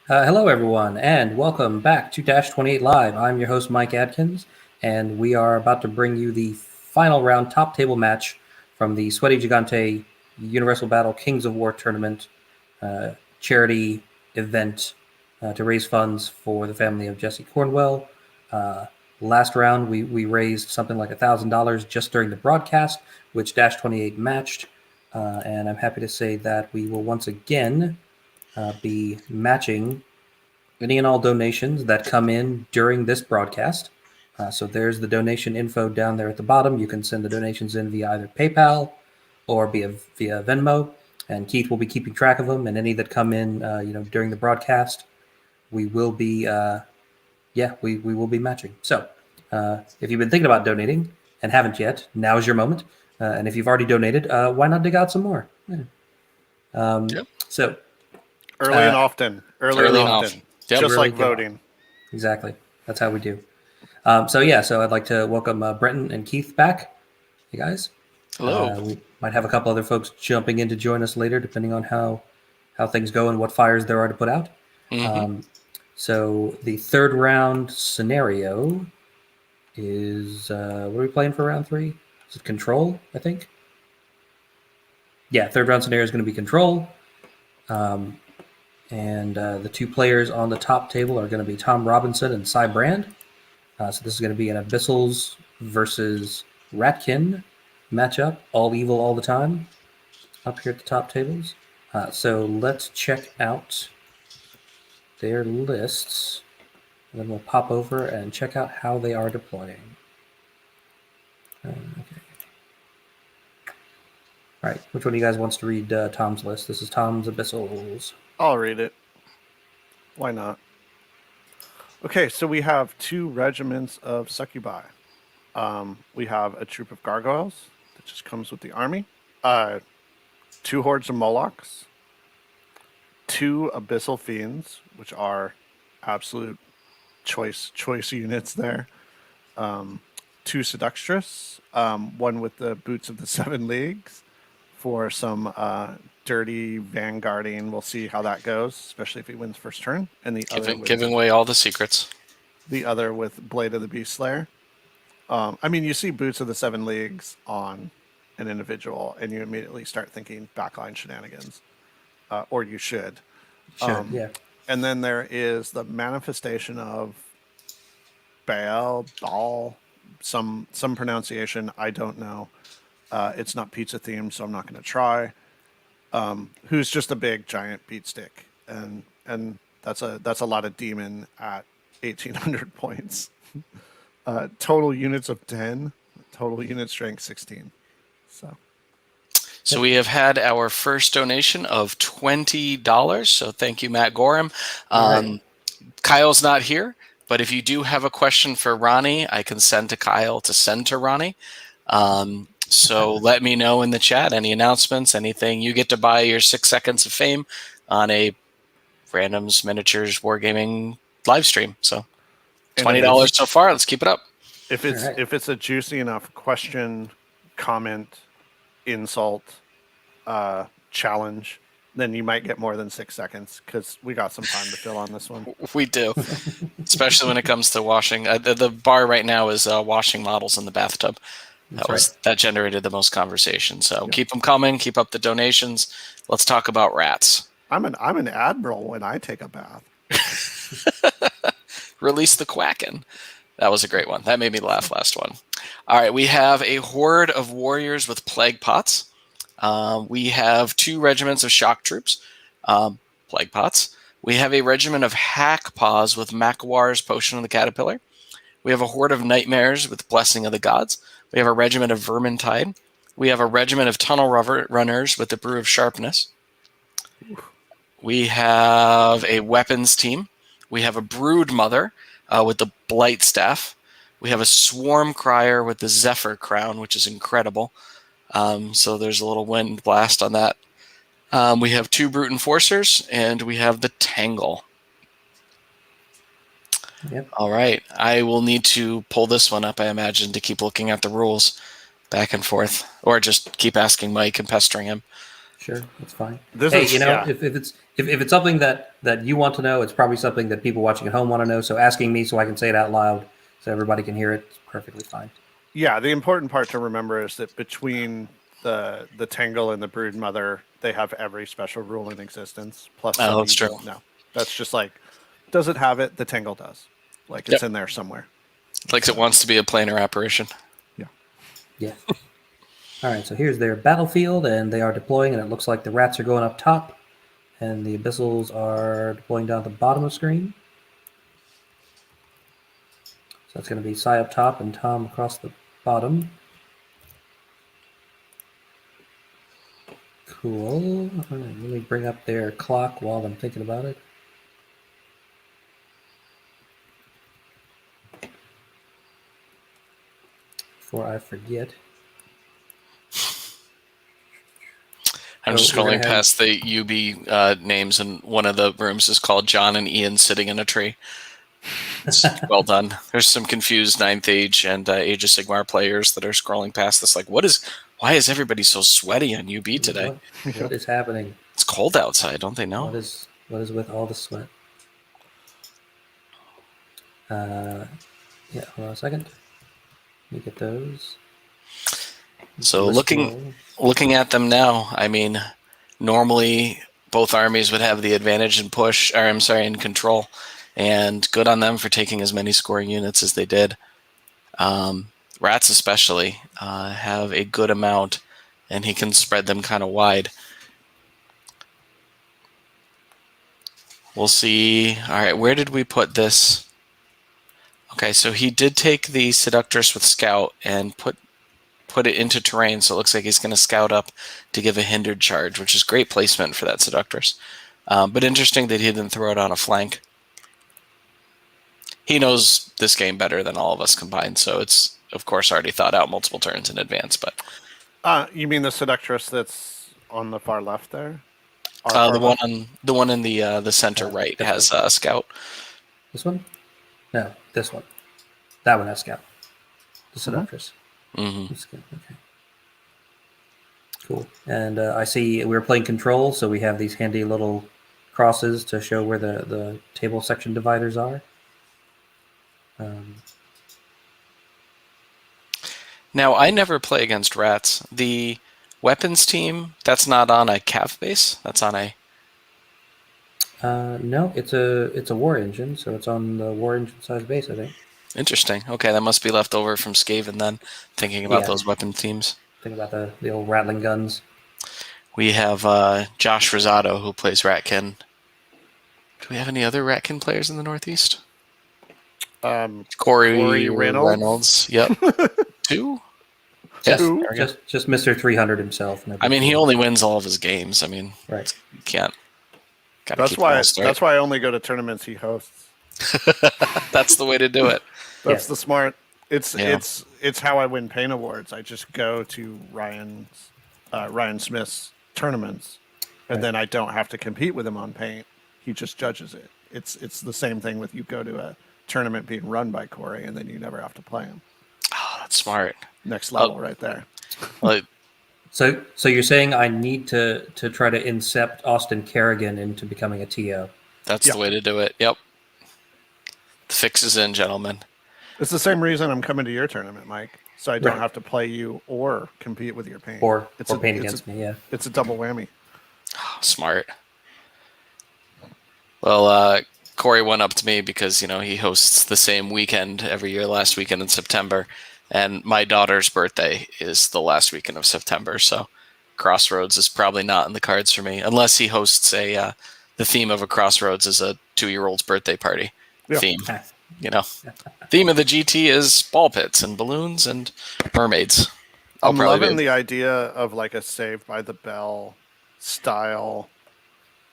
Hello, everyone, and welcome back to Dash28 Live. I'm your host, Mike Adkins, and we are about to bring you the final round top table match from the Sweaty Gigante Universal Battle Kings of War tournament charity event to raise funds for the family of Jesse Cornwell. Last round, we raised something like $1,000 just during the broadcast, which Dash28 matched, and I'm happy to say that we will once again be matching any and all donations that come in during this broadcast. So there's the donation info down there at the bottom. You can send the donations in via either PayPal or via Venmo, and Keith will be keeping track of them. And any that come in, during the broadcast, we will be, we will be matching. So if you've been thinking about donating and haven't yet, now is your moment. And if you've already donated, why not dig out some more? Yeah. So. Early and often. Early and often. Yep. Just like voting. Exactly. That's how we do. So I'd like to welcome Brenton and Keith back. Hey, guys. Hello. We might have a couple other folks jumping in to join us later, depending on how things go and what fires there are to put out. Mm-hmm. So the third round scenario is, what are we playing for round 3? Is it Control, I think? Yeah, third round scenario is going to be Control. And the two players on the top table are going to be Tom Robinson and Cy Brand. So this is going to be an Abyssals versus Ratkin matchup. All evil all the time up here at the top tables. So let's check out their lists. And then we'll pop over and check out how they are deploying. Okay. All right. Which one of you guys wants to read Tom's list? This is Tom's Abyssals. I'll read it. Why not? Okay, so we have 2 regiments of succubi. We have a troop of gargoyles that just comes with the army. 2 hordes of molochs. 2 abyssal fiends, which are absolute choice units there. 2 seductress. 1 with the boots of the 7 leagues for some dirty vanguarding. We'll see how that goes, especially if he wins first turn. And the giving away all the secrets. The other with Blade of the Beast Slayer. You see Boots of the 7 Leagues on an individual, and you immediately start thinking backline shenanigans, or you should. Sure. Yeah. And then there is the manifestation of Baal, some pronunciation I don't know. It's not pizza themed, so I'm not going to try. Who's just a big giant beat stick, and that's a lot of demon at 1,800 points. Total units of 10, total unit strength 16. So we have had our first donation of $20. So thank you, Matt Gorham. Right. Kyle's not here, but if you do have a question for Ronnie, I can send to Kyle to send to Ronnie. So let me know in the chat, any announcements, anything. You get to buy your 6 seconds of fame on a Randoms Miniatures Wargaming live stream. So $20 so far. Let's keep it up. If it's a juicy enough question, comment, insult, challenge, then you might get more than 6 seconds, because we got some time to fill on this one. We do, especially when it comes to washing. The bar right now is washing models in the bathtub. That generated the most conversation. So Keep them coming. Keep up the donations. Let's talk about rats. I'm an admiral when I take a bath. Release the Quacken. That was a great one. That made me laugh last one. All right, we have a horde of warriors with plague pots. We have 2 regiments of shock troops, plague pots. We have a regiment of hack paws with Makawar's Potion of the Caterpillar. We have a horde of nightmares with Blessing of the Gods. We have a regiment of Vermintide. We have a regiment of tunnel runners with the Brew of Sharpness. We have a weapons team. We have a Brood Mother with the Blight Staff. We have a Swarm Crier with the Zephyr Crown, which is incredible. So there's a little wind blast on that. We have 2 Brute Enforcers, and we have the Tangle. Yep. All right. I will need to pull this one up, I imagine, to keep looking at the rules back and forth, or just keep asking Mike and pestering him. Sure, that's fine. This Hey, is- you know, yeah. if it's something that you want to know, it's probably something that people watching at home want to know. So asking me so I can say it out loud so everybody can hear it is perfectly fine. Yeah, the important part to remember is that between the Tangle and the Brood Mother, they have every special rule in existence. Plus, Oh, some that's you true. don't know. That's just like, does it have it? The Tangle does. Like, it's Yep. in there somewhere. Like it wants to be a planar apparition. Yeah. All right, so here's their battlefield, and they are deploying, and it looks like the rats are going up top, and the abyssals are deploying down at the bottom of the screen. So that's going to be Sai up top and Tom across the bottom. Cool. All right, let me bring up their clock while I'm thinking about it. Before I forget. I'm So just we're gonna scrolling have- past the UB names, and one of the rooms is called John and Ian sitting in a tree. It's well done. There's some confused Ninth Age and Age of Sigmar players that are scrolling past this, like, why is everybody so sweaty on UB today? What is happening? It's cold outside, don't they know? What is with all the sweat? Yeah, hold on a second. Let me get those. So List looking roll. at them now, I mean, normally both armies would have the advantage in push, or I'm sorry, in control, and good on them for taking as many scoring units as they did. Rats especially have a good amount, and he can spread them kind of wide. We'll see. All right, where did we put this? Okay, so he did take the Seductress with Scout and put it into terrain, so it looks like he's going to scout up to give a hindered charge, which is great placement for that Seductress. But interesting that he didn't throw it on a flank. He knows this game better than all of us combined, so it's, of course, already thought out multiple turns in advance. But You mean the Seductress that's on the far left there? the one in the center right has a Scout. This one? No, this one. That one has Scout. The Seductress. Mm-hmm. Okay. Cool. And I see we're playing control, so we have these handy little crosses to show where the table section dividers are. Now, I never play against rats. The weapons team, that's not on a cav base. That's on a... No, it's a war engine, so it's on the war engine size base, I think. Interesting. Okay, that must be left over from Skaven then, thinking about Yeah. those weapon teams. Think about the old rattling guns. We have Josh Rosado, who plays Ratkin. Do we have any other Ratkin players in the Northeast? Corey Reynolds. Yep. 2? Yes. Two? There we go. Just Mr. 300 himself. No I mean, big he deal. only wins all of his games. I mean, Right. you can't. Gotta That's keep them all straight. That's why I only go to tournaments he hosts. That's the way to do it. That's Yeah. the smart. It's Yeah. it's how I win paint awards. I just go to Ryan Smith's tournaments, and Right. then I don't have to compete with him on paint. He just judges it. It's the same thing with you go to a tournament being run by Corey, and then you never have to play him. Oh, that's smart. Next level, right there. Like, So you're saying I need to try to incept Austin Kerrigan into becoming a TO? that's Yeah. the way to do it. Yep. The fix is in, gentlemen. It's the same reason I'm coming to your tournament, Mike, so I don't Right. have to play you or compete with your paint. Or It's paint it's against me, yeah. It's a double whammy. Oh, smart. Well, Corey went up to me because, he hosts the same weekend every year, last weekend in September. And my daughter's birthday is the last weekend of September. So Crossroads is probably not in the cards for me, unless he hosts the theme of a Crossroads is a 2-year-old's birthday party Yeah. theme. Theme of the GT is ball pits and balloons and mermaids. I'm loving the idea of like a Saved by the Bell style,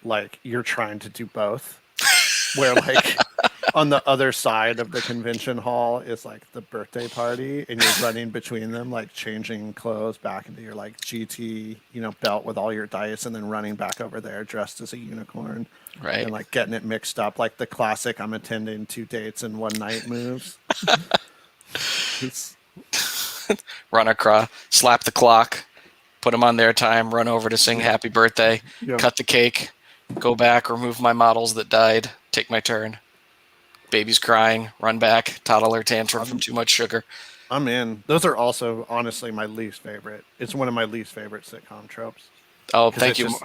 like you're trying to do both, where like on the other side of the convention hall is like the birthday party, and you're running between them, like changing clothes back into your like GT, belt with all your dice, and then running back over there dressed as a unicorn, Right. and like getting it mixed up, like the classic "I'm attending 2 dates in 1 night" moves. It's, Run across, slap the clock, put them on their time, run over to sing happy birthday, yeah. cut the cake, go back, remove my models that died, take my turn. Baby's crying, run back, toddler tantrum from too much sugar. I'm in. Those are also honestly my least favorite. It's one of my least favorite sitcom tropes. Oh, 'Cause thank it's you, just-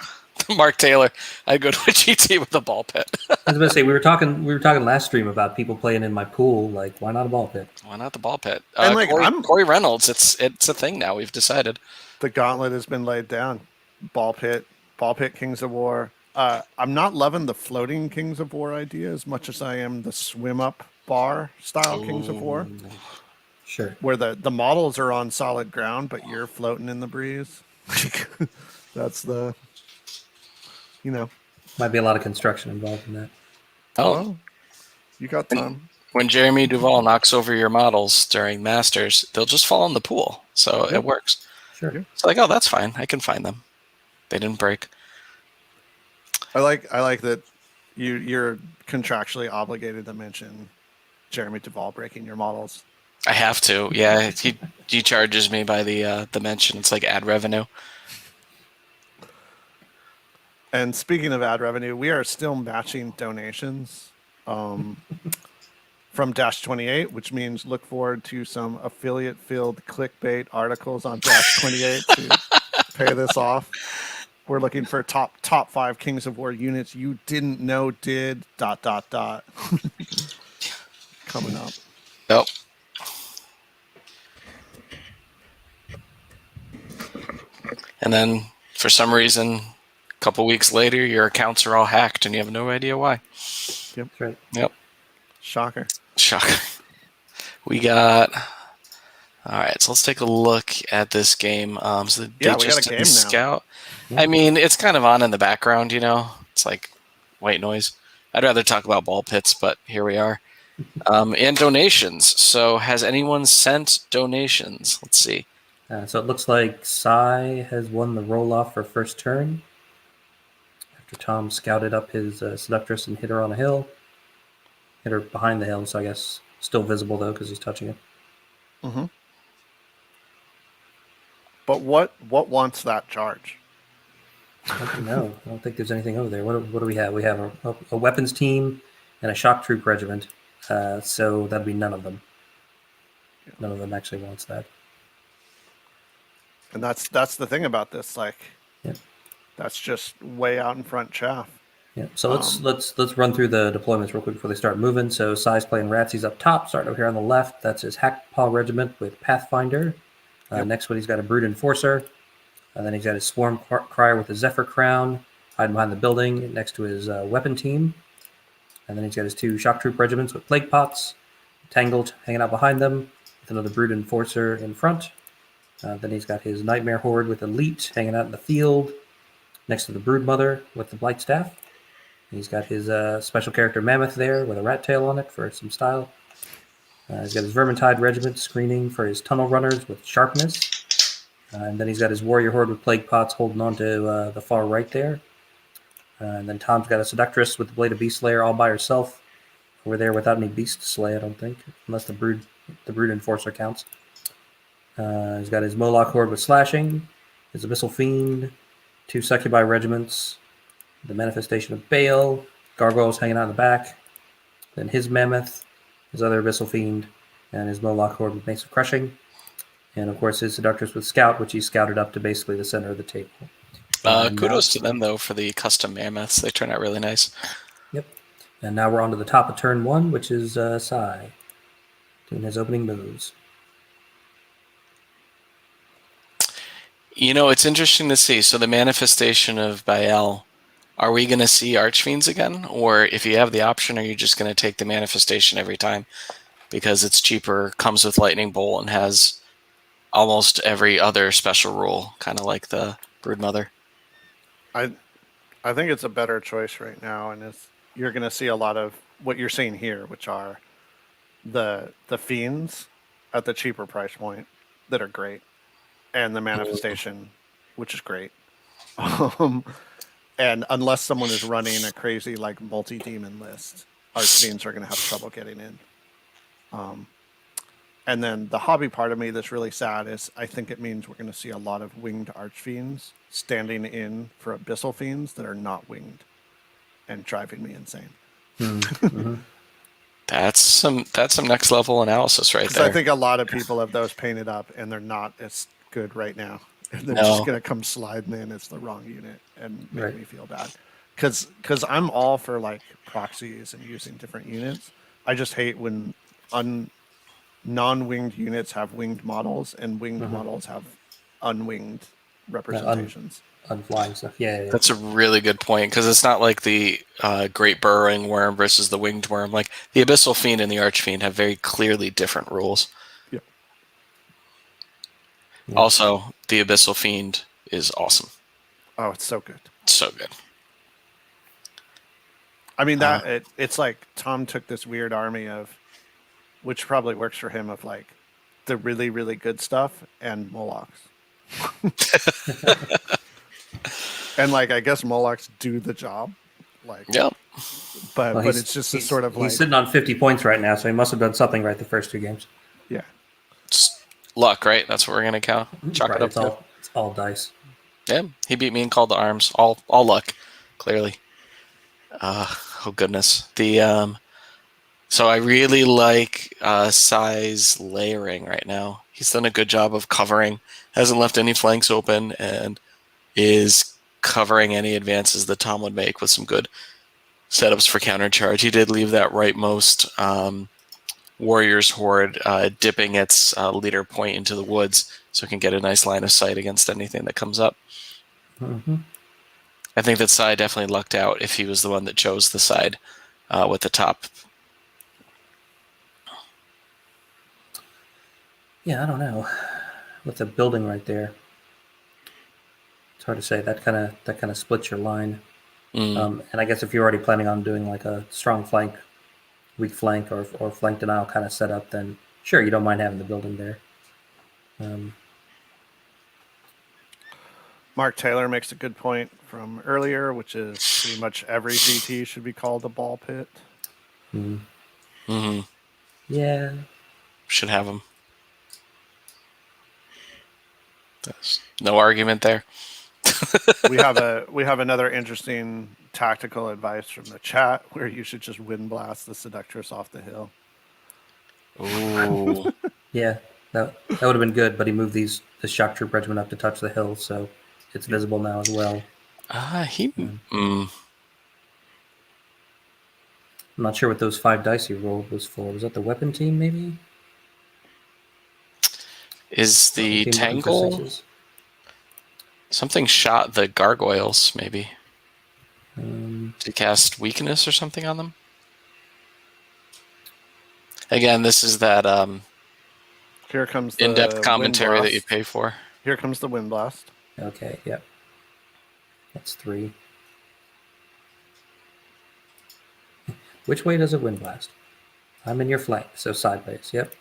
Mark Taylor. I go to a GT with a ball pit. I was going to say we were talking last stream about people playing in my pool. Like, why not a ball pit? Why not the ball pit? And, like, Corey Reynolds. It's a thing now. We've decided. The gauntlet has been laid down. Ball pit, Kings of War. I'm not loving the floating Kings of War idea as much as I am the swim up bar style Kings of War, Sure. where the models are on solid ground, but you're floating in the breeze. That's the, Might be a lot of construction involved in that. Oh, well, you got time. when Jeremy Duvall knocks over your models during Masters, they'll just fall in the pool. So Yep. it works. Sure. Yeah. It's like, oh, that's fine. I can find them. They didn't break. I like that you're contractually obligated to mention Jeremy Duvall breaking your models. I have to. Yeah, he charges me by the mention. It's like ad revenue. And speaking of ad revenue, we are still matching donations from Dash28, which means look forward to some affiliate-filled clickbait articles on Dash28 to pay this off. We're looking for top 5 Kings of War units you didn't know did ... coming up. Yep. And then for some reason, a couple weeks later, your accounts are all hacked and you have no idea why. Yep. That's right. Yep. Shocker. Shocking. We got. All right, so let's take a look at this game. So Yeah, we got just a did game now. Scout. Yeah. I mean, it's kind of on in the background, It's like white noise. I'd rather talk about ball pits, but here we are. And donations. So has anyone sent donations? Let's see. So it looks like Sai has won the roll-off for first turn. After Tom scouted up his Seductress and hit her on a hill. Hit her behind the hill, so I guess still visible, though, because he's touching it. Mm-hmm. But what wants that charge? No, I don't think there's anything over there. What do we have? We have a weapons team and a shock troop regiment. So that'd be none of them. None of them actually wants that. And that's the thing about this. Like, Yep. that's just way out in front chaff. Yeah. So let's run through the deployments real quick before they start moving. So Sai's playing Ratsy's up top, starting over here on the left. That's his Hackpaw regiment with Pathfinder. Yep. Next one, he's got a Brood Enforcer. And then he's got his Swarm Crier with a Zephyr Crown, hiding behind the building next to his weapon team. And then he's got his 2 Shock Troop regiments with Plague Pots, Tangled hanging out behind them, with another Brood Enforcer in front. Then he's got his Nightmare Horde with Elite hanging out in the field, next to the Brood Mother with the Blight Staff. He's got his special character Mammoth there with a rat tail on it for some style. He's got his Vermintide regiment screening for his Tunnel Runners with Sharpness. And then he's got his Warrior Horde with Plague Pots holding on to the far right there. And then Tom's got a Seductress with the Blade of Beast Slayer all by herself over there without any beast to slay, I don't think, unless the Brood Enforcer counts. He's got his Moloch Horde with Slashing, his Abyssal Fiend, 2 Succubi regiments, the Manifestation of Baal, Gargoyles hanging out in the back, then his Mammoth, his other Abyssal Fiend, and his Moloch Horde with Mace of Crushing. And of course, his Seductress with Scout, which he scouted up to basically the center of the table. Kudos to them, though, for the custom mammoths. They turn out really nice. Yep. And now we're on to the top of turn 1, which is Sai doing his opening moves. It's interesting to see. So the Manifestation of Baal, are we going to see Archfiends again? Or if you have the option, are you just going to take the Manifestation every time? Because it's cheaper, comes with Lightning Bolt, and has almost every other special rule, kind of like the Broodmother. I think it's a better choice right now, and it's you're going to see a lot of what you're seeing here, which are the fiends at the cheaper price point that are great, and the manifestation, which is great. And unless someone is running a crazy like multi-demon list, archfiends are going to have trouble getting in. And then the hobby part of me that's really sad is I think it means we're going to see a lot of winged archfiends standing in for abyssal fiends that are not winged, and driving me insane. Mm-hmm. That's some next level analysis right there. I think a lot of people have those painted up, and they're not as good right now. And they're No. just going to come sliding in. It's the wrong unit and make Right. me feel bad. Because I'm all for like proxies and using different units. I just hate when non-winged units have winged models and winged models have unwinged representations. Unflying stuff. Yeah. That's a really good point, because it's not like the great burrowing worm versus the winged worm. Like the abyssal fiend and the archfiend have very clearly different rules. Yeah. Also, the abyssal fiend is awesome. Oh, it's so good. So good. I mean, it's like Tom took this weird army of, which probably works for him, of like the really, really good stuff and Molochs. And like, I guess Molochs do the job. Like, Yep. but it's just a sort of like, he's sitting on 50 points right now, so he must have done something right the first 2 games. yeah. Just luck, right? That's what we're gonna count. Chalk Right, it up. it's all dice. Yeah, he beat me and called the arms. All luck, clearly. Oh goodness. The so I really like Sai's layering right now. He's done a good job of covering, hasn't left any flanks open, and is covering any advances that Tom would make with some good setups for countercharge. He did leave that rightmost Warriors Horde dipping its leader point into the woods, so it can get a nice line of sight against anything that comes up. Mm-hmm. I think that Sai definitely lucked out if he was the one that chose the side with the top. Yeah, I don't know. With the building right there, it's hard to say. That kind of splits your line. And I guess if you're already planning on doing like a strong flank, weak flank, or flank denial kind of setup, then sure, you don't mind having the building there. Mark Taylor makes a good point from earlier, which is pretty much every GT should be called a ball pit. Mm-hmm. Yeah. Should have him. There's no argument there. we have another interesting tactical advice from the chat where you should just wind blast the seductress off the hill. Ooh. Yeah, that would have been good, but he moved the shock troop regiment up to touch the hill, so it's visible now as well. I'm not sure what those 5 dice he rolled was for. Was that the weapon team, maybe? Is the Team looking for tangle 6s? something shot the gargoyles? Maybe to cast weakness or something on them. Again, this is that Here comes the in-depth commentary wind that you blast. pay for. Here comes the wind blast. Okay, yep. That's 3. Which way does it wind blast? I'm in your flank, so sideways, yep.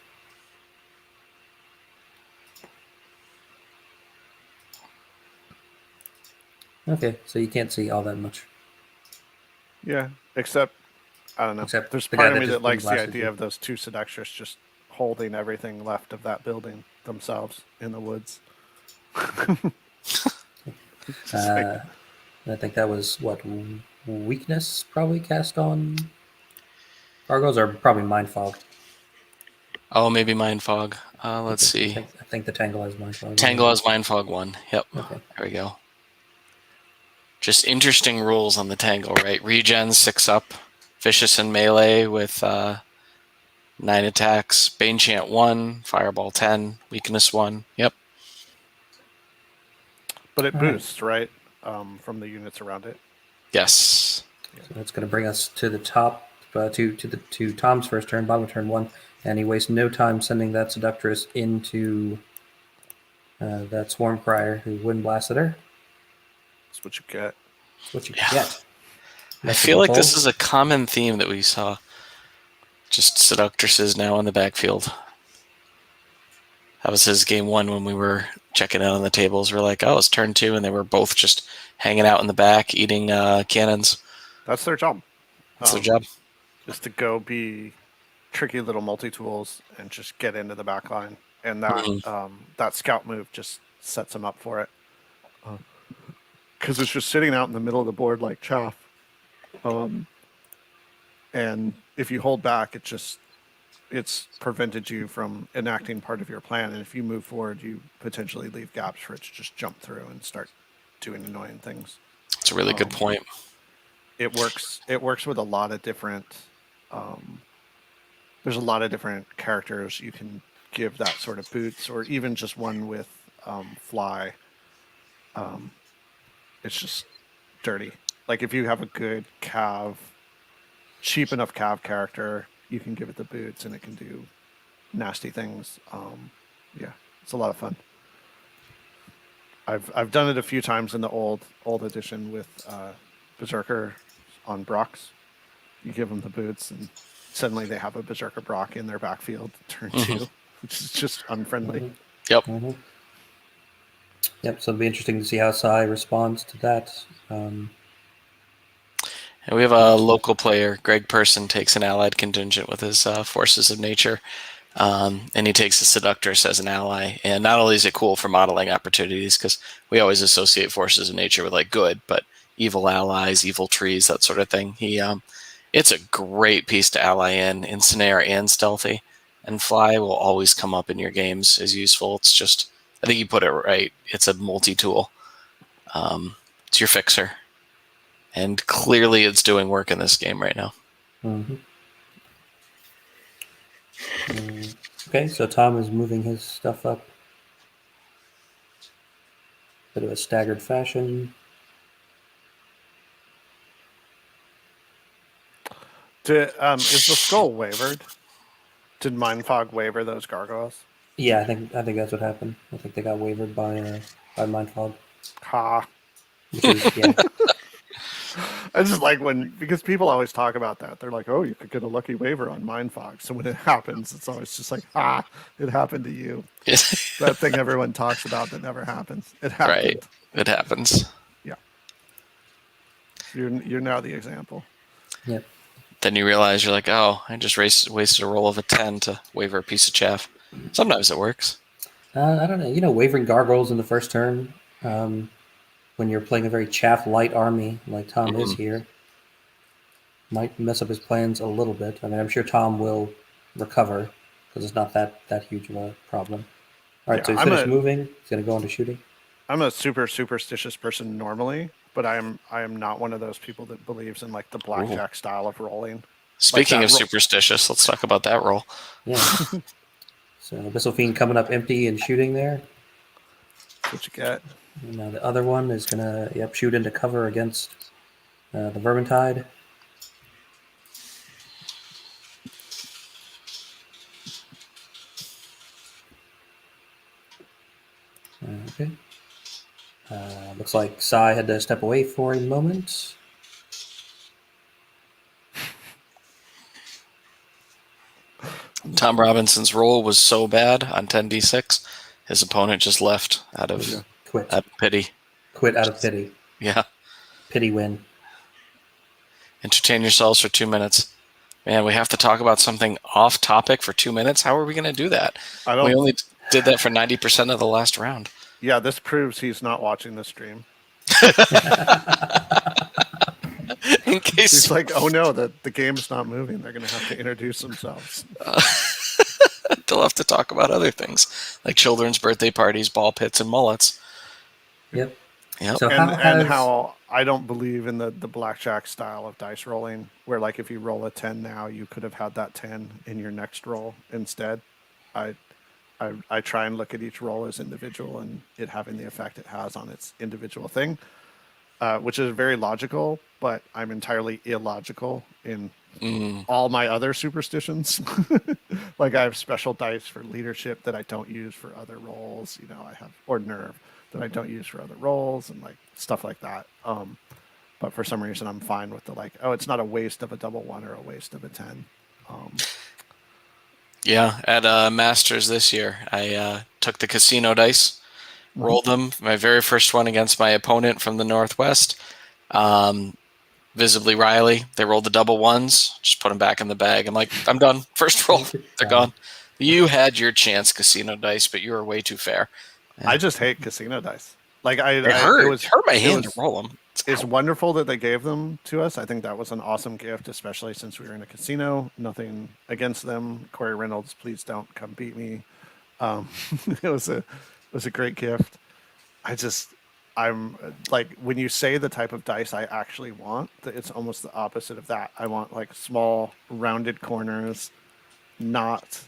Okay, so you can't see all that much. Yeah, except I don't know. Except there's the part guy of me that that just likes the blasted idea you. of those 2 seductress just holding everything left of that building themselves in the woods. I think that was what weakness probably cast on gargoyles, or probably mind fog. Oh, maybe Mind Fog. Let's see. I think the tangle has mind fog. Tangle has Mind Fog 1. Yep. Okay. There we go. Just interesting rules on the Tangle, right? Regen 6 up, Vicious and Melee with 9 attacks, Bane Chant 1, Fireball 10, Weakness 1. Yep. But it All right. boosts, right? From the units around it. Yes. So that's going to bring us to the top, to Tom's first turn, bottom of turn 1, and he wastes no time sending that seductress into that swarm crier who wind blasted her. That's what you get. That's what you Yeah. get. I feel like this is a common theme that we saw. Just seductresses now in the backfield. That was his game 1 when we were checking out on the tables. We're like, oh, it's turn 2, and they were both just hanging out in the back eating cannons. That's their job. That's their job. Is to go be tricky little multi-tools and just get into the back line. And that that scout move just sets them up for it. Because it's just sitting out in the middle of the board like chaff. And if you hold back, it's prevented you from enacting part of your plan. And if you move forward, you potentially leave gaps for it to just jump through and start doing annoying things. That's a really good point. It works with a lot of different there's a lot of different characters you can give that sort of boots, or even just one with fly. It's just dirty. Like if you have a good cheap enough cav character, you can give it the boots and it can do nasty things. Yeah, it's a lot of fun. I've done it a few times in the old edition with Berserker on Brocks. You give them the boots and suddenly they have a Berserker Brock in their backfield turn 2, which is just unfriendly. Yep. Yep, so it'll be interesting to see how Sai responds to that. And we have a local player, Greg Person, takes an allied contingent with his Forces of Nature, and he takes a Seductress as an ally. And not only is it cool for modeling opportunities, because we always associate Forces of Nature with like good, but evil allies, evil trees, that sort of thing. It's a great piece to ally in snare and stealthy, and fly will always come up in your games as useful. It's just, I think you put it right. It's a multi-tool. It's your fixer. And clearly it's doing work in this game right now. Okay, so Tom is moving his stuff up. Bit of a staggered fashion. Is the skull wavered? Did Mind Fog waver those gargoyles? Yeah, I think that's what happened. I think they got wavered by Mind Fog. Ha. Which is, yeah. I just like because people always talk about that. They're like, oh, you could get a lucky waiver on Mind Fog. So when it happens, it's always just like, it happened to you. That thing everyone talks about that never happens. It happened. Right. It happens. Yeah. You're now the example. Yep. Then you realize you're like, oh, I just wasted a roll of a 10 to waiver a piece of chaff. Sometimes it works. I don't know. Wavering gargoyles in the first turn, when you're playing a very chaff-light army like Tom is here, might mess up his plans a little bit. I mean, I'm sure Tom will recover because it's not that huge of a problem. All right, so he's finished moving. He's going to go into shooting. I'm a super superstitious person normally, but I am not one of those people that believes in like the blackjack style of rolling. Speaking of superstitious, let's talk about that roll. Yeah. So Abyssal Fiend coming up empty and shooting there. That's what you get. And now the other one is going to shoot into cover against the Vermintide. Okay. Looks like Sai had to step away for a moment. Tom Robinson's roll was so bad on 10d6, his opponent just left out of pity. Quit out of pity. Yeah. Pity win. Entertain yourselves for 2 minutes. Man, we have to talk about something off topic for 2 minutes? How are we going to do that? We only did that for 90% of the last round. Yeah, this proves he's not watching the stream. In case he's like, oh no, the game's not moving. They're going to have to introduce themselves. They'll have to talk about other things like children's birthday parties, ball pits, and mullets. Yep. So how I don't believe in the blackjack style of dice rolling, where like if you roll a 10 now, you could have had that 10 in your next roll instead. I try and look at each roll as individual and it having the effect it has on its individual thing, which is very logical, but I'm entirely illogical in all my other superstitions. Like I have special dice for leadership that I don't use for other roles. I have or nerve that I don't use for other roles and like stuff like that. But for some reason, I'm fine with the like, oh, it's not a waste of a double one or a waste of a 10. Yeah, at Masters this year, I took the casino dice, rolled them. My very first one against my opponent from the Northwest, visibly Riley. They rolled the double ones, just put them back in the bag. I'm like, I'm done. First roll, they're gone. You had your chance, casino dice, but you were way too fair. I just hate casino dice. Like It hurt my hand to roll them. It's wonderful that they gave them to us. I think that was an awesome gift, especially since we were in a casino. Nothing against them. Corey Reynolds, please don't come beat me. It was a great gift. I'm like, when you say the type of dice I actually want, it's almost the opposite of that. I want like small, rounded corners, not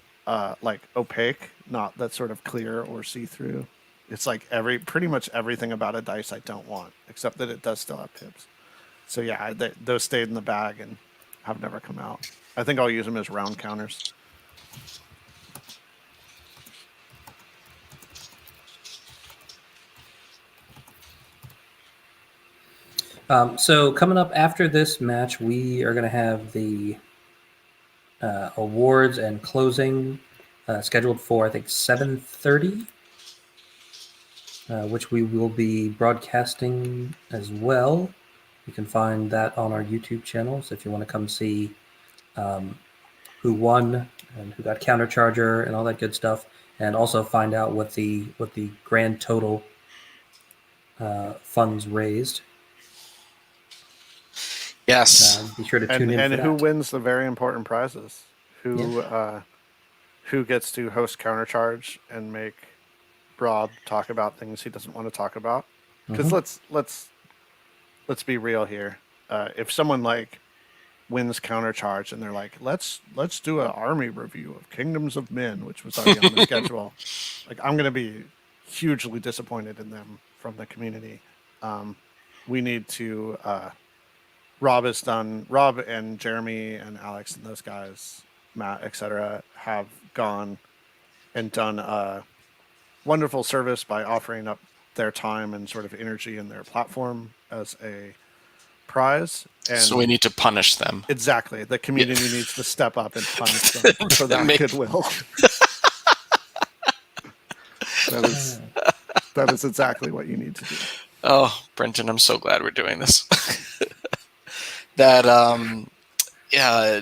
like opaque, not that sort of clear or see-through. It's like pretty much everything about a dice I don't want, except that it does still have pips. So yeah, those stayed in the bag and have never come out. I think I'll use them as round counters. So coming up after this match, we are going to have the awards and closing scheduled for, I think, 7:30. Which we will be broadcasting as well. You can find that on our YouTube channel. So if you want to come see who won and who got countercharger and all that good stuff, and also find out what the grand total funds raised. Yes. Be sure to tune in. And for who that. wins the very important prizes? Who gets to host countercharge and make Rob talk about things he doesn't want to talk about? Because let's be real here. If someone like wins countercharge and they're like, let's do an army review of Kingdoms of Men, which was already on the schedule, like I'm gonna be hugely disappointed in them from the community. We need to Rob and Jeremy and Alex and those guys, Matt, etc., have gone and done a wonderful service by offering up their time and sort of energy in their platform as a prize. And so we need to punish them. Exactly. The community needs to step up and punish them for that goodwill. That is exactly what you need to do. Oh, Brenton, I'm so glad we're doing this.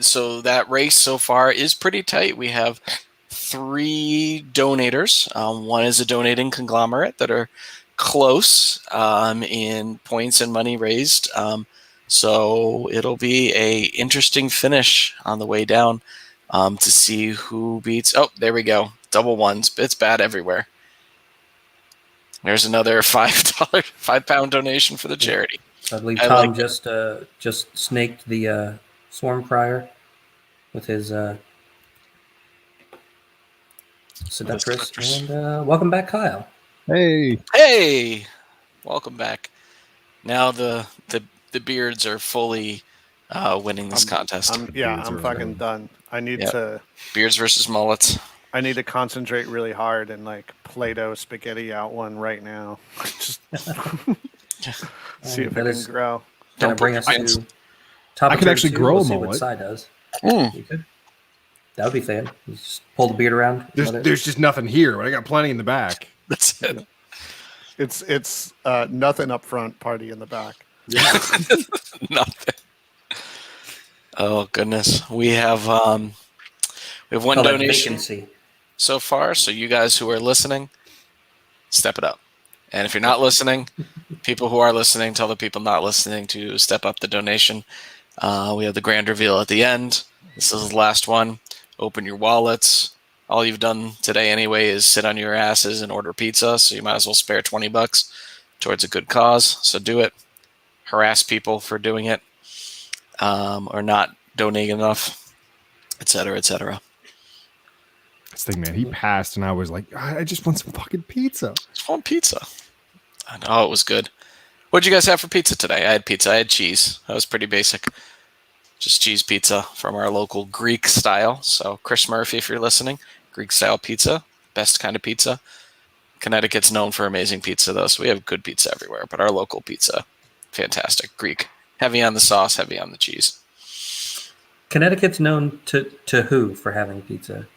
So that race so far is pretty tight. We have 3 donators. One is a donating conglomerate that are close in points and money raised. So it'll be a interesting finish on the way down to see who beats. Oh, there we go. Double ones. It's bad everywhere. There's another £5 donation for the charity. I believe Tom just snaked the Swarm Crier with his Seductress. And welcome back, Kyle. Hey, Welcome back. Now the beards are fully winning this contest. I'm fucking done. I need to beards versus mullets. I need to concentrate really hard and like Play-Doh spaghetti out one right now. Just see if it can grow. Don't bring us to top. I could actually grow a mullet. See what Sai does. You could. That would be fun. You just pull the beard around. There's just nothing here, but I got plenty in the back. That's it. It's nothing up front, party in the back. Yeah. Nothing. Oh goodness, we have one donation vacancy so far. So you guys who are listening, step it up. And if you're not listening, people who are listening, tell the people not listening to step up the donation. We have the grand reveal at the end. This is the last one. Open your wallets. All you've done today anyway is sit on your asses and order pizza, so you might as well spare $20 towards a good cause. So do it. Harass people for doing it or not donating enough, etc., etc. This thing, man, he passed, and I was like, I just want some fucking pizza. Just want pizza. I know it was good. What did you guys have for pizza today? I had pizza. I had cheese. That was pretty basic. Just cheese pizza from our local Greek style. So Chris Murphy, if you're listening, Greek style pizza, best kind of pizza. Connecticut's known for amazing pizza, though, so we have good pizza everywhere. But our local pizza, fantastic. Greek Heavy on the sauce, heavy on the cheese. Connecticut's known to who for having pizza?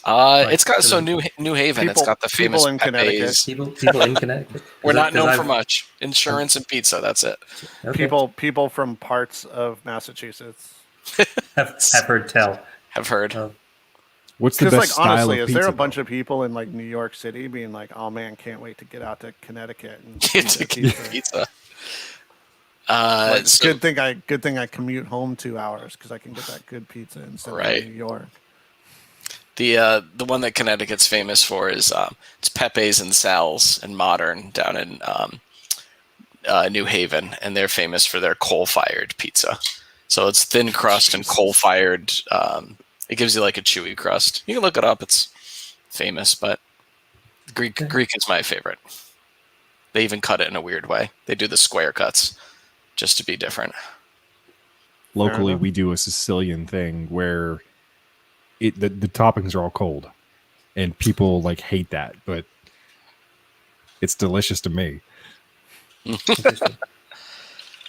It's got New Haven. It's got the famous people in Connecticut. Pepe's. People in Connecticut. We're not known for much. Insurance and pizza. That's it. Okay. People from parts of Massachusetts have heard tell. Have heard. What's the best style honestly, of is pizza? there a bunch of people in like New York City being like, "Oh man, can't wait to get out to Connecticut and Get pizza. good thing I commute home 2 hours because I can get that good pizza instead of New York." The one that Connecticut's famous for is it's Pepe's and Sal's and Modern down in New Haven, and they're famous for their coal-fired pizza. So it's thin crust and coal-fired. It gives you like a chewy crust. You can look it up; it's famous. But Greek is my favorite. They even cut it in a weird way. They do the square cuts just to be different. Locally, we do a Sicilian thing where the toppings are all cold, and people like hate that, but it's delicious to me. The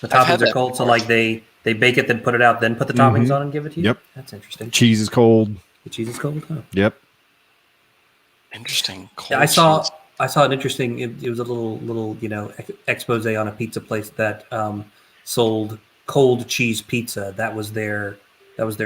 toppings are cold, so like they bake it, then put it out, then put the toppings on and give it to you? Yep. That's interesting. Cheese is cold. The cheese is cold? Huh. Yep. Interesting. Cold Yeah, I saw an interesting, it was a little expose on a pizza place that sold cold cheese pizza. That was their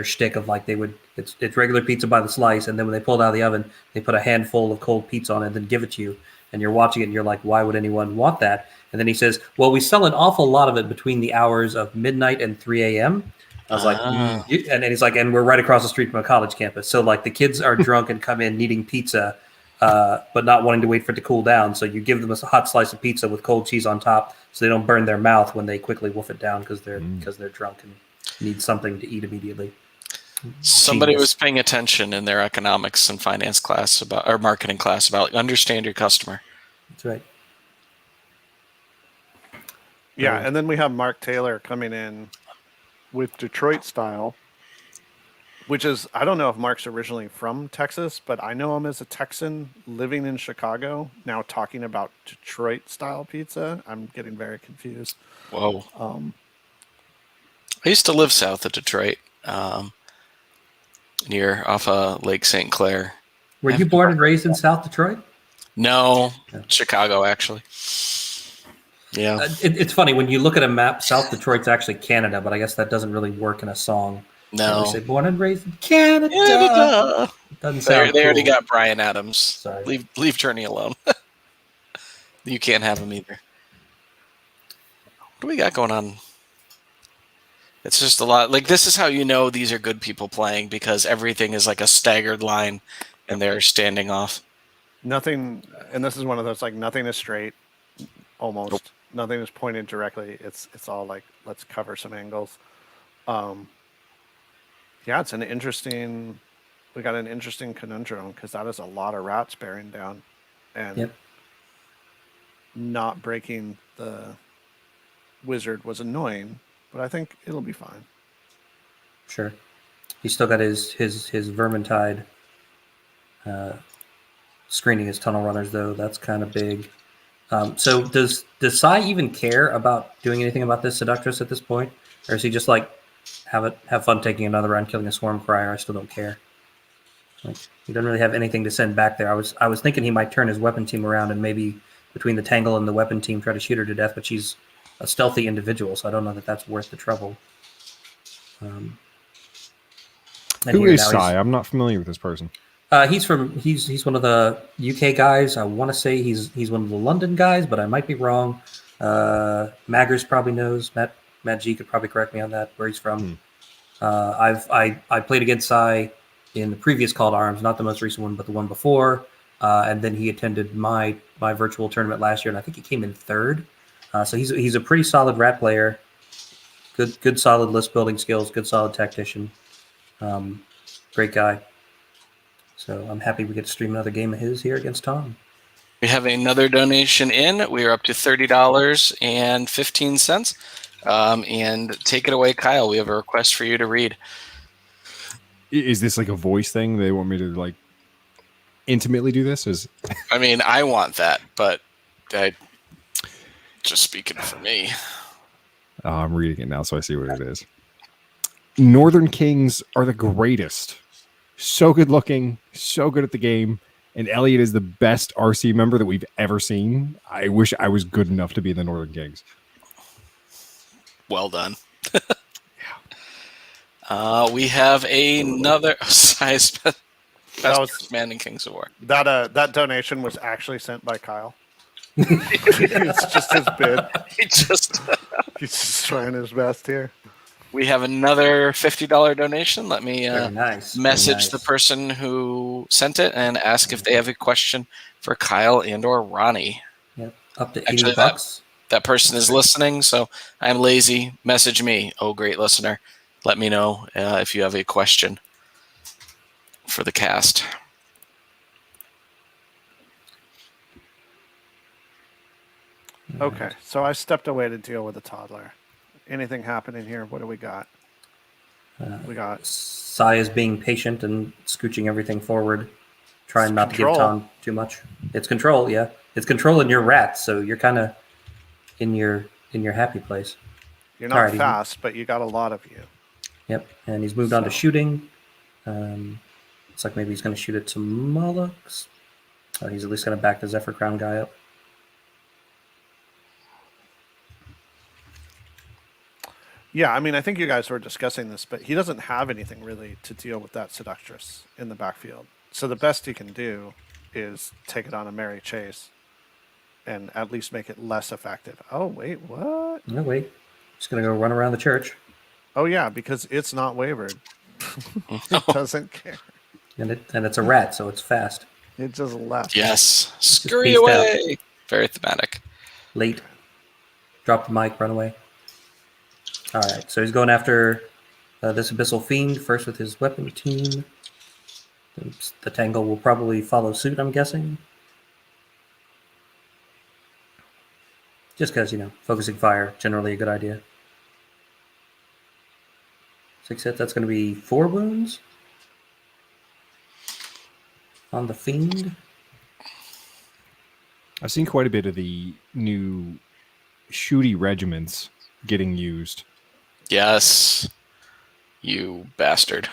shtick of like it's regular pizza by the slice, and then when they pull it out of the oven, they put a handful of cold pizza on it and then give it to you. And you're watching it and you're like, why would anyone want that? And then he says, well, we sell an awful lot of it between the hours of midnight and 3 a.m. I was like, and he's like, and we're right across the street from a college campus. So like the kids are drunk and come in needing pizza, but not wanting to wait for it to cool down. So you give them a hot slice of pizza with cold cheese on top so they don't burn their mouth when they quickly wolf it down because they're drunk and need something to eat immediately. Somebody was paying attention in their economics and finance class or marketing class about understand your customer. That's right. Yeah, and then we have Mark Taylor coming in with Detroit style, which is, I don't know if Mark's originally from Texas, but I know him as a Texan living in Chicago, now talking about Detroit style pizza. I'm getting very confused. Whoa. I used to live south of Detroit, near off of Lake St. Clair. Were you born and raised in South Detroit? No, Chicago, actually. Yeah. It's funny, when you look at a map, South Detroit's actually Canada, but I guess that doesn't really work in a song. No. They say born and raised in Canada. Doesn't sound They already cool. got Bryan Adams. Sorry. Leave Journey alone. You can't have him either. What do we got going on? It's just a lot. Like, this is how you know these are good people playing, because everything is like a staggered line and they're standing off. Nothing, and this is one of those, like, nothing is straight, almost. Nope. Nothing is pointed directly. It's all like, let's cover some angles. Yeah, it's an interesting, we got an interesting conundrum, because that is a lot of rats bearing down. And not breaking the wizard was annoying, but I think it'll be fine. Sure. He's still got his Vermintide screening his tunnel runners, though. That's kind of big. So does Sai even care about doing anything about this Seductress at this point? Or is he just like, have fun taking another round, killing a Swarm Crier, I still don't care? Like, he doesn't really have anything to send back there. I was thinking he might turn his weapon team around and maybe between the Tangle and the weapon team try to shoot her to death, but she's a stealthy individual, so I don't know that that's worth the trouble. Who is Sai? I'm not familiar with this person. He's one of the UK guys. I want to say he's one of the London guys, but I might be wrong. Maggers probably knows. Matt G could probably correct me on that, where he's from. I played against Sai in the previous Call to Arms, not the most recent one, but the one before. And then he attended my virtual tournament last year, and I think he came in third. So he's a pretty solid rat player. Good solid list building skills. Good solid tactician. Great guy. So I'm happy we get to stream another game of his here against Tom. We have another donation in. We are up to $30.15. And take it away, Kyle. We have a request for you to read. Is this like a voice thing? They want me to like intimately do this? I mean, I want that, but just speaking for me. I'm reading it now, so I see what it is. Northern Kings are the greatest. So good looking, so good at the game. And Elliot is the best RC member that we've ever seen. I wish I was good enough to be in the Northern Kings. Well done. We have another size best man in Kings of War. That donation was actually sent by Kyle. It's just his bid. He's just trying his best here. We have another $50 donation. Let me message the person who sent it and ask if they have a question for Kyle and or Ronnie. Yep, up to $80. That person is listening, so I'm lazy. Message me. Oh, great listener. Let me know if you have a question for the cast. Okay, so I stepped away to deal with a toddler. Anything happening here? What do we got? We got Sai is being patient and scooching everything forward, trying not to give Tom too much. It's control, yeah. It's control in your rat, so you're kind of in your happy place. You're not fast, but you got a lot of you. Yep, and he's moved on to shooting. Looks like maybe he's going to shoot at some Molochs. He's at least going to back the Zephyr Crown guy up. Yeah, I mean, I think you guys were discussing this, but he doesn't have anything really to deal with that Seductress in the backfield. So the best he can do is take it on a merry chase and at least make it less effective. Oh, wait, what? No, wait. Just going to go run around the church. Oh, yeah, because it's not wavered. It doesn't care. And it's a rat, so it's fast. It just left. Yes. Scurry away. Out. Very thematic. Late. Drop the mic, run away. All right, so he's going after this Abyssal Fiend first with his weapon team. The Tangle will probably follow suit, I'm guessing. Just because, focusing fire, generally a good idea. 6 hits, that's going to be 4 wounds on the Fiend. I've seen quite a bit of the new shooty regiments getting used. Yes, you bastard.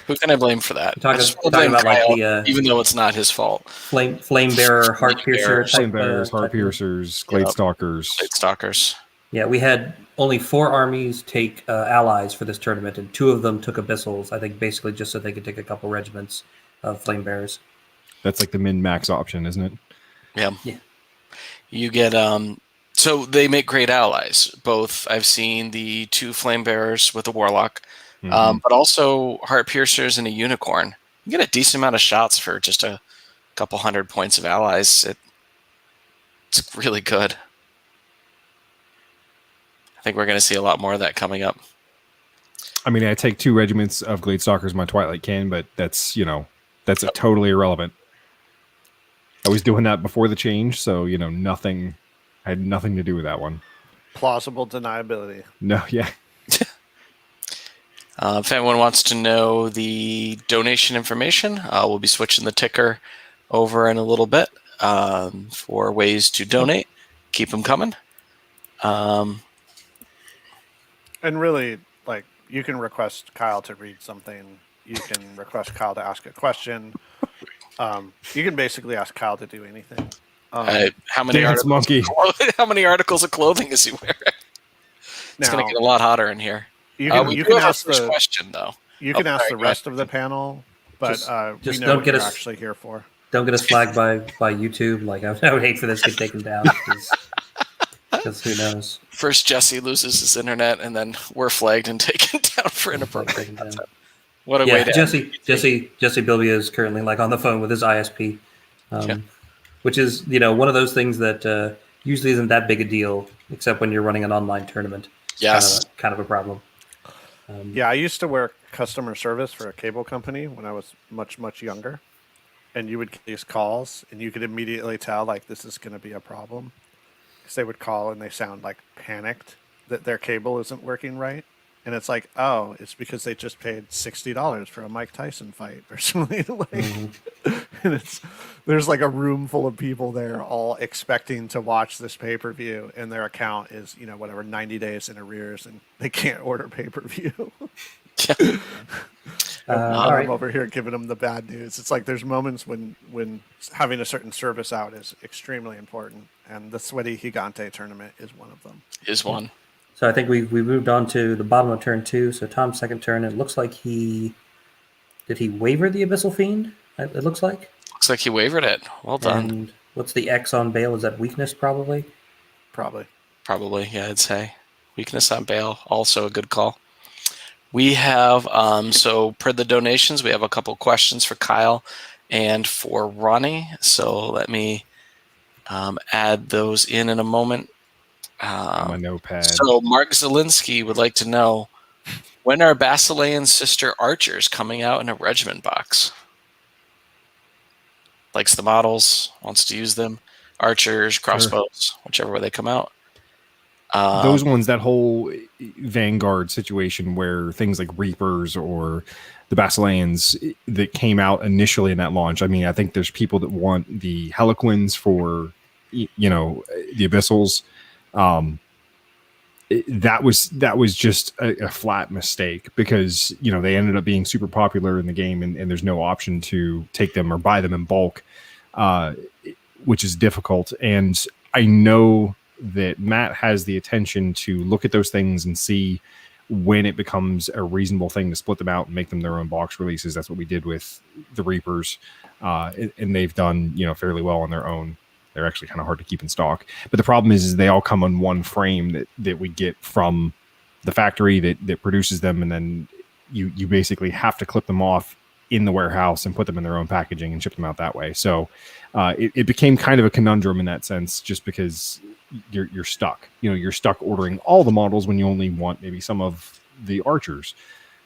Who can I blame for that? Talking about Kyle, like the even though it's not his fault. Flame bearer, heart piercer, flame bearers, heart piercers, glade stalkers. Glade stalkers. Yeah, we had only 4 armies take allies for this tournament, and 2 of them took abyssals. I think basically just so they could take a couple regiments of flame bearers. That's like the min-max option, isn't it? Yeah. You get so they make great allies. Both I've seen the 2 flame bearers with the warlock, but also heart piercers and a unicorn. You get a decent amount of shots for just a couple 100 points of allies. It's really good. I think we're going to see a lot more of that coming up. I mean, I take 2 regiments of glade stalkers in my Twilight Kin, but that's that's totally irrelevant. I was doing that before the change, so nothing. I had nothing to do with that one. Plausible deniability. No, yeah. If anyone wants to know the donation information, we'll be switching the ticker over in a little bit for ways to donate. Keep them coming. And really, you can request Kyle to read something. You can request Kyle to ask a question. You can basically ask Kyle to do anything. How many articles of clothing is he wearing? It's going to get a lot hotter in here. You can ask the question, though. You can ask the rest of the panel, but we know what you're actually here for. Don't get us flagged by YouTube. I would hate for this to get taken down. Because who knows? First, Jesse loses his internet, and then we're flagged and taken down for inappropriate content. What a way to Jesse Bilbia is currently on the phone with his ISP, which is one of those things that usually isn't that big a deal, except when you're running an online tournament. Yes, kind of a problem. I used to work customer service for a cable company when I was much younger, and you would get these calls, and you could immediately tell this is going to be a problem. Because they would call and they sound panicked that their cable isn't working right. And it's it's because they just paid $60 for a Mike Tyson fight or something. and there's like a room full of people there all expecting to watch this pay-per-view, and their account is, whatever, 90 days in arrears, and they can't order pay-per-view. All right. I'm over here giving them the bad news. It's like there's moments when having a certain service out is extremely important, and the Sweaty Gigante tournament is one of them. Is one. So I think we moved on to the bottom of turn 2. So Tom's second turn. It looks like did he waver the Abyssal Fiend? It looks like. Looks like he wavered it. Well done. And what's the X on Bale? Is that weakness probably? Probably, yeah, I'd say. Weakness on Bale, also a good call. We have, so per the donations, we have a couple questions for Kyle and for Ronnie. So let me add those in a moment. My notepad. So Mark Zielinski would like to know, when are Basilean Sister Archers coming out in a regiment box? Likes the models, wants to use them. Archers, crossbows, whichever way they come out. Those ones, that whole Vanguard situation where things like Reapers or the Basileans that came out initially in that launch. I mean, I think there's people that want the Heliquins for, the Abyssals. That was just a flat mistake because, they ended up being super popular in the game and there's no option to take them or buy them in bulk, which is difficult. And I know that Matt has the attention to look at those things and see when it becomes a reasonable thing to split them out and make them their own box releases. That's what we did with the Reapers, and they've done fairly well on their own. They're actually kind of hard to keep in stock, but the problem is they all come on one frame that we get from the factory that produces them, and then you basically have to clip them off in the warehouse and put them in their own packaging and ship them out that way. So it became kind of a conundrum in that sense, just because you're stuck. You're stuck ordering all the models when you only want maybe some of the Archers.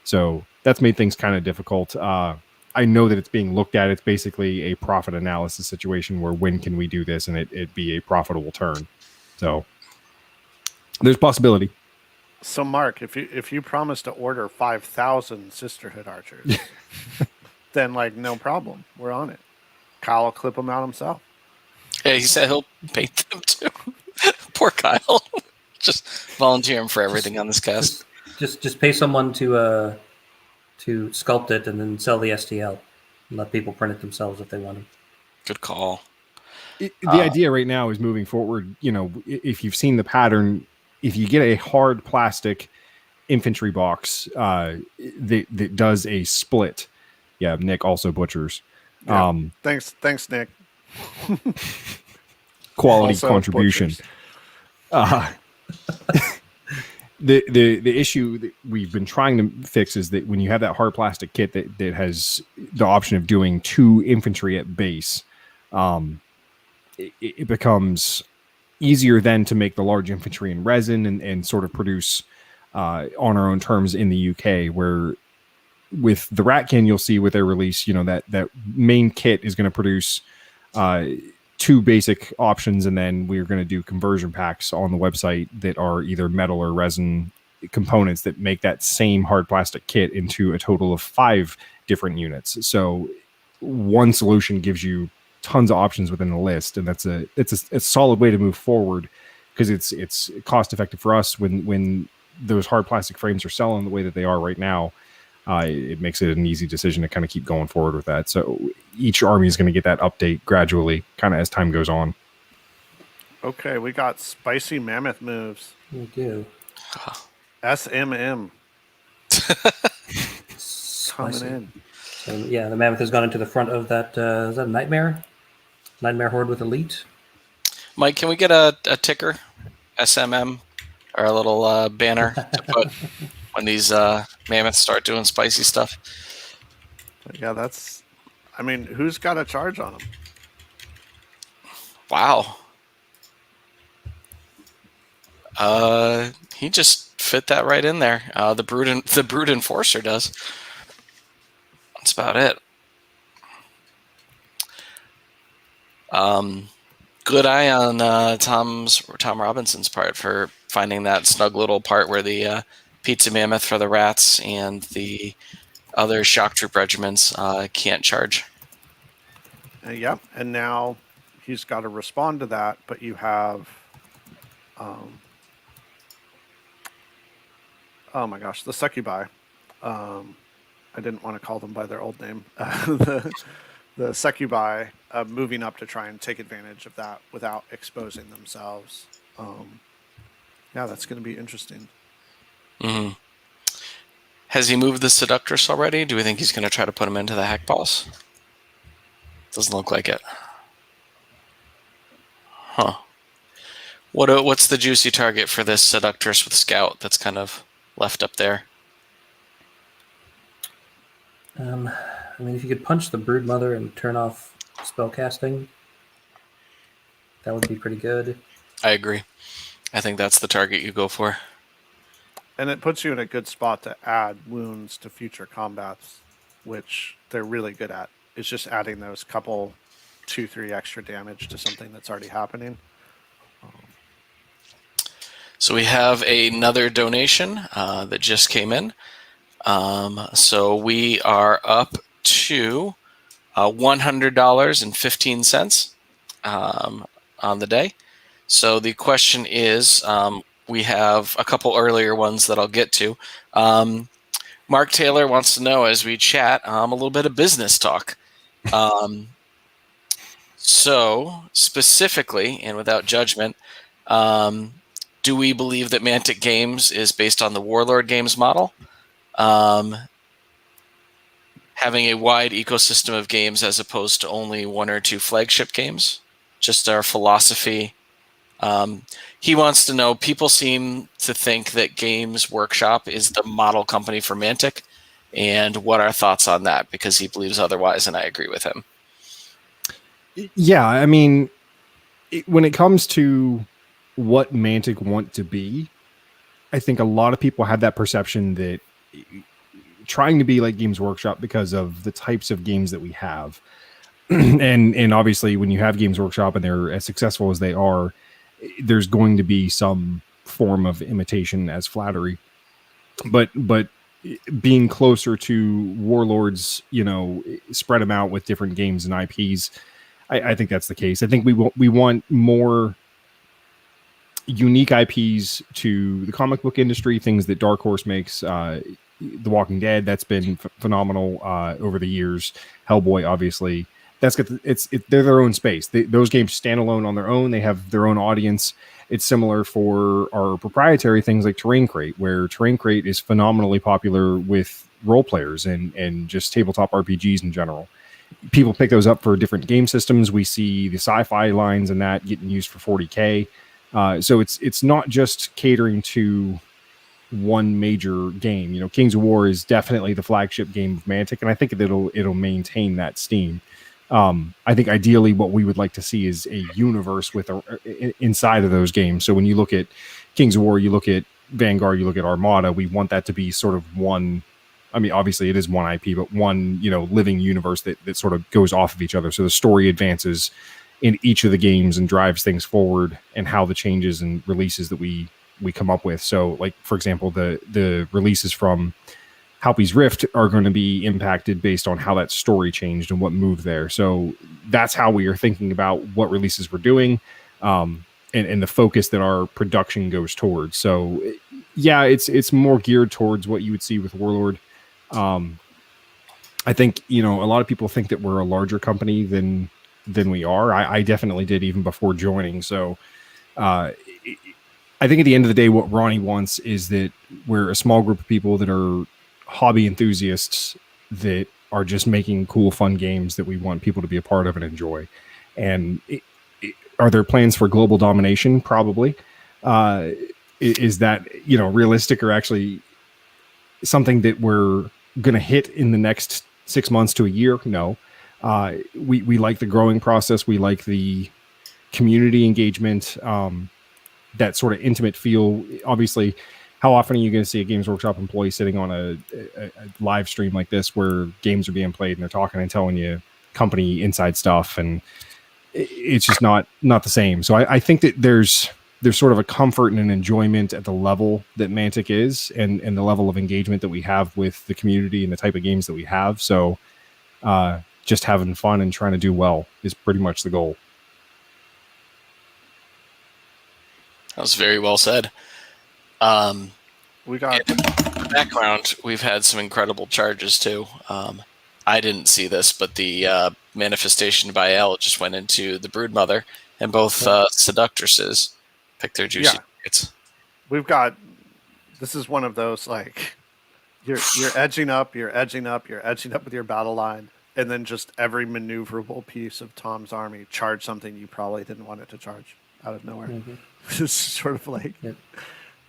So that's made things kind of difficult. I know that it's being looked at. It's basically a profit analysis situation where when can we do this and it be a profitable turn. So there's possibility. So Mark, if you promise to order 5,000 Sisterhood Archers, then no problem. We're on it. Kyle will clip them out himself. Yeah, he said he'll paint them too. Poor Kyle. Just volunteering for everything on this cast. Just pay someone to sculpt it and then sell the STL and let people print it themselves if they want them. Good call. The idea right now is moving forward. If you've seen the pattern, if you get a hard plastic infantry box that does a split, Nick also butchers. Yeah. Thanks, Nick. Quality Also contribution. The issue that we've been trying to fix is that when you have that hard plastic kit that has the option of doing 2 infantry at base, it becomes easier then to make the large infantry in resin and sort of produce on our own terms in the UK, where with the Ratkin, you'll see with their release, that main kit is going to produce 2 basic options, and then we're going to do conversion packs on the website that are either metal or resin components that make that same hard plastic kit into a total of 5 different units. So one solution gives you tons of options within the list, and it's a solid way to move forward because it's cost effective for us when those hard plastic frames are selling the way that they are right now. It makes it an easy decision to kind of keep going forward with that. So each army is going to get that update gradually, kind of as time goes on. Okay, we got spicy mammoth moves. We do. SMM. Coming in. So, the mammoth has gone into the front of that. Is that a Nightmare? Nightmare Horde with Elite? Mike, can we get a ticker? SMM? Or a little banner to put when these mammoths start doing spicy stuff? Yeah, who's got a charge on them? Wow. He just fit that right in there. The Brood Enforcer does. That's about it. Good eye on Tom Robinson's part for finding that snug little part where the Pizza Mammoth for the rats and the other shock troop regiments can't charge. Yep. And now he's got to respond to that, but you have, oh my gosh, the succubi. I didn't want to call them by their old name. The succubi moving up to try and take advantage of that without exposing themselves. Yeah, that's going to be interesting. Mm-hmm. Has he moved the seductress already? Do we think he's going to try to put him into the hack boss? Doesn't look like it. Huh. What's the juicy target for this seductress with scout that's kind of left up there? I mean, if you could punch the brood mother and turn off spellcasting, that would be pretty good. I agree. I think that's the target you go for. And it puts you in a good spot to add wounds to future combats, which they're really good at. It's just adding those couple 2-3 extra damage to something that's already happening. So we have another donation that just came in. So we are up to $100.15 on the day. So the question is, we have a couple earlier ones that I'll get to. Mark Taylor wants to know, as we chat, a little bit of business talk. So specifically, and without judgment, do we believe that Mantic Games is based on the Warlord Games model? Having a wide ecosystem of games as opposed to only one or two flagship games? Just our philosophy. He wants to know, people seem to think that Games Workshop is the model company for Mantic, and what our thoughts on that, because he believes otherwise, and I agree with him. Yeah, I mean, when it comes to what Mantic want to be, I think a lot of people have that perception that trying to be like Games Workshop because of the types of games that we have. and obviously when you have Games Workshop and they're as successful as they are, there's going to be some form of imitation as flattery. But being closer to Warlords, spread them out with different games and IPs, I think that's the case. I think we want more unique IPs to the comic book industry, things that Dark Horse makes. The Walking Dead, that's been phenomenal over the years. Hellboy, obviously, they're their own space. Those games stand alone on their own. They have their own audience. It's similar for our proprietary things like Terrain Crate, where Terrain Crate is phenomenally popular with role players and just tabletop RPGs in general. People pick those up for different game systems. We see the sci-fi lines and that getting used for 40K. So it's not just catering to one major game. Kings of War is definitely the flagship game of Mantic, and I think it'll maintain that steam. I think ideally what we would like to see is a universe with inside of those games. So when you look at Kings of War, you look at Vanguard, you look at Armada, we want that to be sort of one. I mean, obviously it is one IP, but one, living universe that sort of goes off of each other. So the story advances in each of the games and drives things forward, and how the changes and releases that we come up with. So, like, for example, the releases from Halpi's Rift are going to be impacted based on how that story changed and what moved there. So that's how we are thinking about what releases we're doing, and the focus that our production goes towards. So yeah, it's more geared towards what you would see with Warlord. I think, a lot of people think that we're a larger company than we are. I definitely did even before joining. So I think at the end of the day, what Ronnie wants is that we're a small group of people that are hobby enthusiasts that are just making cool, fun games that we want people to be a part of and enjoy. And are there plans for global domination? Probably. Is that, realistic, or actually something that we're going to hit in the next 6 months to a year? No. We like the growing process. We like the community engagement, that sort of intimate feel. Obviously, how often are you going to see a Games Workshop employee sitting on a live stream like this where games are being played and they're talking and telling you company inside stuff? And it's just not the same. So I think that there's sort of a comfort and an enjoyment at the level that Mantic is, and the level of engagement that we have with the community and the type of games that we have. So just having fun and trying to do well is pretty much the goal. That was very well said. We got in the background. We've had some incredible charges too. I didn't see this, but the manifestation by L just went into the Broodmother, and both seductresses picked their juicy tickets. We've got. This is one of those like you're edging up with your battle line, and then just every maneuverable piece of Tom's army charge something you probably didn't want it to charge out of nowhere. It's sort of like,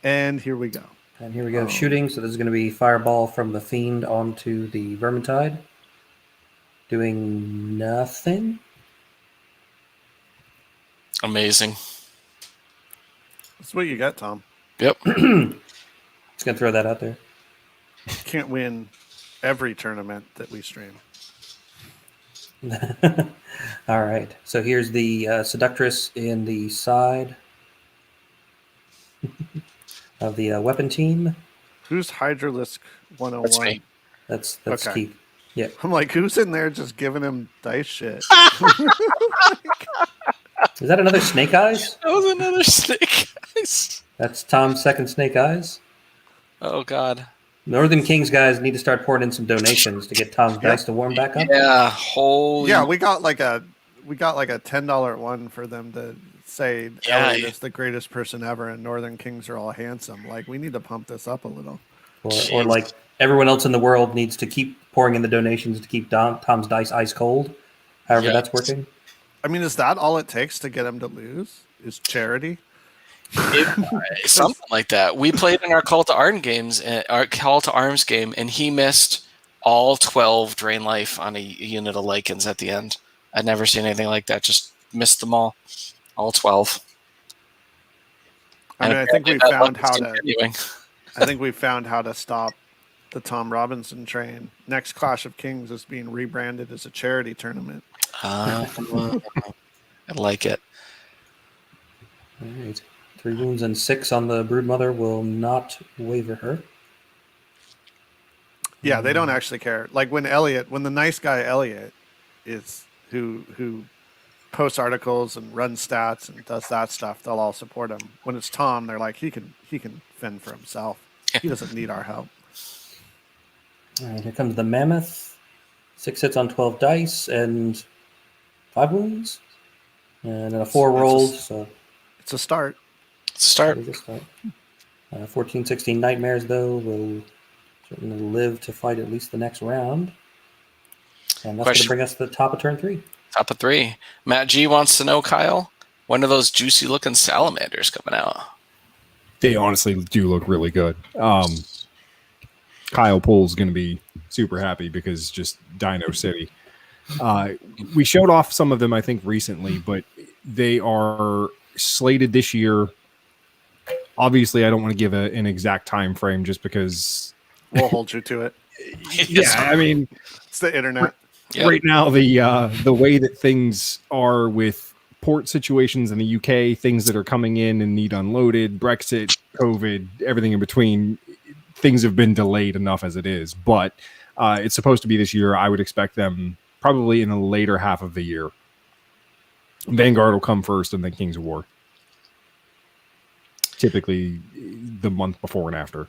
and here we go. And here we go, shooting. So this is going to be fireball from the Fiend onto the Vermintide. Doing nothing. Amazing. That's what you get, Tom. Yep. Just going to throw that out there. Can't win every tournament that we stream. All right. So here's the Seductress in the side of the weapon team. Who's Hydralisk 101? That's me. That's Okay. Keith. Yeah. I'm like, who's in there just giving him dice shit? Is that another Snake Eyes? That was another Snake Eyes. That's Tom's second Snake Eyes. Oh God. Northern Kings guys need to start pouring in some donations to get Tom's dice to warm back up. Yeah. Holy. Yeah, we got like a $10 one for them to say Elliot is the greatest person ever and Northern Kings are all handsome. Like, we need to pump this up a little. Or like everyone else in the world needs to keep pouring in the donations to keep Tom's dice ice cold. However that's working. I mean, is that all it takes to get him to lose? Is charity? Something like that. We played in our Call to Arms game, and he missed all 12 drain life on a unit of Lycans at the end. I'd never seen anything like that. Just missed them all 12. I mean, I think we found how to stop the Tom Robinson train. Next Clash of Kings is being rebranded as a charity tournament. I like it. All right. 3 wounds and 6 on the Broodmother will not waver her. Yeah, they don't actually care. Like when the nice guy Elliot is who posts articles and runs stats and does that stuff, they'll all support him. When it's Tom, they're like, he can fend for himself. He doesn't need our help. All right, here comes the Mammoth. 6 hits on 12 dice and 5 wounds. And then a 4 rolled. So it's a start. It's a start. 14, 16 Nightmares, though, will certainly live to fight at least the next round. And that's going to bring us to the top of turn 3. Top of 3. Matt G wants to know, Kyle, when are those juicy-looking salamanders coming out? They honestly do look really good. Kyle Pohl's going to be super happy because just Dino City. We showed off some of them, I think, recently, but they are slated this year. Obviously, I don't want to give an exact time frame just because we'll hold you to it. Yeah, I mean, it's the internet. Right now, the way that things are with port situations in the UK, things that are coming in and need unloaded, Brexit, COVID, everything in between, things have been delayed enough as it is. But it's supposed to be this year. I would expect them probably in the later half of the year. Vanguard will come first, and then Kings of War. Typically the month before and after.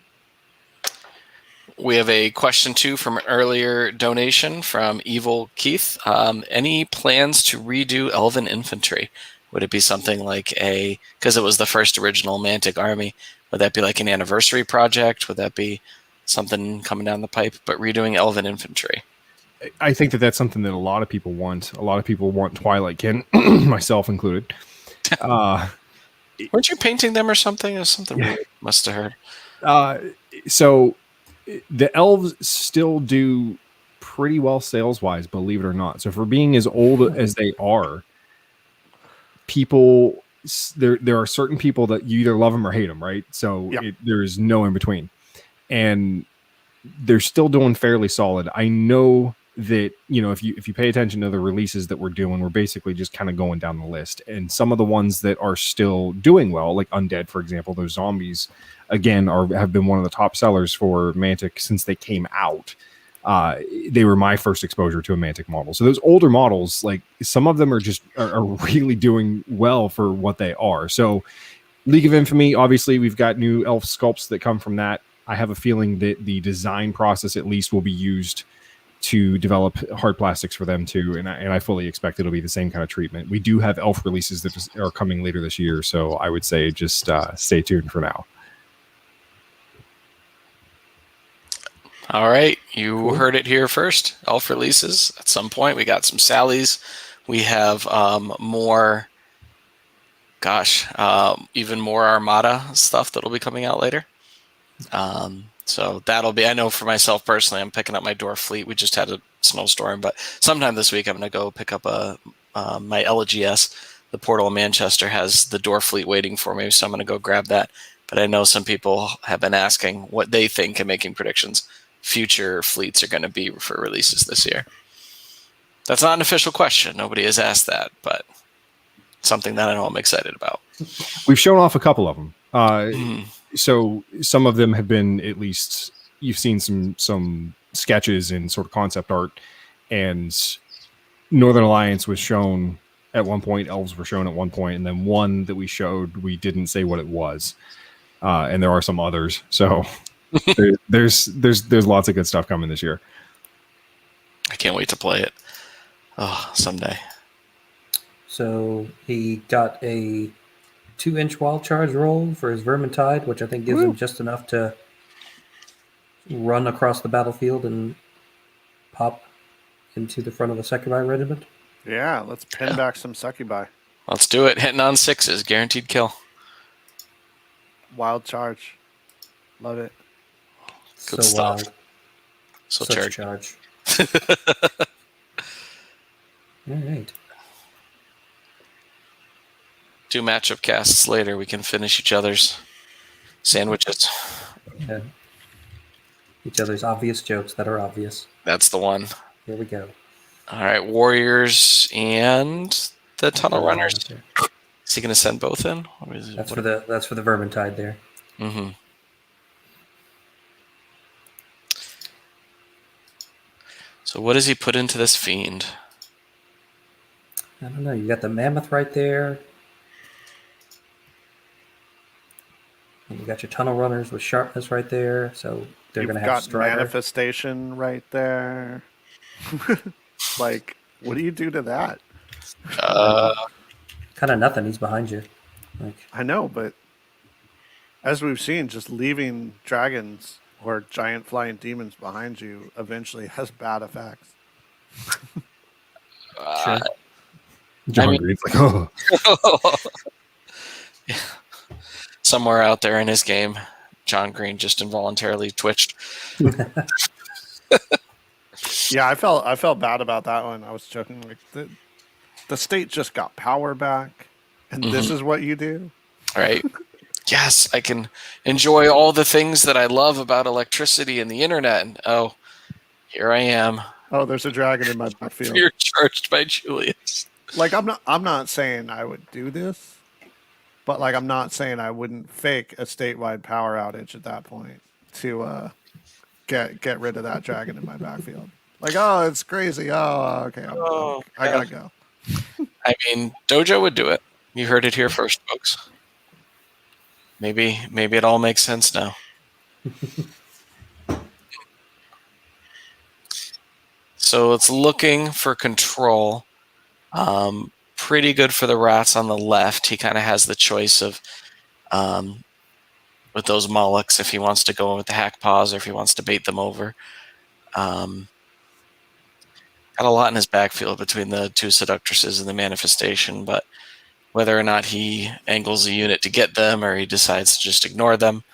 We have a question, too, from an earlier donation from Evil Keith. Any plans to redo Elven Infantry? Would it be something like because it was the first original Mantic army, would that be like an anniversary project? Would that be something coming down the pipe? But redoing Elven Infantry. I think that that's something that a lot of people want. A lot of people want Twilight Kin, myself included. Weren't you painting them or something? Or something weird must have heard. So the elves still do pretty well sales-wise, believe it or not. So for being as old as they are, people there are certain people that you either love them or hate them, right? So there's no in between, and they're still doing fairly solid. I know that, you know, if you pay attention to the releases that we're doing, we're basically just kind of going down the list. And some of the ones that are still doing well, like Undead, for example, those zombies, again, have been one of the top sellers for Mantic since they came out. they were my first exposure to a Mantic model. So those older models, like some of them are really doing well for what they are. So League of Infamy, obviously we've got new elf sculpts that come from that. I have a feeling that the design process at least will be used to develop hard plastics for them too, and I fully expect it'll be the same kind of treatment. We do have elf releases that are coming later this year, so I would say just stay tuned for now. All right, you heard it here first. Elf releases at some point. We got some Sallies. We have more. Even more Armada stuff that'll be coming out later. So that'll be, I know for myself personally, I'm picking up my Dwarf fleet. We just had a snowstorm, but sometime this week I'm going to go pick up my LGS. The Portal of Manchester has the Dwarf fleet waiting for me, so I'm going to go grab that. But I know some people have been asking what they think and making predictions future fleets are going to be for releases this year. That's not an official question. Nobody has asked that, but something that I know I'm excited about. We've shown off a couple of them. So some of them have been, at least you've seen some sketches and sort of concept art, and Northern Alliance was shown at one point, Elves were shown at one point, and then one that we showed, we didn't say what it was. And there are some others. So there's lots of good stuff coming this year. I can't wait to play it. Oh, someday. So he got a 2-inch wild charge roll for his Vermintide, which I think gives him just enough to run across the battlefield and pop into the front of the Succubi regiment. Yeah, let's pin back some Succubi. Let's do it. Hitting on 6s, guaranteed kill. Wild charge. Love it. Good so stuff. Wild. So Such charge. All right. 2 matchup casts later, we can finish each other's sandwiches. Yeah. Each other's obvious jokes that are obvious. That's the one. Here we go. All right, Warriors and the Tunnel Runners. Is he going to send both in? That's for the Vermintide there. Mm-hmm. So what does he put into this fiend? I don't know. You got the Mammoth right there. And you got your Tunnel Runners with Sharpness right there. So they're going to have Strider. Manifestation right there. Like, what do you do to that? Kind of nothing. He's behind you. Like, I know, but as we've seen, just leaving dragons or giant flying demons behind you eventually has bad effects. sure. John Green's like, oh. Yeah. Somewhere out there in his game, John Green just involuntarily twitched. Yeah, I felt bad about that one. I was joking, like the state just got power back, and this is what you do. Right. Yes, I can enjoy all the things that I love about electricity and the internet. And oh, here I am. Oh, there's a dragon in my backfield. You're charged by Julius. Like, I'm not saying I would do this, but like I'm not saying I wouldn't fake a statewide power outage at that point to get rid of that dragon in my backfield. Like, oh, it's crazy. Oh, okay, I gotta go. I mean, Dojo would do it. You heard it here first, folks. Maybe it all makes sense now. So it's looking for control. Pretty good for the rats on the left. He kind of has the choice of with those Molochs if he wants to go in with the hack paws or if he wants to bait them over. Got a lot in his backfield between the 2 Seductresses and the Manifestation, but whether or not he angles a unit to get them or he decides to just ignore them,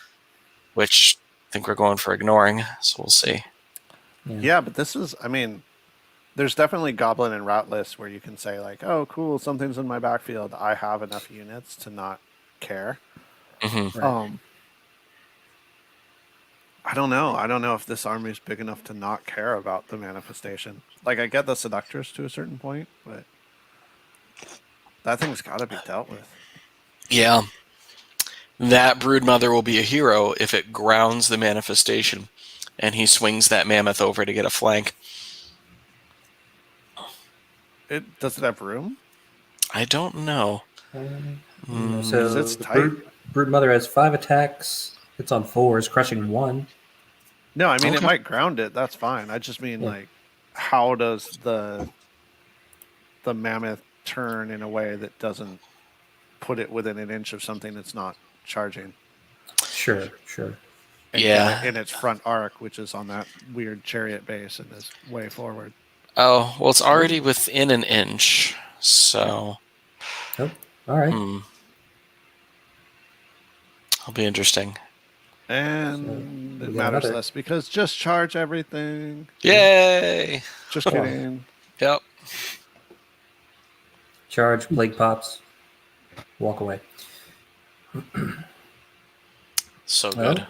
which I think we're going for ignoring, so we'll see. Yeah, but this is, I mean, there's definitely Goblin and Rat lists where you can say like, oh, cool, something's in my backfield. I have enough units to not care. Mm-hmm. Right. I don't know. I don't know if this army is big enough to not care about the Manifestation. Like, I get the Seductress to a certain point, but that thing's got to be dealt with. Yeah. That Broodmother will be a hero if it grounds the Manifestation. and he swings that mammoth over to get a flank. Does it have room? I don't know. So it's the tight. brute mother has 5 attacks. It's on 4s, crushing 1. No, I mean, it Okay. might ground it. That's fine. I just mean, Yeah. like, how does the mammoth turn in a way that doesn't put it within an inch of something that's not charging? Sure. And Yeah. get it in its front arc, which is on that weird chariot base and is way forward. Oh, well, it's already within an inch, so... Oh, all right. It'll be interesting. And So it we got matters another. less because just charge everything. Yay! Just kidding. Yep. Charge, plague pots, walk away. So good.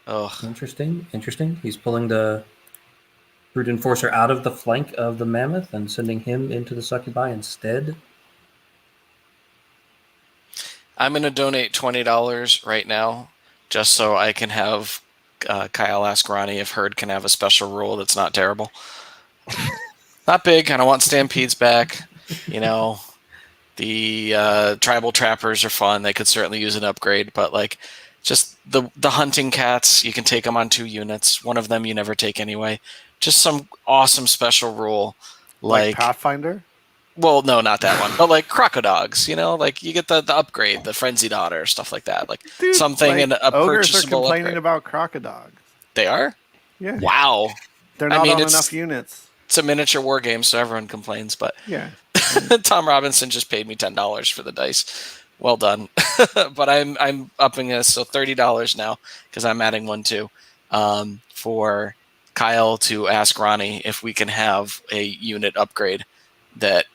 Oh, Ugh. interesting. He's pulling the brute enforcer out of the flank of the mammoth and sending him into the succubi instead. I'm going to donate $20 right now just so I can have Kyle ask Ronnie if Herd can have a special rule that's not terrible. Not big. I don't want stampedes back. You know, the tribal trappers are fun. They could certainly use an upgrade, but like just the hunting cats, you can take them on 2 units. One of them you never take anyway. Just some awesome special rule. Like Pathfinder? Well, no, not that one. But like Crocodogs, you know, like you get the upgrade, the Frenzied Otter, stuff like that. Like Dude, something like, in a ogres are purchasable complaining upgrade. about Crocodogs. They are? Yeah. Wow. They're not on enough units. It's a miniature war game, so everyone complains, but Yeah. Tom Robinson just paid me $10 for the dice. Well done. But I'm upping this, so $30 now, because I'm adding one too, for Kyle to ask Ronnie if we can have a unit upgrade that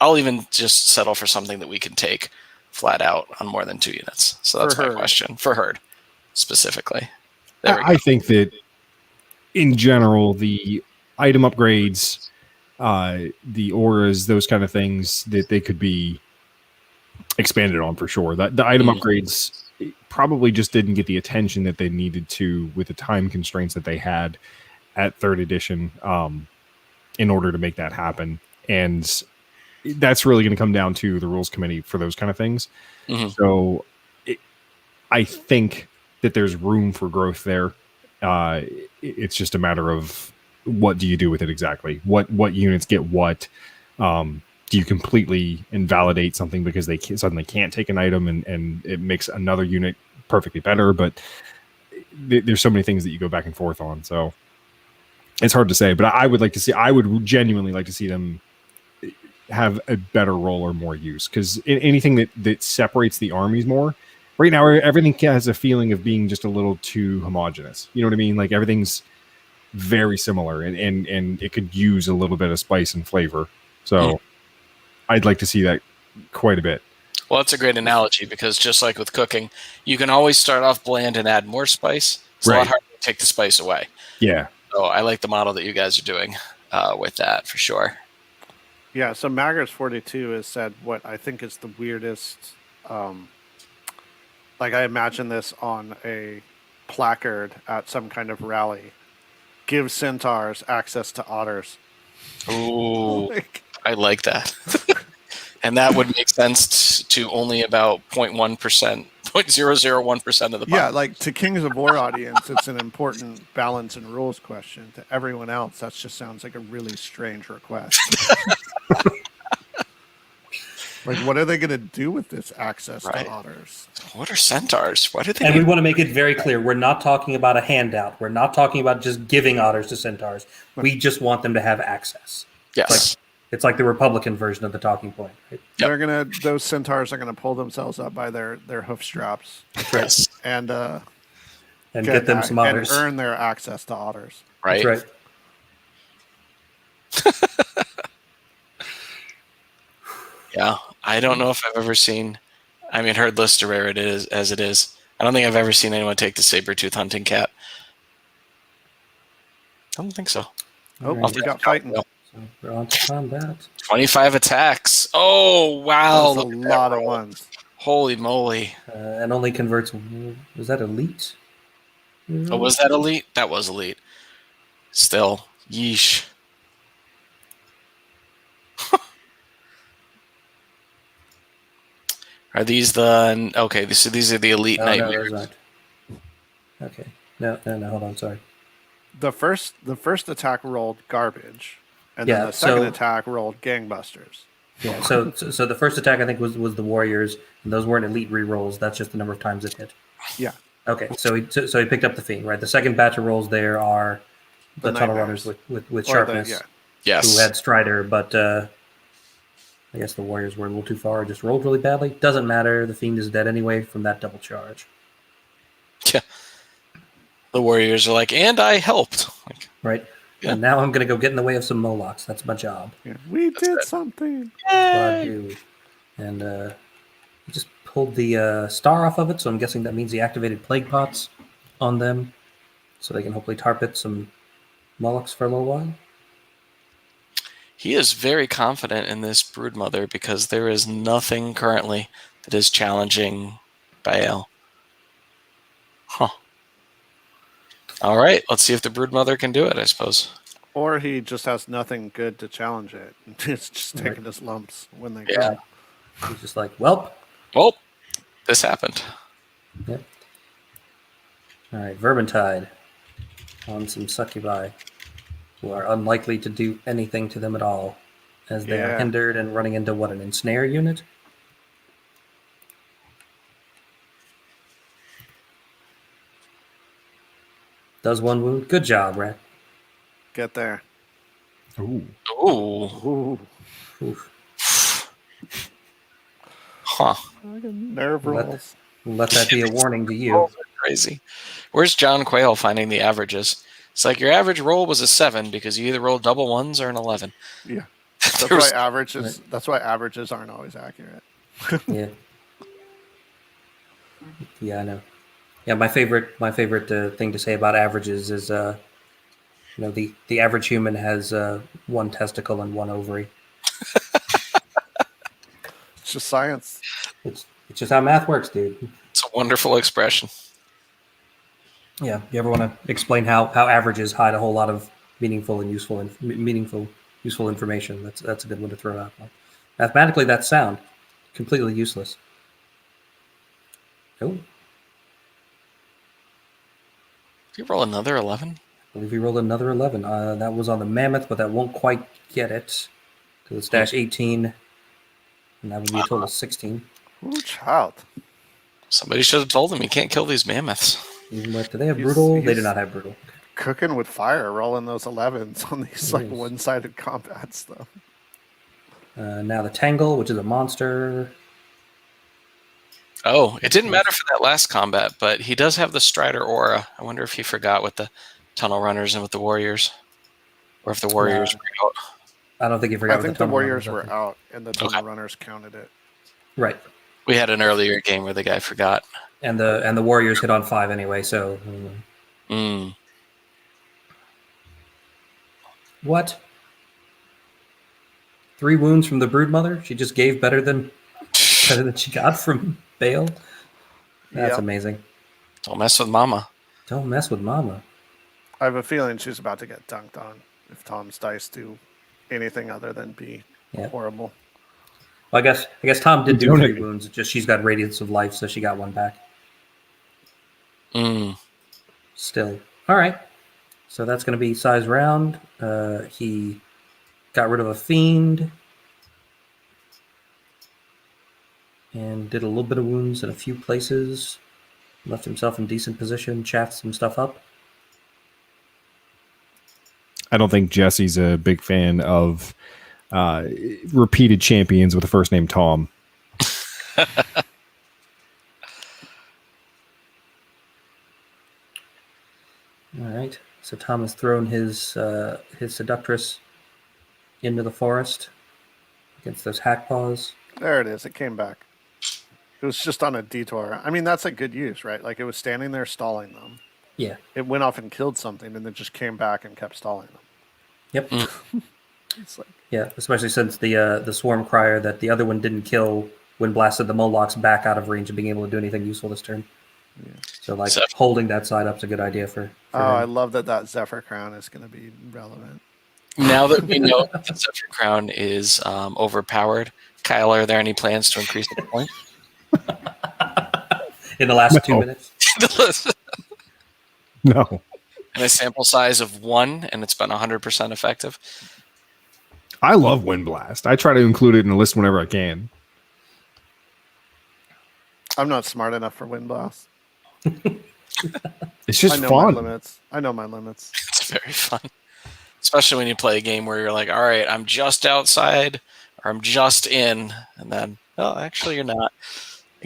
I'll even just settle for something that we can take flat out on more than 2 units. So that's my question for Herd specifically. I think that in general, the item upgrades, the auras, those kind of things, that they could be expanded on for sure. That the item upgrades probably just didn't get the attention that they needed to with the time constraints that they had at 3rd edition in order to make that happen. And that's really going to come down to the rules committee for those kind of things. So I think that there's room for growth there. It's just a matter of what do you do with it exactly? What units get what? Do you completely invalidate something because they suddenly can't take an item and it makes another unit perfectly better? But there's so many things that you go back and forth on. So it's hard to say, but I would genuinely like to see them have a better role or more use, because anything that separates the armies more right now, everything has a feeling of being just a little too homogenous. You know what I mean? Like everything's very similar and it could use a little bit of spice and flavor. So I'd like to see that quite a bit. Well, that's a great analogy, because just like with cooking, you can always start off bland and add more spice. It's a lot harder to take the spice away. Yeah. So I like the model that you guys are doing with that for sure. Yeah, so Maggers42 has said what I think is the weirdest. Like, I imagine this on a placard at some kind of rally. Give centaurs access to otters. Ooh, I like that. And that would make sense to only about 0.1%, 0.001% of the Yeah, like to Kings of War audience, it's an important balance and rules question. To everyone else, that just sounds like a really strange request. Like, what are they going to do with this access to otters? What are centaurs? What are they? And we want to make it very clear, we're not talking about a handout. We're not talking about just giving otters to centaurs. We just want them to have access. Yes. It's like the Republican version of the talking point. Right? Yep. Those centaurs are gonna pull themselves up by their hoof straps. Yes. And get them some otters. And earn their access to otters. Right. That's right. Yeah. I don't know if I've ever seen, I mean, Herd List are rare it is as it is. I don't think I've ever seen anyone take the saber-tooth hunting cat. I don't think so. Oh, we got fighting. So we're on to combat. 25 attacks. Oh, wow. That's a lot of ones. Holy moly. And only converts. Is that elite? Oh, was that elite? That was elite. Still, yeesh. Are these the okay? So these are the elite Oh, nightmares. no, those aren't. Okay. No, hold on. Sorry. The first attack rolled garbage, and then Yeah, the second so- attack rolled gangbusters. Yeah. So the first attack I think was the Warriors, and those weren't elite rerolls. That's just the number of times it hit. Yeah, Okay. So he picked up the Fiend, right? The second batch of rolls there are the Tunnel nightmares. Runners with Or sharpness, yeah. Yes. who had Strider, but I guess the Warriors were a little too far. Just rolled really badly. Doesn't matter. The Fiend is dead anyway from that double charge. Yeah. The Warriors are like, and I helped. Like, Right. Yeah. And now I'm gonna go get in the way of some Molochs. That's my job. Yeah. We did something. That's what I do. And he just pulled the star off of it, so I'm guessing that means he activated plague pots on them, so they can hopefully tar pit some Molochs for a little while. He is very confident in this Broodmother because there is nothing currently that is challenging Baal. Huh. All right, let's see if the Broodmother can do it, I suppose. Or he just has nothing good to challenge it. It's just taking Right. his lumps when they Yeah. come. He's just like, welp. Well, this happened. Yep. All right, Vermintide on some Succubi, who are unlikely to do anything to them at all, as they are Yeah. hindered and running into what, an ensnare unit? Does one wound. Good job, Rat. Get there. Ooh. Ooh. Ooh. Oof. Huh. Nerve Let- rolls. Let that be a warning to you. Rolls are crazy. Where's John Quayle finding the averages? It's like your average roll was a 7 because you either rolled double ones or an 11. Yeah. That's There was- why averages aren't always accurate. Yeah. Yeah, I know. Yeah, my favorite thing to say about averages is, the average human has one testicle and one ovary. It's just science. It's just how math works, dude. It's a wonderful expression. Yeah. You ever want to explain how averages hide a whole lot of meaningful and useful information? That's a good one to throw out. Mathematically, that's sound. Completely useless. Oh, Did you roll another 11? I believe we rolled another 11. That was on the Mammoth, but that won't quite get it because it's dash 18, and that would be a total of 16. Ooh, child. Somebody should have told him you can't kill these mammoths. Even with, do they have He's- brutal? They do he's- not have brutal. Cooking with fire, rolling those 11s on these like Yes. one-sided combat stuff. Now the Tangle, which is a monster. Oh, it didn't matter for that last combat, but he does have the Strider aura. I wonder if he forgot with the Tunnel Runners and with the Warriors. Or if the Warriors were out. I don't think you forgot. I what think the Tunnel Warriors Runners, I were think. out, and the Tunnel Okay. Runners counted it. Right, We had an earlier game where the guy forgot. and the Warriors hit on 5 anyway. So what? 3 wounds from the Broodmother. She just gave better than she got from Bale. That's Yep. amazing. Don't mess with Mama. Don't mess with Mama. I have a feeling she's about to get dunked on if Tom's dice do anything other than be Yeah. horrible. Well, I guess Tom did do Don't 3 agree. wounds. Just she's got Radiance of Life, so she got 1 back. Still. All right. So that's going to be size round. He got rid of a Fiend and did a little bit of wounds in a few places. Left himself in decent position, chaffed some stuff up. I don't think Jesse's a big fan of repeated champions with the first name Tom. All right. So Tom has thrown his seductress into the forest against those hack paws. There it is. It came back. It was just on a detour. I mean, that's a good use, right? Like it was standing there stalling them. Yeah. It went off and killed something, and then just came back and kept stalling them. Yep. It's like, Yeah. Especially since the swarm crier that the other one didn't kill when blasted the Molochs back out of range of being able to do anything useful this turn. So holding that side up is a good idea for Oh, I him. love that Zephyr Crown is going to be relevant. Now that we know that the Zephyr Crown is overpowered, Kyle, are there any plans to increase the point? In the last 2 No. minutes. No. And a sample size of 1, and it's been 100% effective. I love Wind Blast. I try to include it in the list whenever I can. I'm not smart enough for Wind Blast. It's just I know fun. my limits. I know my limits. It's very fun. Especially when you play a game where you're like, all right, I'm just outside or I'm just in. And then, oh, actually, you're not.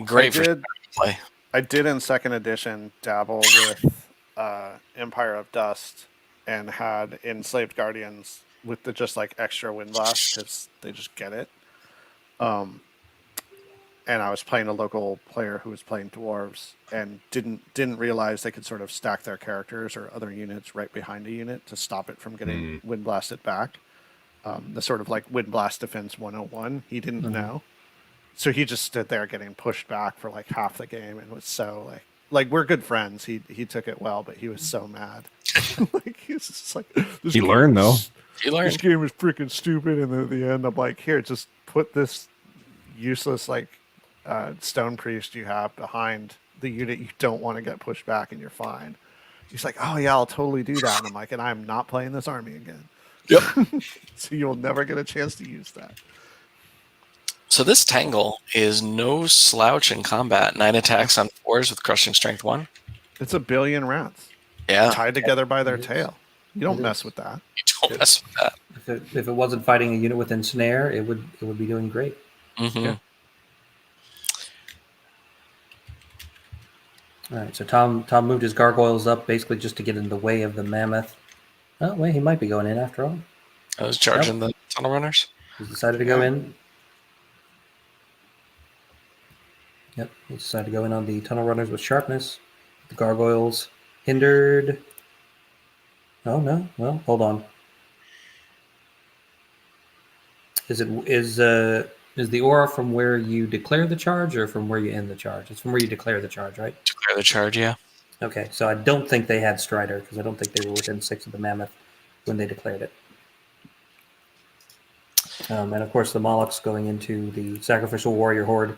Great for play. I did in second edition dabble with Empire of Dust and had Enslaved Guardians with the just like extra Wind Blast because they just get it. And I was playing a local player who was playing dwarves and didn't realize they could sort of stack their characters or other units right behind a unit to stop it from getting wind blasted back. The sort of like Wind Blast Defense 101. He didn't know. So he just stood there getting pushed back for like half the game and was so like we're good friends. He took it well, but he was so mad. Like he's just like He learned though. This game is freaking stupid, and then at the end I'm like, here, just put this useless like stone priest you have behind the unit you don't want to get pushed back, and you're fine. He's like, oh yeah, I'll totally do that. And I'm like, and I'm not playing this army again. Yep. So you'll never get a chance to use that. So this Tangle is no slouch in combat. 9 attacks on 4s with crushing strength 1. It's a billion rats. Yeah. Tied together by their tail. You don't mess with that. You don't mess with that. If it wasn't fighting a unit with Ensnare, it would be doing great. Mm-hmm. Yeah. All right, so Tom moved his gargoyles up basically just to get in the way of the mammoth. Oh, wait, he might be going in after all. I was charging the tunnel runners. He's decided to go in. Yep, he decided to go in on the tunnel runners with sharpness. The gargoyles hindered. Oh no! Well, hold on. Is the aura from where you declare the charge or from where you end the charge? It's from where you declare the charge, right? Declare the charge, yeah. Okay, so I don't think they had Strider because I don't think they were within 6 of the mammoth when they declared it. And of course, the Molochs going into the sacrificial warrior horde.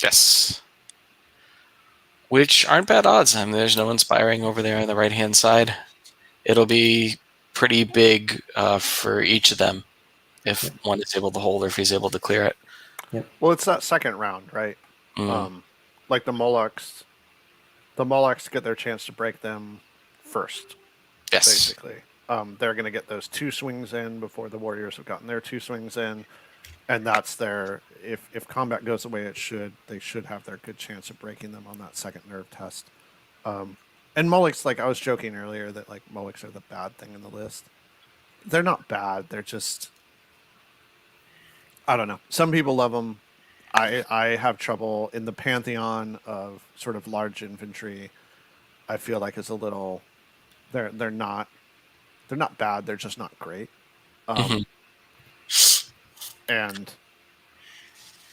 Yes. Which aren't bad odds. I mean, there's no inspiring over there on the right-hand side. It'll be pretty big for each of them if one is able to hold or if he's able to clear it. Yep. Well, it's that second round, right? Like the Molochs get their chance to break them first. Yes. Basically. They're going to get those 2 swings in before the Warriors have gotten their 2 swings in. And that's their, if combat goes the way it should, they should have their good chance of breaking them on that second nerve test. And Molochs, like I was joking earlier that like Molochs are the bad thing in the list. They're not bad. They're just, I don't know. Some people love them. I have trouble in the pantheon of sort of large infantry. I feel like it's a little, they're not bad. They're just not great. And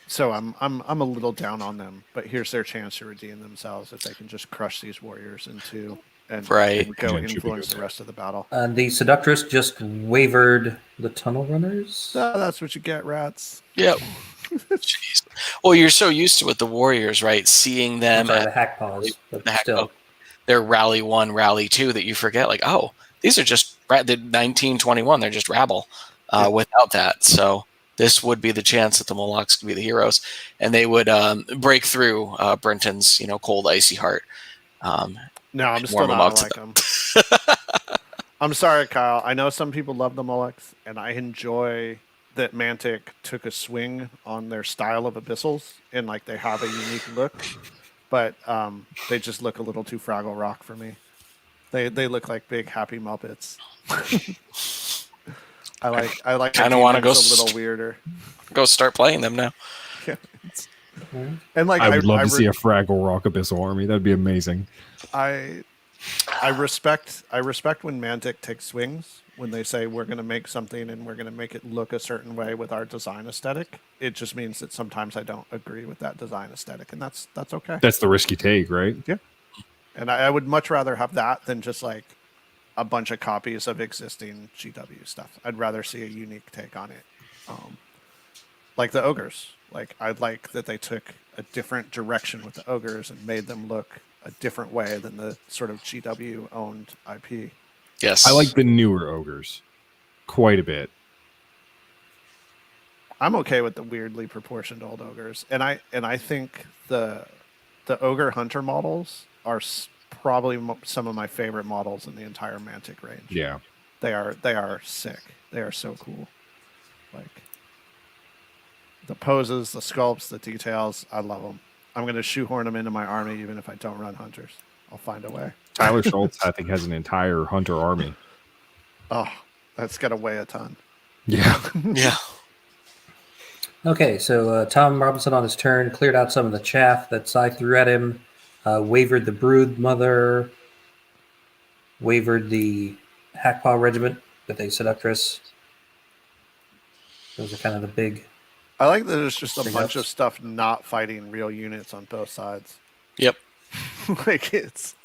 so I'm a little down on them, but here's their chance to redeem themselves if they can just crush these warriors into and go influence the rest of the battle. The Seductress just wavered the tunnel runners. That's what you get, rats. Yep. Jeez. Well, you're so used to it, the warriors, right? Seeing them the hack paws, but still. They're rally 1, rally 2 that you forget. Like, oh, these are just the 1921. They're just rabble without that. So this would be the chance that the Molochs could be the heroes, and they would break through Brenton's, cold, icy heart. No, I'm still not like them. I'm sorry, Kyle. I know some people love the Molochs, and I enjoy that Mantic took a swing on their style of abyssals, and like they have a unique look, but they just look a little too Fraggle Rock for me. They look like big happy Muppets. I like kind of want to go a little weirder. Go start playing them now. Yeah. And like I would love to see a Fraggle Rock Abyssal army. That'd be amazing. I I respect when Mantic takes swings when they say we're going to make something and we're going to make it look a certain way with our design aesthetic. It just means that sometimes I don't agree with that design aesthetic, and that's okay. That's the risk you take, right? Yeah. And I would much rather have that than just like a bunch of copies of existing GW stuff. I'd rather see a unique take on it. Like the ogres. Like I'd like that they took a different direction with the ogres and made them look a different way than the sort of GW owned IP. Yes. I like the newer ogres quite a bit. I'm okay with the weirdly proportioned old ogres, and I think the ogre hunter models are probably some of my favorite models in the entire Mantic range. Yeah, they are sick. They are so cool. Like the poses, the sculpts, the details. I love them. I'm going to shoehorn them into my army, even if I don't run hunters. I'll find a way. Tyler Schultz, I think, has an entire hunter army. Oh, that's got to weigh a ton. Yeah. Yeah. Okay, so Tom Robinson on his turn cleared out some of the chaff that Cy threw at him, wavered the Brood Mother, wavered the Hackpaw Regiment with a Seductress. Those are kind of the big... I like that there's just a Big bunch ups. of stuff not fighting real units on both sides. Yep. Like it's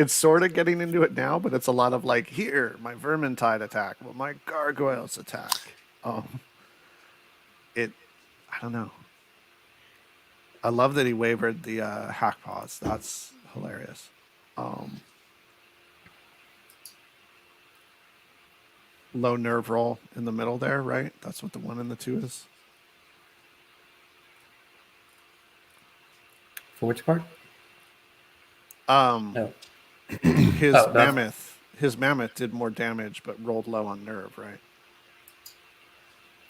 sort of getting into it now, but it's a lot of like, here, my Vermintide attack, well, my Gargoyles attack. I don't know. I love that he wavered the Hackpaws. That's hilarious. Low nerve roll in the middle there, right? That's what the 1 and the 2 is. For which part? His Oh, his mammoth did more damage, but rolled low on nerve, right?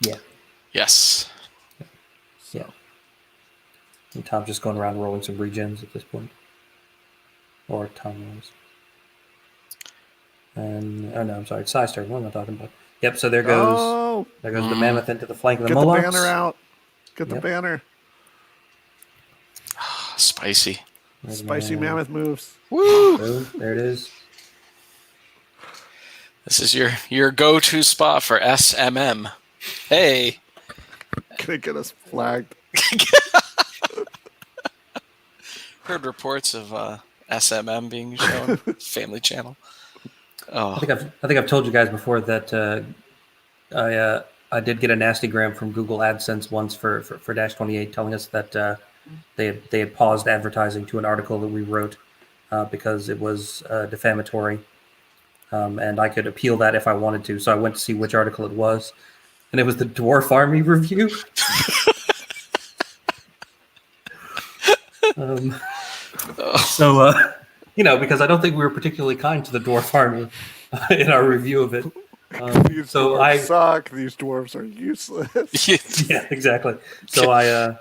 Yeah. Yes. Yeah. And Tom's just going around rolling some regens at this point. Or Tom was. And oh no, I'm sorry, it's Cy's turn. What am I talking about? Yep, so there goes the mammoth into the flank of the Get the Molochs. banner out. Get the Yep. banner. Spicy. There's Spicy my- mammoth moves. Woo! Boom, there it is. This is your go-to spot for SMM. Hey. Gonna get us flagged. Heard reports of SMM being shown. Family Channel. I Oh, think I've told you guys before that I did get a nasty gram from Google AdSense once for Dash28 telling us that they had paused advertising to an article that we wrote because it was defamatory, and I could appeal that if I wanted to. So I went to see which article it was, and it was the Dwarf Army review. So because I don't think we were particularly kind to the Dwarf Army in our review of it. These So dwarves suck. These dwarves are useless. Yeah, exactly. So I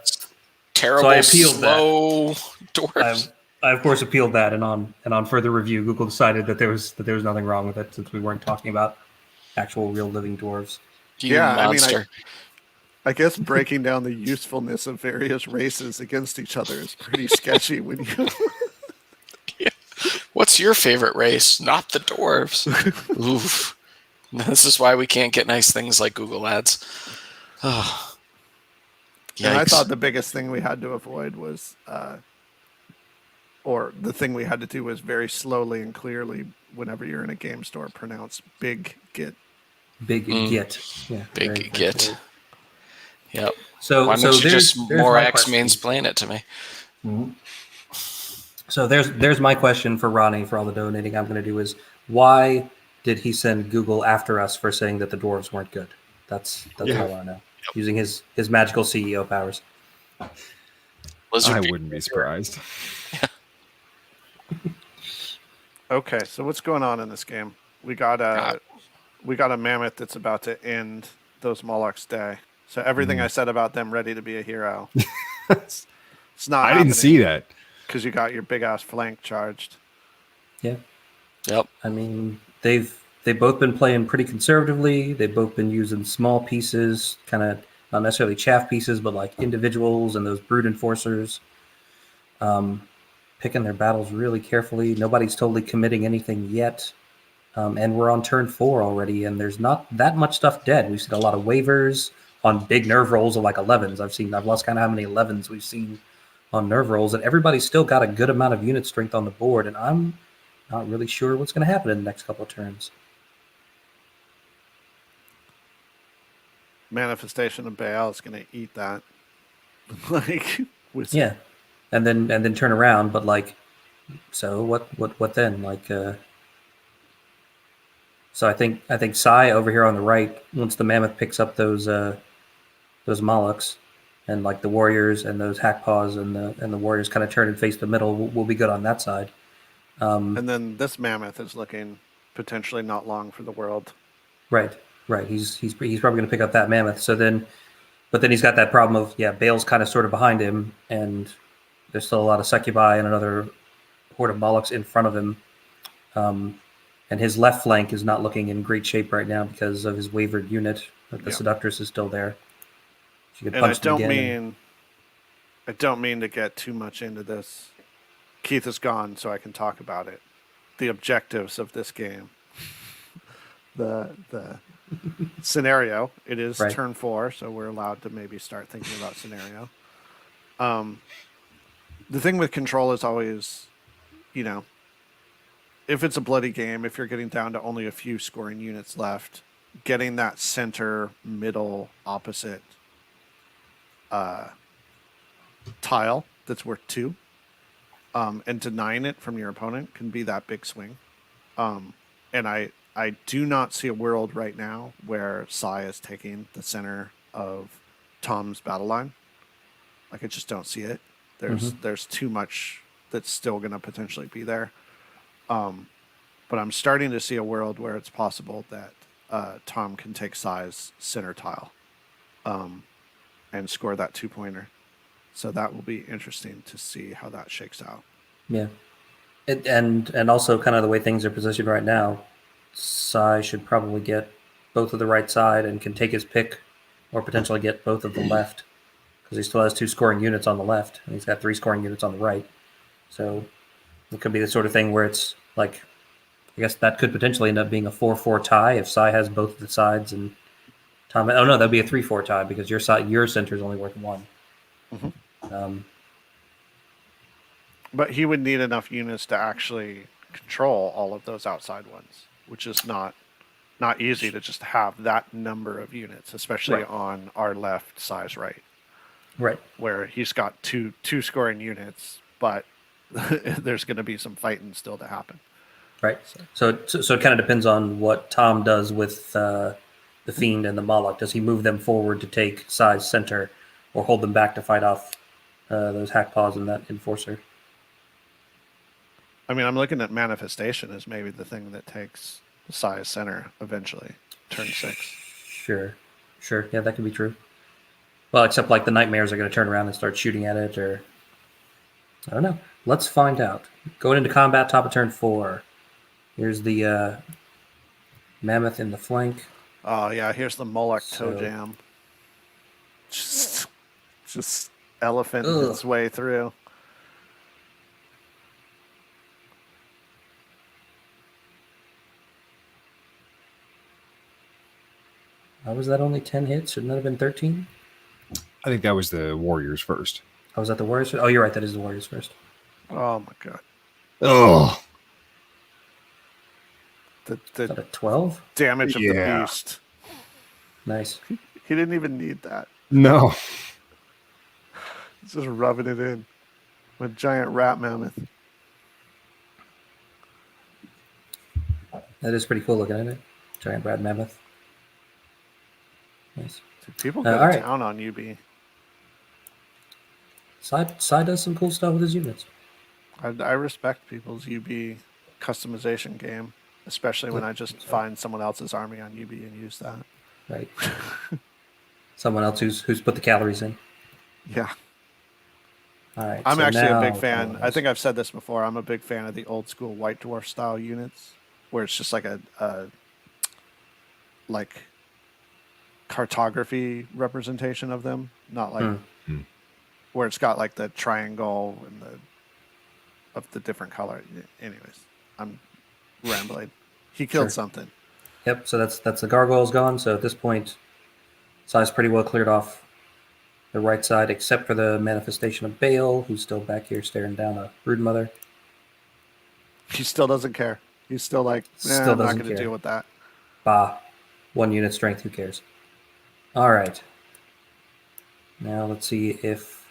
terrible, so I appealed slow dwarves. I of course appealed that, and on further review, Google decided that there was nothing wrong with it since we weren't talking about actual real living dwarves. You Yeah, monster. I guess breaking down the usefulness of various races against each other is pretty sketchy when you. What's your favorite race? Not the dwarves. Oof. This is why we can't get nice things like Google Ads. Oh. Yikes. And I thought the biggest thing we had to avoid was, or the thing we had to do was very slowly and clearly, whenever you're in a game store, pronounce big get. Big get. Yeah. Big very get. clear. Yep. So Why don't you there's just my more X question. mansplain it to me? Mm-hmm. So there's my question for Ronnie for all the donating I'm going to do is why did he send Google after us for saying that the dwarves weren't good? That's what I want to know. Using his magical CEO powers. Lizard I people. wouldn't be surprised. Okay, so what's going on in this game? We got a mammoth that's about to end those Moloch's day. So everything I said about them ready to be a hero, it's not. I didn't see that. because you got your big ass flank charged. Yeah. Yep. I mean, they've both been playing pretty conservatively. They've both been using small pieces, kind of not necessarily chaff pieces, but like individuals and those brood enforcers. picking their battles really carefully. Nobody's totally committing anything yet. And we're on turn 4 already, and there's not that much stuff dead. We've seen a lot of waivers on big nerve rolls of like 11s. I've lost kind of how many 11s we've seen on nerve rolls, and everybody's still got a good amount of unit strength on the board, and I'm not really sure what's going to happen in the next couple of turns. Manifestation of Baal is going to eat that. Like, yeah, and then turn around, but like, so what then? Like, so I think Sai over here on the right, once the mammoth picks up those Molochs, and like the warriors and those hack paws and the warriors kind of turn and face the middle, we'll be good on that side. And then this mammoth is looking potentially not long for the world. Right. He's probably going to pick up that mammoth. So then, but then he's got that problem of Bale's kind of sort of behind him, and there's still a lot of succubi and another horde of Molochs in front of him. And his left flank is not looking in great shape right now because of his wavered unit. But the Seductress is still there. You could punch them again. I don't mean to get too much into this. Keith is gone, so I can talk about it. The objectives of this game. The scenario. It is turn 4, so we're allowed to maybe start thinking about scenario. The thing with control is always, if it's a bloody game, if you're getting down to only a few scoring units left, getting that center, middle, opposite tile that's worth 2, and denying it from your opponent can be that big swing. And I do not see a world right now where Sai is taking the center of Tom's battle line. Like, I just don't see it. There's too much that's still going to potentially be there. But I'm starting to see a world where it's possible that Tom can take Sai's center tile and score that 2-pointer. So that will be interesting to see how that shakes out. Yeah. And also kind of the way things are positioned right now, Sai should probably get both of the right side and can take his pick, or potentially get both of the left, because he still has 2 scoring units on the left, and he's got 3 scoring units on the right. So it could be the sort of thing where it's like, I guess that could potentially end up being a 4-4 tie if Sai has both of the sides and Tom. Oh no, that'd be a 3-4 tie because your center is only worth 1. Mm-hmm. But he would need enough units to actually control all of those outside ones, which is not easy to just have that number of units, especially on our left Sai's right. Right. Where he's got two scoring units, but there's going to be some fighting still to happen. Right. So it kind of depends on what Tom does with the Fiend and the Moloch. Does he move them forward to take Sai's center, or hold them back to fight off those hack paws and that enforcer? I mean, I'm looking at manifestation as maybe the thing that takes Sai's center eventually, turn 6. Sure. Yeah, that could be true. Well, except like the nightmares are going to turn around and start shooting at it, or I don't know. Let's find out. Going into combat, top of turn 4. Here's the mammoth in the flank. Oh yeah, here's the Moloch toe jam. Just elephant its way through. How was that only 10 hits? Shouldn't that have been 13? I think that was the Warriors first. Oh, was that the Warriors first? Oh, you're right. That is the Warriors first. Oh my god. Oh. The a 12? Damage of the beast. Nice. He didn't even need that. No. He's just rubbing it in. A giant rat mammoth. That is pretty cool looking, isn't it? Giant rat mammoth. Nice. Dude, people go to town on UB. Sai does some cool stuff with his units. I respect people's UB customization game, especially when I just find someone else's army on UB and use that. Right. Someone else who's put the calories in. Yeah. All right. I'm actually a big fan. I think I've said this before. I'm a big fan of the old school White Dwarf style units, where it's just like a cartography representation of them, not like where it's got like the triangle and of the different color. Anyways, I'm rambling. He killed Sure. something. Yep. So that's the gargoyle's gone. So at this point, Sai's pretty well cleared off the right side, except for the manifestation of Bale, who's still back here staring down a brood mother. He still doesn't care. He's still like, Still I'm not doesn't going to care. deal with that. Bah. 1 unit strength. Who cares? All right. Now let's see if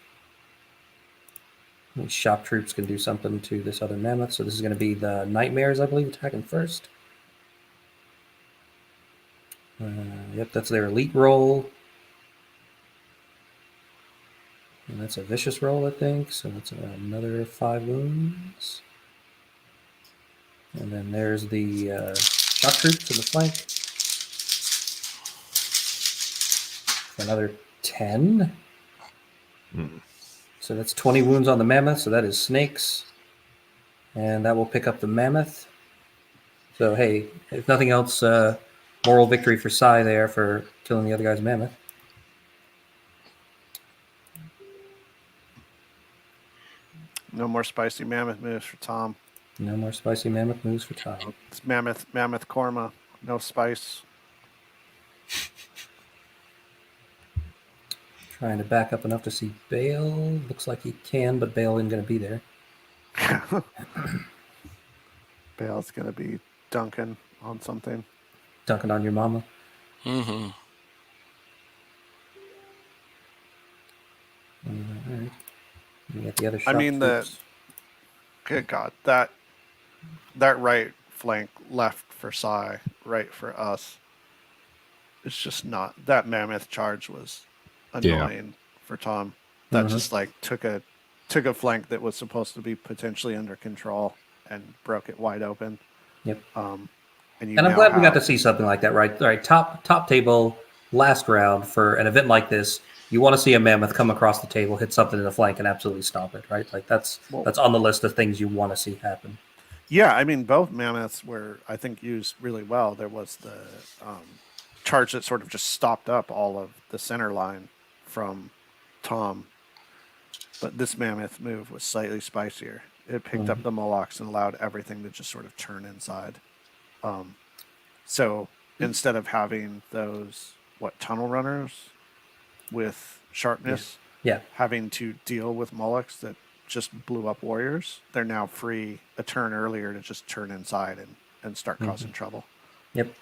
these shock troops can do something to this other mammoth. So this is going to be the nightmares, I believe, attacking first. Yep, that's their elite roll. And that's a vicious roll, I think. So that's another 5 wounds. And then there's the shock troops in the flank. For another 10. So that's 20 wounds on the mammoth. So that is snakes. And that will pick up the mammoth. So, hey, if nothing else, moral victory for Sai there for killing the other guy's mammoth. No more spicy mammoth moves for Tom. No more spicy mammoth moves for Tom. It's mammoth korma. No spice. Trying to back up enough to see Bale. Looks like he can, but Bale isn't going to be there. Bale's going to be dunking on something. Dunking on your mama. Mm-hmm. All right. You got the other I shock mean, troops. Good God, that right flank left for Sai, right for us. It's just not, that mammoth charge was annoying for Tom. That just like took a flank that was supposed to be potentially under control and broke it wide open. Yep. And I'm glad we got to see something like that, right? All right, top table, last round for an event like this. You want to see a mammoth come across the table, hit something in the flank, and absolutely stomp it, right? Like that's on the list of things you want to see happen. Yeah, I mean, both mammoths were, I think, used really well. There was the charge that sort of just stopped up all of the center line from Tom. But this mammoth move was slightly spicier. It picked up the Molochs and allowed everything to just sort of turn inside. So instead of having those, tunnel runners with sharpness, having to deal with Molochs that just blew up warriors, they're now free a turn earlier to just turn inside and start causing trouble. Yep.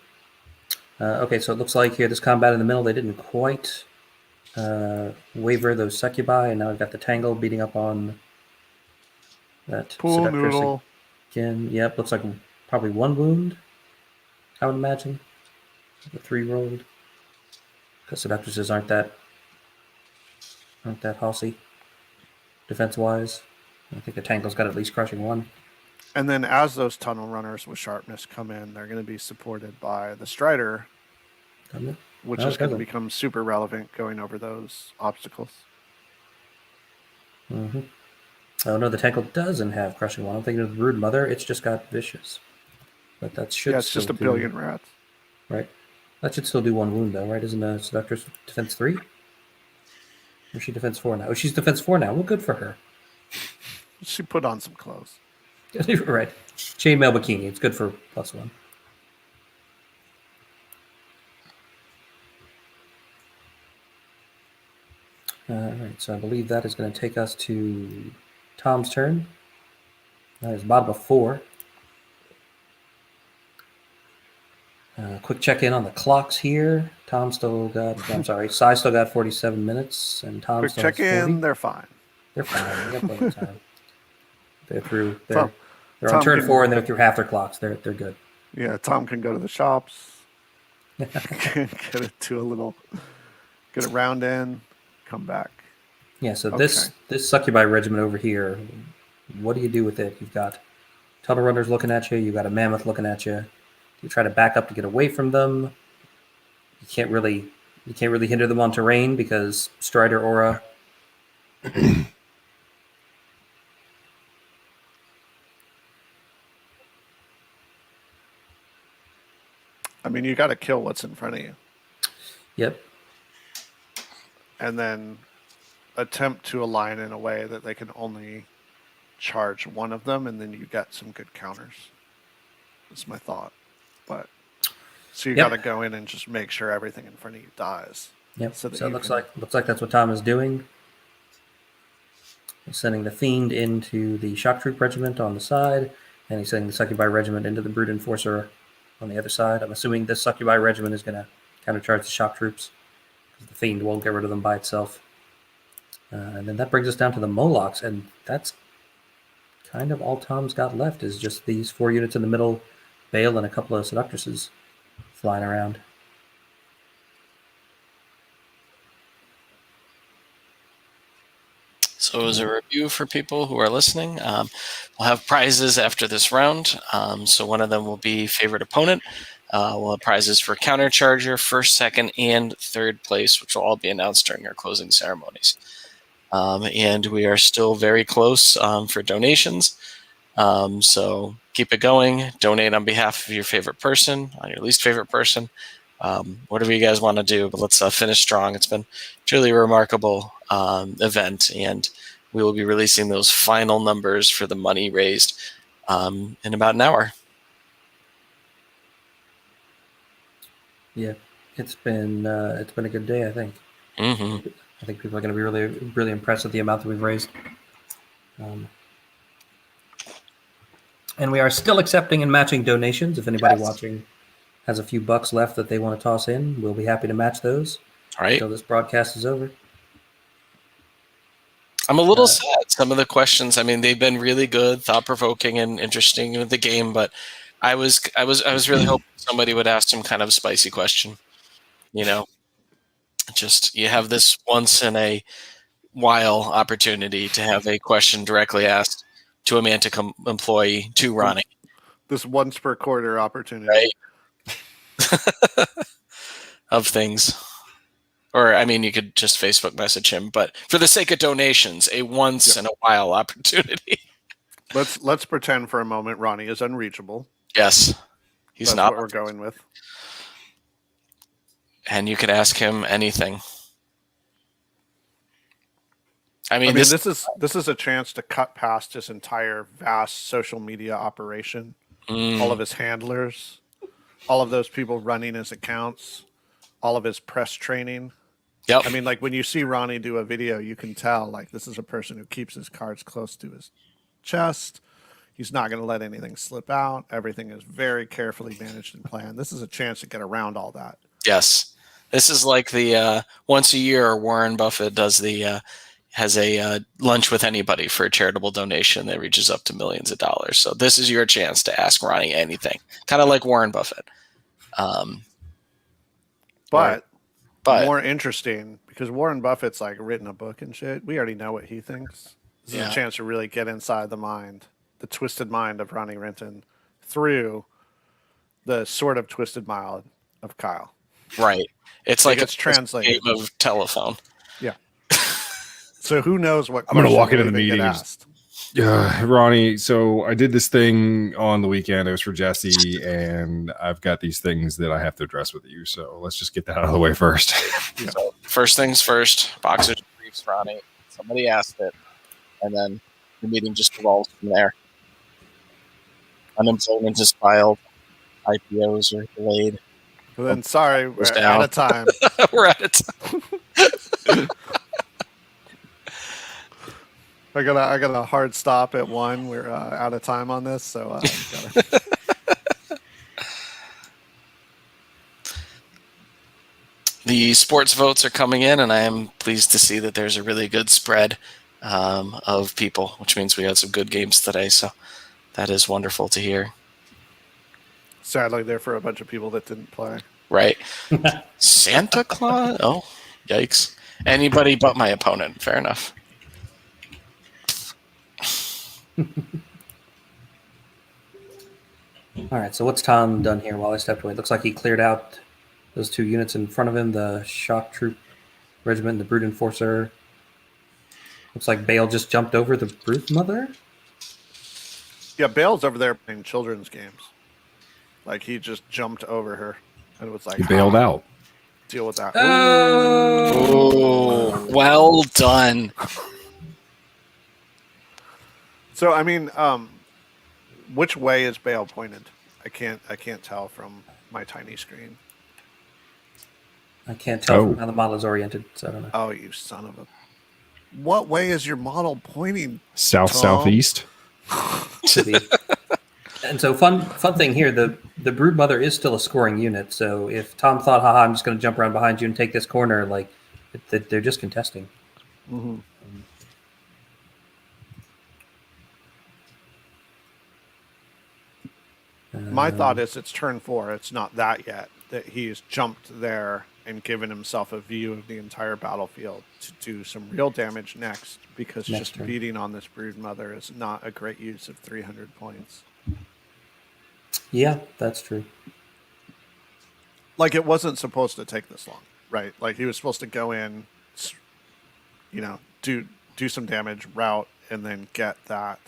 Okay, so it looks like here, this combat in the middle, they didn't quite waver those succubi, and now we've got the Tangle beating up on that Pool Seductress noodle. again. Yep, looks like probably 1 wound, I would imagine. The 3 rolled. Because Seductresses aren't that hossy, defense-wise. I think the Tangle's got at least crushing 1. And then as those tunnel runners with sharpness come in, they're going to be supported by the Strider, which is going to become super relevant going over those obstacles. Oh no, the Tangle doesn't have crushing 1. I'm thinking of the Brood Mother. It's just got vicious. But that should it's just a billion rats. Right. That should still do 1 wound though, right? Isn't Seductress defense 3? Or is she defense 4 now? Oh, she's defense 4 now. Well, good for her. She put on some clothes. Right. Chainmail bikini. It's good for +1. All right, so I believe that is going to take us to Tom's turn. That is bottom of 4. Quick check-in on the clocks here. Sai still got 47 minutes, and Tom Quick still has 40. check-in, they're fine. They're fine. They got plenty of time. They're on turn 4, and they're through half their clocks. They're good. Yeah, Tom can go to the shops, get a round in, come back. Yeah, so this Succubi regiment over here, what do you do with it? You've got tunnel runners looking at you. You've got a mammoth looking at you. You try to back up to get away from them. You can't really hinder them on terrain because Strider Aura. I mean, you got to kill what's in front of you. Yep. And then attempt to align in a way that they can only charge one of them, and then you get some good counters. That's my thought. But so you got to go in and just make sure everything in front of you dies. Yep. So So it looks like that's what Tom is doing. He's sending the Fiend into the Shock Troop Regiment on the side, and he's sending the Succubi Regiment into the Brood Enforcer on the other side. I'm assuming this Succubi Regiment is going to countercharge the Shock Troops, because the Fiend won't get rid of them by itself. And then that brings us down to the Molochs, and that's kind of all Tom's got left is just these 4 units in the middle, Bale and a couple of Seductresses flying around. So as a review for people who are listening, we'll have prizes after this round. So one of them will be favorite opponent. We'll have prizes for countercharger, first, second, and third place, which will all be announced during our closing ceremonies. And we are still very close for donations. So keep it going. Donate on behalf of your favorite person, on your least favorite person. Whatever you guys want to do, but let's finish strong. It's been truly a remarkable event, and we will be releasing those final numbers for the money raised in about an hour. Yeah, it's been a good day, I think. Mm-hmm. I think people are going to be really, really impressed with the amount that we've raised. And we are still accepting and matching donations. If anybody watching has a few bucks left that they want to toss in, we'll be happy to match those until this broadcast is over. I'm a little sad. Some of the questions, I mean, they've been really good, thought-provoking, and interesting with the game, but I was really hoping somebody would ask some kind of spicy question. You know, just you have this once in a while opportunity to have a question directly asked to a Mantic employee to Ronnie. This once per quarter opportunity. Right. Of things. Or, I mean, you could just Facebook message him, but for the sake of donations, a once in a while opportunity. Let's pretend for a moment Ronnie is unreachable. Yes. That's not what we're going with. And you could ask him anything. I mean this is a chance to cut past his entire vast social media operation. All of his handlers, all of those people running his accounts, all of his press training. Yep. I mean, like when you see Ronnie do a video, you can tell like this is a person who keeps his cards close to his chest. He's not going to let anything slip out. Everything is very carefully managed and planned. This is a chance to get around all that. Yes. This is like the once a year Warren Buffett does the has a lunch with anybody for a charitable donation that reaches up to millions of dollars. So this is your chance to ask Ronnie anything, kind of like Warren Buffett. But more interesting because Warren Buffett's like written a book and shit. We already know what he thinks. This is a chance to really get inside the mind, the twisted mind of Ronnie Renton through the sort of twisted mind of Kyle. Right. It's like it's translated game of telephone. Yeah. So who knows what I'm going to walk into the meeting. Ronnie, so I did this thing on the weekend. It was for Jesse, and I've got these things that I have to address with you. So let's just get that out of the way first. So first things first, boxers and briefs, Ronnie. Somebody asked it, and then the meeting just evolves from there. Unemployment is filed. IPOs are delayed. Well, then, sorry, we're out of time. We're out of time. I got a hard stop at 1. We're out of time on this, so The sports votes are coming in, and I am pleased to see that there's a really good spread of people, which means we had some good games today. So that is wonderful to hear. Sadly, they're for a bunch of people that didn't play. Right. Santa Claus? Oh, yikes. Anybody but my opponent. Fair enough. All right, so what's Tom done here while I stepped away? It looks like he cleared out those 2 units in front of him, the Shock Troop Regiment and the Brood Enforcer. Looks like Bale just jumped over the Brood Mother. Yeah, Bale's over there playing children's games. Like, he just jumped over her. And it was like, he bailed out. Deal with that. Oh, well done. So I mean, which way is Bale pointed? I can't tell from my tiny screen. I can't tell from how the model is oriented, so I don't know. Oh, you son of a! What way is your model pointing? South, Tom? southeast. Could be. And so fun thing here, the brood mother is still a scoring unit. So if Tom thought, haha, I'm just going to jump around behind you and take this corner, like they're just contesting. Mm-hmm. My thought is it's turn 4. It's not that yet. That he's jumped there and given himself a view of the entire battlefield to do some real damage next, because just turn. beating on this brood mother is not a great use of 300 points. Yeah, that's true. Like, it wasn't supposed to take this long, right? Like, he was supposed to go in, do some damage, route, and then get that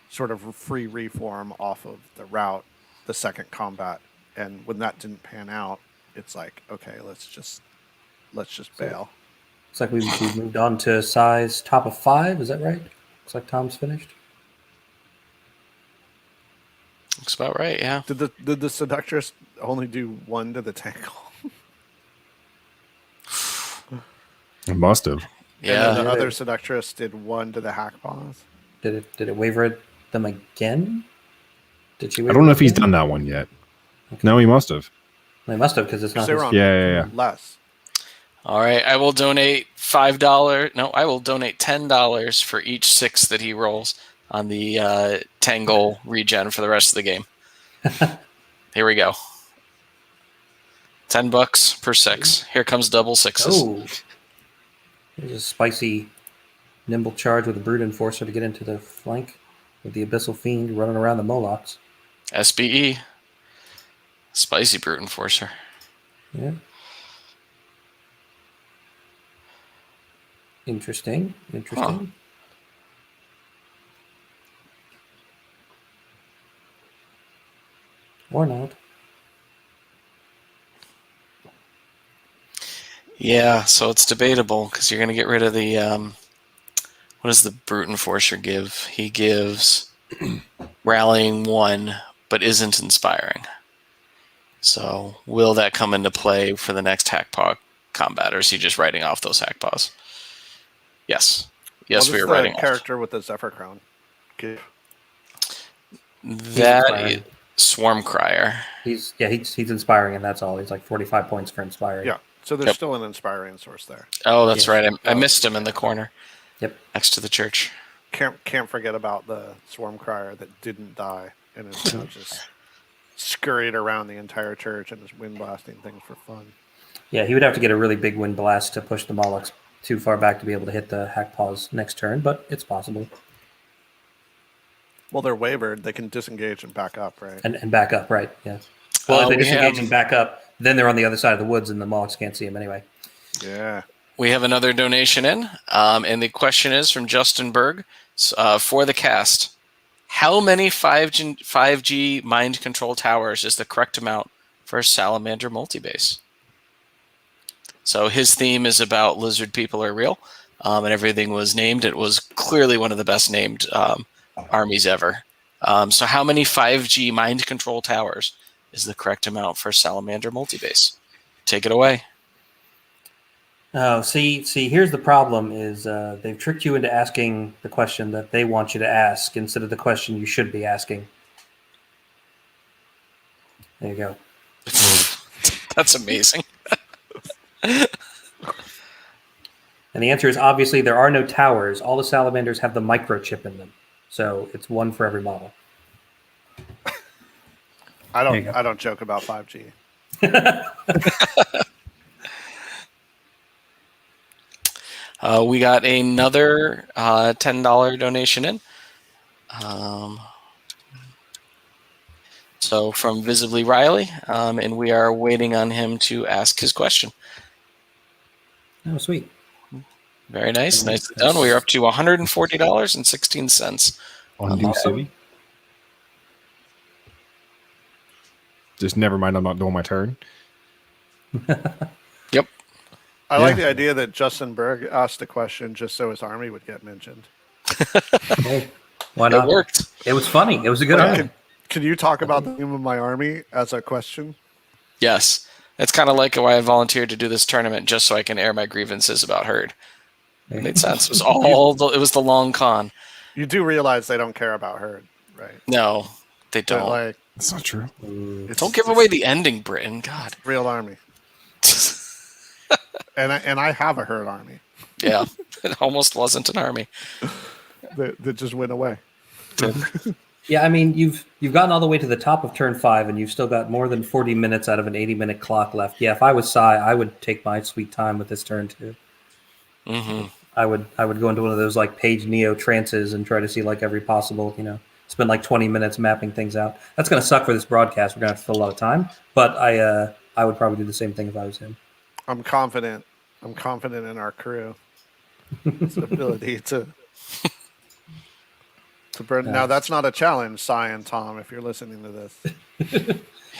sort of free reform off of the route, the second combat. And when that didn't pan out, it's like, okay, let's just bail. Looks like we've moved on to size top of 5. Is that right? Looks like Tom's finished. Looks about right, yeah. Did the seductress only do 1 to the tangle? It must have. Yeah. And then the other seductress did 1 to the hack paws. Did it waver them again? Did she? I don't know if he's done that one yet. Okay. No, he must have. They must have, because it's not. Yeah. Less. All right, I will donate $5. No, I will donate $10 for each 6 that he rolls on the Tangle regen for the rest of the game. Here we go. $10 per 6. Here comes double 6s. Oh, there's a spicy, nimble charge with a Brood Enforcer to get into the flank with the Abyssal Fiend running around the Molochs. SBE. Spicy Brute Enforcer. Yeah. Interesting. Huh. Or not. Yeah, so it's debatable because you're going to get rid of the. What does the Brute Enforcer give? He gives Rallying 1, but isn't Inspiring. So will that come into play for the next Hackpaw combat, or is he just writing off those Hackpaws? Yes. Yes, we are writing off. Character with the Zephyr Crown. Okay. That is Swarm Crier. He's inspiring, and that's all. He's like 45 points for inspiring. Yeah. So there's still an inspiring source there. Oh, that's right. I missed him in the corner. Yep. Next to the church. Can't forget about the Swarm Crier that didn't die and is now just scurried around the entire church and is wind blasting things for fun. Yeah, he would have to get a really big wind blast to push the Molochs too far back to be able to hit the Hackpaws next turn, but it's possible. Well, they're wavered. They can disengage and back up, right? And back up, right, yeah. Well, if they disengage and back up, then they're on the other side of the woods and the Molochs can't see them anyway. Yeah. We have another donation in, and the question is from Justin Berg for the cast. How many 5G mind control towers is the correct amount for a Salamander multi-base? So his theme is about lizard people are real, and everything was named. It was clearly one of the best named armies ever. So how many 5G mind control towers is the correct amount for Salamander multi-base? Take it away. Oh, see, here's the problem is they've tricked you into asking the question that they want you to ask instead of the question you should be asking. There you go. That's amazing. And the answer is obviously there are no towers. All the salamanders have the microchip in them. So it's one for every model. I don't joke about 5G. We got another $10 donation in. So from Visibly Riley, and we are waiting on him to ask his question. Oh, sweet. Very nice. Nicely done. We are up to $140.16. Undo City. Just never mind, I'm not doing my turn. Yep. I like the idea that Justin Berg asked the question just so his army would get mentioned. Hey, Why It not? worked. It was funny. It was a good Wait, army. Can you talk about the name of my army as a question? Yes. It's kind of like why I volunteered to do this tournament, just so I can air my grievances about Herd. It made sense. It was the long con. You do realize they don't care about Herd, right? No, they But, don't. like, That's not true. Don't give away the ending, Britain. God. real army. And I have a Herd army Yeah. It almost wasn't an army. that just went away. Yeah, I mean, you've gotten all the way to the top of turn 5, and you've still got more than 40 minutes out of an 80-minute clock left. Yeah, if I was Sai, I would take my sweet time with this turn too. Mm-hmm. I would go into one of those like Page Neo trances and try to see like every possible, spend like 20 minutes mapping things out. That's going to suck for this broadcast. We're going to have to fill a lot of time, but I would probably do the same thing if I was him. I'm confident in our crew. Its ability to burn. Now that's not a challenge, Cy and Tom, if you're listening to this.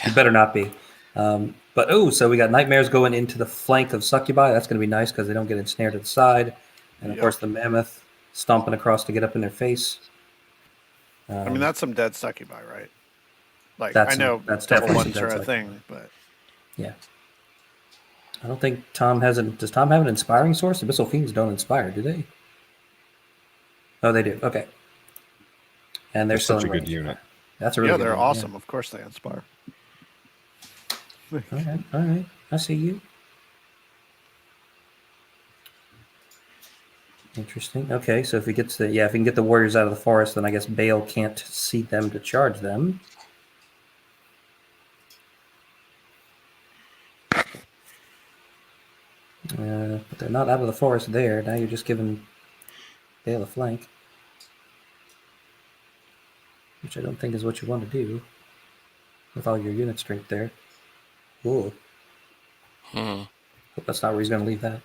You better not be. So we got Nightmares going into the flank of Succubi. That's going to be nice because they don't get ensnared at the side. And of course the Mammoth stomping across to get up in their face. I mean, that's some dead Succubi, right? Like, That's I know that's double definitely ones are a Succubi. thing, but Yeah. I don't think Tom has an. Does Tom have an inspiring source? Abyssal Fiends don't inspire, do they? Oh, they do. Okay. And they're They're still such a in good range. unit. That's a really good they're unit, awesome. Of course they inspire. Yeah. All right. I see you. Interesting. Okay, so if he can get the warriors out of the forest, then I guess Bale can't see them to charge them. But they're not out of the forest there. Now you're just giving Bale a flank, which I don't think is what you want to do with all your unit strength there. Ooh. Hope that's not where he's going to leave that.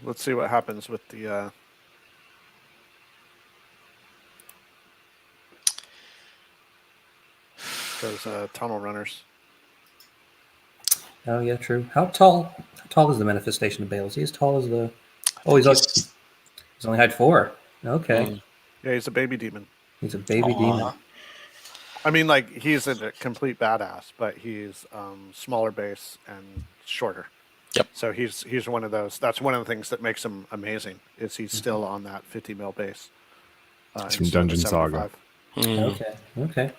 Let's see what happens with the. Those tunnel runners. Oh yeah, true. How tall is the manifestation of Bale? Is he as tall as the? Oh, he's only height 4. Okay, Yeah, he's a baby demon. he's a baby demon. I mean, like, he's a complete badass, but he's smaller base and shorter. Yep. So he's one of those. That's one of the things that makes him amazing. Is he's still on that 50 mil base? It's from Dungeon Saga. Okay.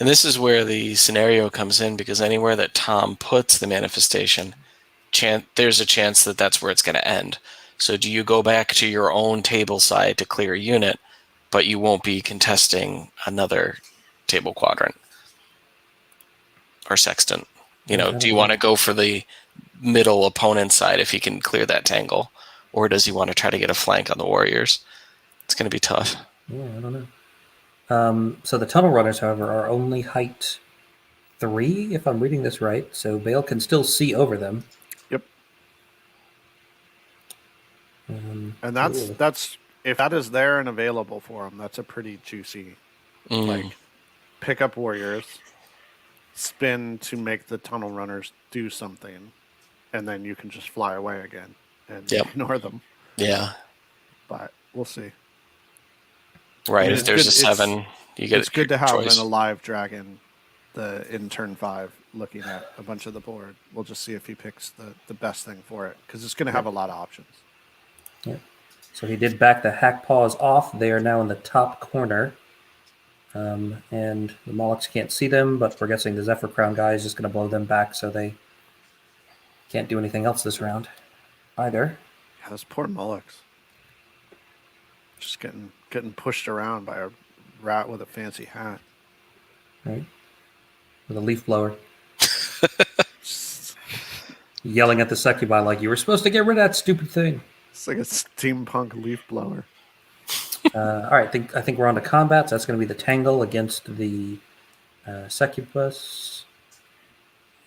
And this is where the scenario comes in, because anywhere that Tom puts the manifestation, there's a chance that that's where it's going to end. So do you go back to your own table side to clear a unit, but you won't be contesting another table quadrant or sextant? Do you want to go for the middle opponent side if he can clear that tangle, or does he want to try to get a flank on the warriors? It's going to be tough. Yeah, I don't know. So the tunnel runners, however, are only height 3, if I'm reading this right. So Bale can still see over them. Yep. And that's if that is there and available for him, that's a pretty juicy, like, pick up warriors, spin to make the tunnel runners do something, and then you can just fly away again and ignore them. Yeah. But we'll see. Right. If there's a 7, you get. It's good to have choice. an alive dragon. In turn 5, looking at a bunch of the board. We'll just see if he picks the best thing for it, because it's going to have a lot of options. Yeah. So he did back the hack paws off. They are now in the top corner. And the Molochs can't see them, but we're guessing the Zephyr Crown guy is just going to blow them back, so they can't do anything else this round either. Yeah, those poor Molochs. Just getting pushed around by a rat with a fancy hat. Right? With a leaf blower. Yelling at the Succubi like, you were supposed to get rid of that stupid thing. It's like a steampunk leaf blower. All right, I think we're on to combats. That's going to be the Tangle against the Succubus.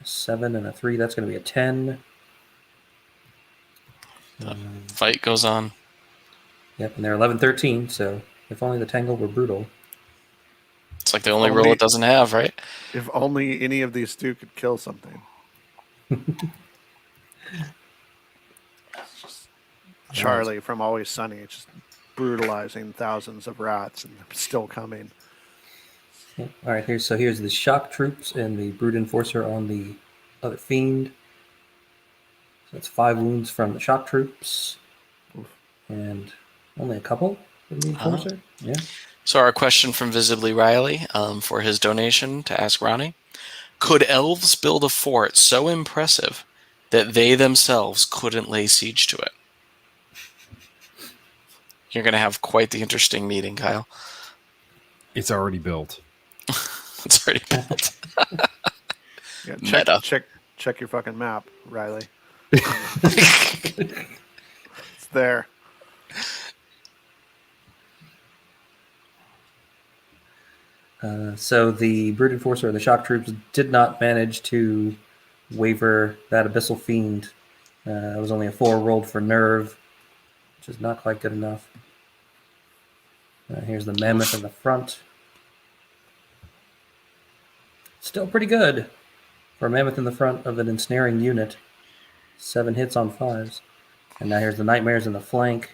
7 and a 3. That's going to be a 10. Fight goes on. Yep, and they're 11-13, so if only the Tangle were brutal. It's like the only rule it doesn't have, right? If only any of these two could kill something. Charlie from Always Sunny just brutalizing thousands of rats, and they're still coming. Yeah. All right, here's the shock troops and the brute enforcer on the other fiend. So that's 5 wounds from the shock troops, and only a couple from the enforcer. Yeah. So our question from Visibly Riley for his donation to Ask Ronnie: could elves build a fort so impressive that they themselves couldn't lay siege to it? You're going to have quite the interesting meeting, Kyle. It's already built. It's already built. Yeah, Meta. check your fucking map, Riley. It's there. So the brute enforcer and the shock troops did not manage to waver that abyssal fiend. It was only a 4 rolled for nerve, which is not quite good enough. Here's the mammoth in the front. Still pretty good for a mammoth in the front of an ensnaring unit. 7 hits on 5s. And now here's the nightmares in the flank.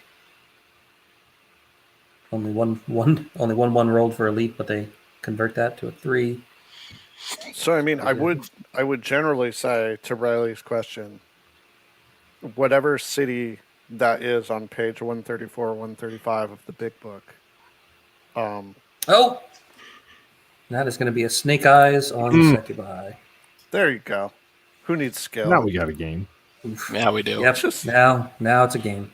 Only one rolled for elite, but they convert that to a 3. So I mean, I would generally say, to Riley's question, whatever city that is on page 134 or 135 of the big book. Oh! That is going to be a snake eyes on Succubi. There you go. Who needs skill? Now we got a game. Oof. Yeah, we do. Yep. Now it's a game.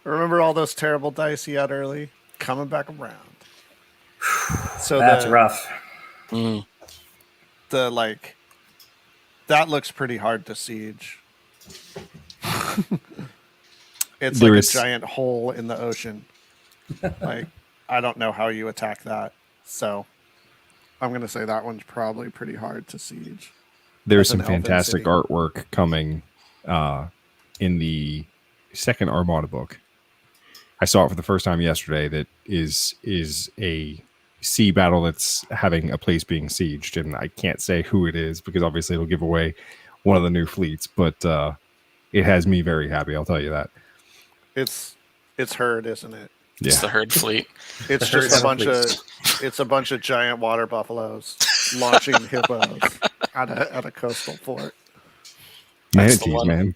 Remember all those terrible dice he had early? Coming back around. So That's rough. Mm. That looks pretty hard to siege. It's There like is- a giant hole in the ocean. I don't know how you attack that. So I'm going to say that one's probably pretty hard to siege. There's As an some elven fantastic city. artwork coming in the second Armada book. I saw it for the first time yesterday. That is a sea battle that's having a place being sieged, and I can't say who it is because obviously it'll give away one of the new fleets. But it has me very happy. I'll tell you that. It's herd, isn't it? It's Yeah. the herd fleet. It's The just herd a bunch of giant water buffaloes launching hippos at a coastal fort. That's the Manatees, one. man.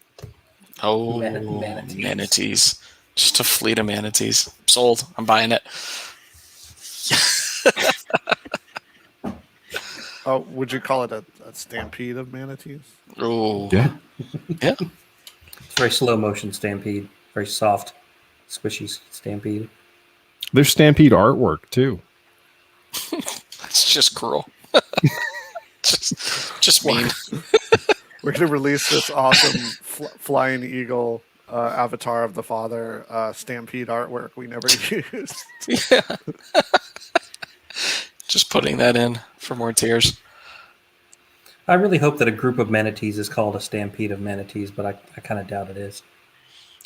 Oh, Manatees. manatees. Just a fleet of manatees. Sold. I'm buying it. Oh, would you call it a stampede of manatees? Oh, Yeah. yeah. It's very slow motion stampede. Very soft, squishy stampede. There's Stampede artwork too. That's just cruel. just mean. We're going to release this awesome flying eagle avatar of the father stampede artwork we never used. Yeah. Just putting that in for more tears. I really hope that a group of manatees is called a stampede of manatees, but I kind of doubt it is.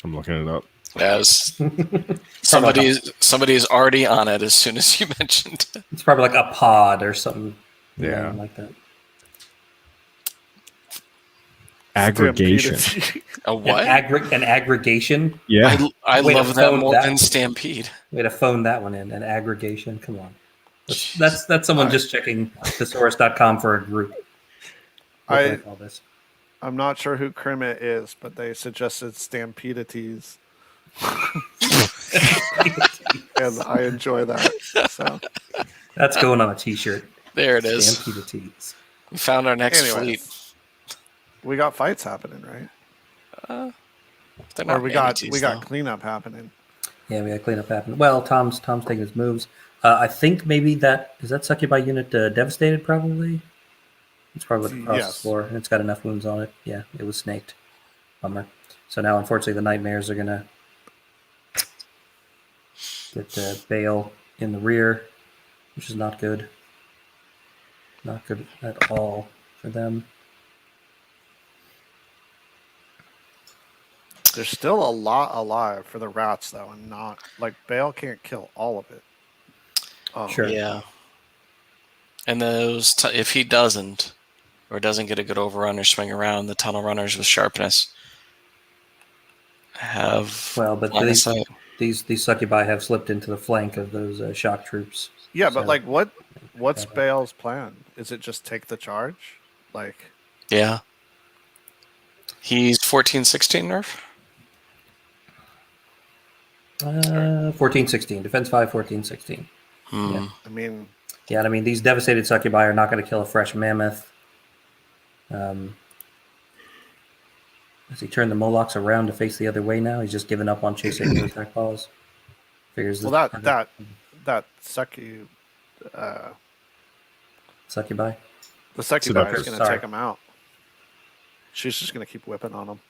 I'm looking it up. As somebody's already on it as soon as you mentioned it. It's probably like a pod or something. Yeah. Like that. Aggregation. Stampede. A what? An aggregation. Yeah. I Way to love that phone more that. than Stampede. Way to phone that one in. An aggregation. Come on. That's someone just checking thesaurus.com for a group. What do I call this? I'm not sure who Kermit is, but they suggested Stampedetes. And I enjoy that. So, That's going on a t-shirt. There it is. Stampedetes. We found our next fleet. anyways, we got fights happening, right? They're Or not we got manatees, though. cleanup happening. Yeah, we got cleanup happening. Well, Tom's taking his moves. I think maybe is that Succubi unit devastated? Probably. It's probably across Yes. the floor, and it's got enough wounds on it. Yeah, it was snaked. Bummer. So now, unfortunately, the nightmares are gonna get Bale in the rear, which is not good. Not good at all for them. There's still a lot alive for the rats, though, and not like Bale can't kill all of it. Sure. Yeah. And those, if he doesn't, or doesn't get a good overrun or swing around, the tunnel runners with sharpness have Well, but line of these, sight. these succubi have slipped into the flank of those shock troops. Yeah, but So- like, what's Bale's plan? Is it just take the charge? Like, Yeah. He's 14-16 nerf. 14-16. Defense 5, 14-16. Hmm. I mean, Yeah, I mean, these devastated succubi are not going to kill a fresh mammoth. Has he turned the Molochs around to face the other way now? He's just given up on chasing those attack balls. Figures well, this that sucky, succubi. the succubi Seductress, is going to sorry. take him out. She's just going to keep whipping on him.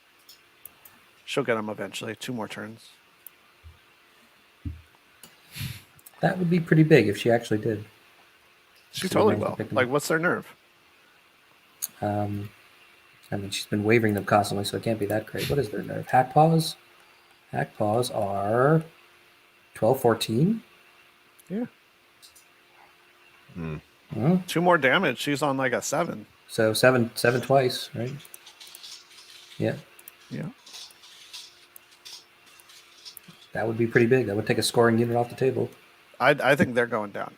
She'll get him eventually. 2 more turns. That would be pretty big if she actually did. She So totally managed to will. pick him Like, up. what's their nerve? I mean, she's been wavering them constantly, so it can't be that great. What is their nerve? Hack paws? Hack paws are 12, 14? Yeah. Hmm. 2 more damage. She's on like a 7. So seven twice, right? Yeah, Yeah. that would be pretty big. That would take a scoring unit off the table. I think they're going down.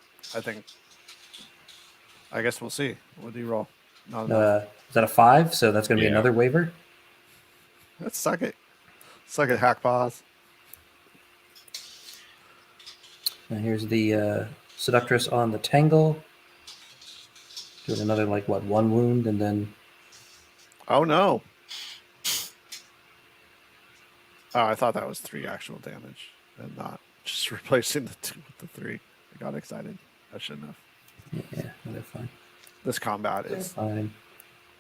I guess we'll see. What do you roll? Not enough. Is that a 5? So that's going to be Yeah. another waiver. Let's suck it. Suck it, hack paws. And here's the Seductress on the Tangle. Doing another, 1 wound, and then Oh no. Oh, I thought that was 3 actual damage and not just replacing the 2 with the 3. I got excited. I shouldn't have. yeah, they're fine. This combat They're is fine.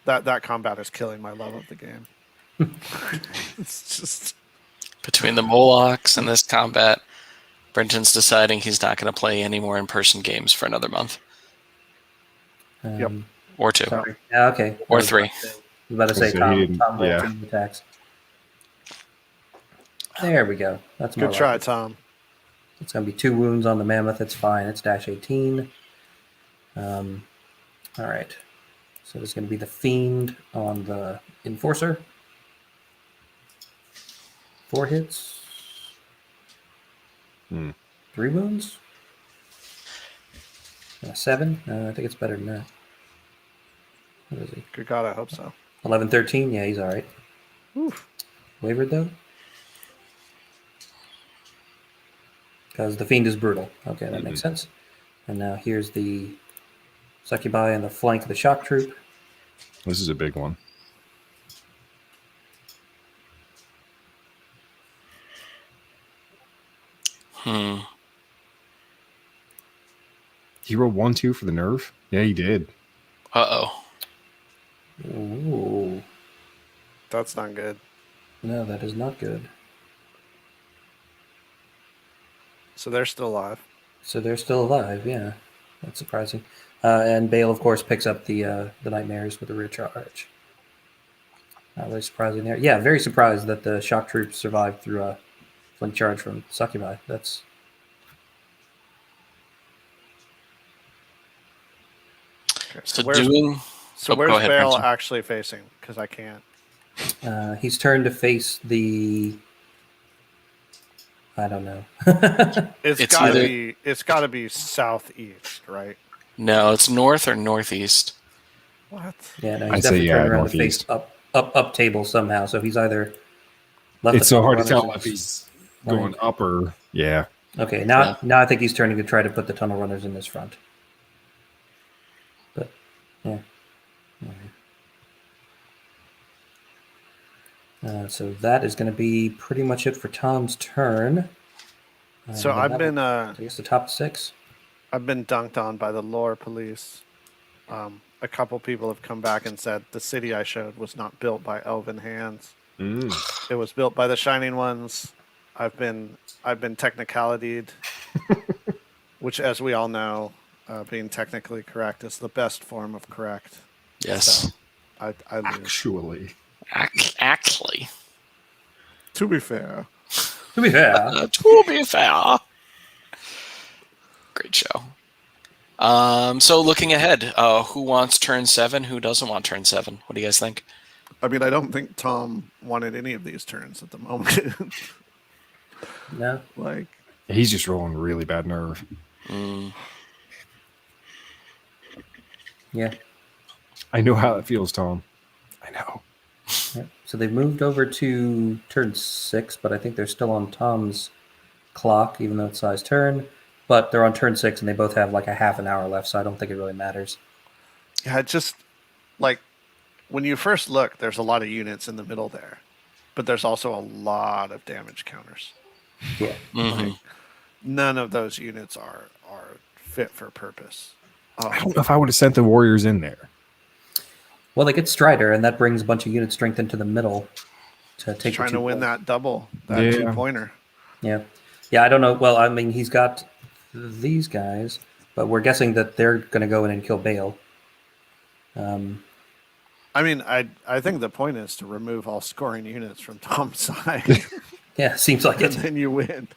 that combat is killing my love of the game. It's just Between the Molochs and this combat, Brenton's deciding he's not going to play any more in-person games for another month. Yep. Or 2. Sorry. Yeah, okay. Or 3. I was about to say So he Tom. didn't- Tom rolled yeah. 2 attacks. There we go. That's more good try, like it. Tom. It's going to be 2 wounds on the mammoth. It's fine. It's dash 18. All right. So there's going to be the fiend on the enforcer. 4 hits. Hmm. 3 wounds. 7. I think it's better than that. What is he? Good God, I hope so. 11, 13. Yeah, he's all right. Oof. Wavered though. Because the fiend is brutal. Okay, that makes sense. And now here's the succubi on the flank of the shock troop. This is a big one. He rolled 1-2 for the nerve. Yeah, he did. Uh-oh. Ooh. That's not good. No, that is not good. So they're still alive. So they're still alive, yeah. That's surprising. And Bale, of course, picks up the nightmares with a recharge. Not really surprising there. Yeah, very surprised that the shock troops survived through a flank charge from succubi. That's Okay, So where's, doing... so oh, where's go ahead, Bale Brenton. actually facing? Because I can't. he's turned to face the. I don't know. It's It's gotta either- be. It's gotta be southeast, right? No, it's north or northeast. What? Yeah, no, I'd he's say, definitely yeah, turned around to face northeast. up table somehow. So he's either left. It's the so hard to tunnel tell runners if in- he's going up or... Yeah. Okay, now I think he's turning to try to put the tunnel runners in his front. But yeah. So that is going to be pretty much it for Tom's turn. So I've I've I guess the top 6. been dunked on by the lore police. A couple people have come back and said the city I showed was not built by elven hands. It was built by the Shining Ones. I've been technicalityed, which, as we all know, being technically correct is the best form of correct. Yes. So I lose. Actually. Actually. To be fair, To be fair, To be fair. Great show. So looking ahead, who wants turn 7? Who doesn't want turn 7? What do you guys think? I mean, I don't think Tom wanted any of these turns at the moment. No. Like, He's just rolling really bad nerve. Yeah. I know how it feels, Tom. I know. Yeah. So they've moved over to turn 6, but I think they're still on Tom's clock, even though it's Sai's turn. But they're on turn 6, and they both have like a half an hour left, so I don't think it really matters. yeah, it just like when you first look, there's a lot of units in the middle there, but there's also a lot of damage counters. Yeah. Like, none of those units are fit for purpose. I don't know if I would have sent the Warriors in there. Well, they get Strider, and that brings a bunch of unit strength into the middle to take. Trying to win that double, that 2-pointer. Yeah, yeah. I don't know. Well, I mean, he's got these guys, but we're guessing that they're going to go in and kill Bale. I mean, I think the point is to remove all scoring units from Tom's side. Yeah, seems like and it. then you win.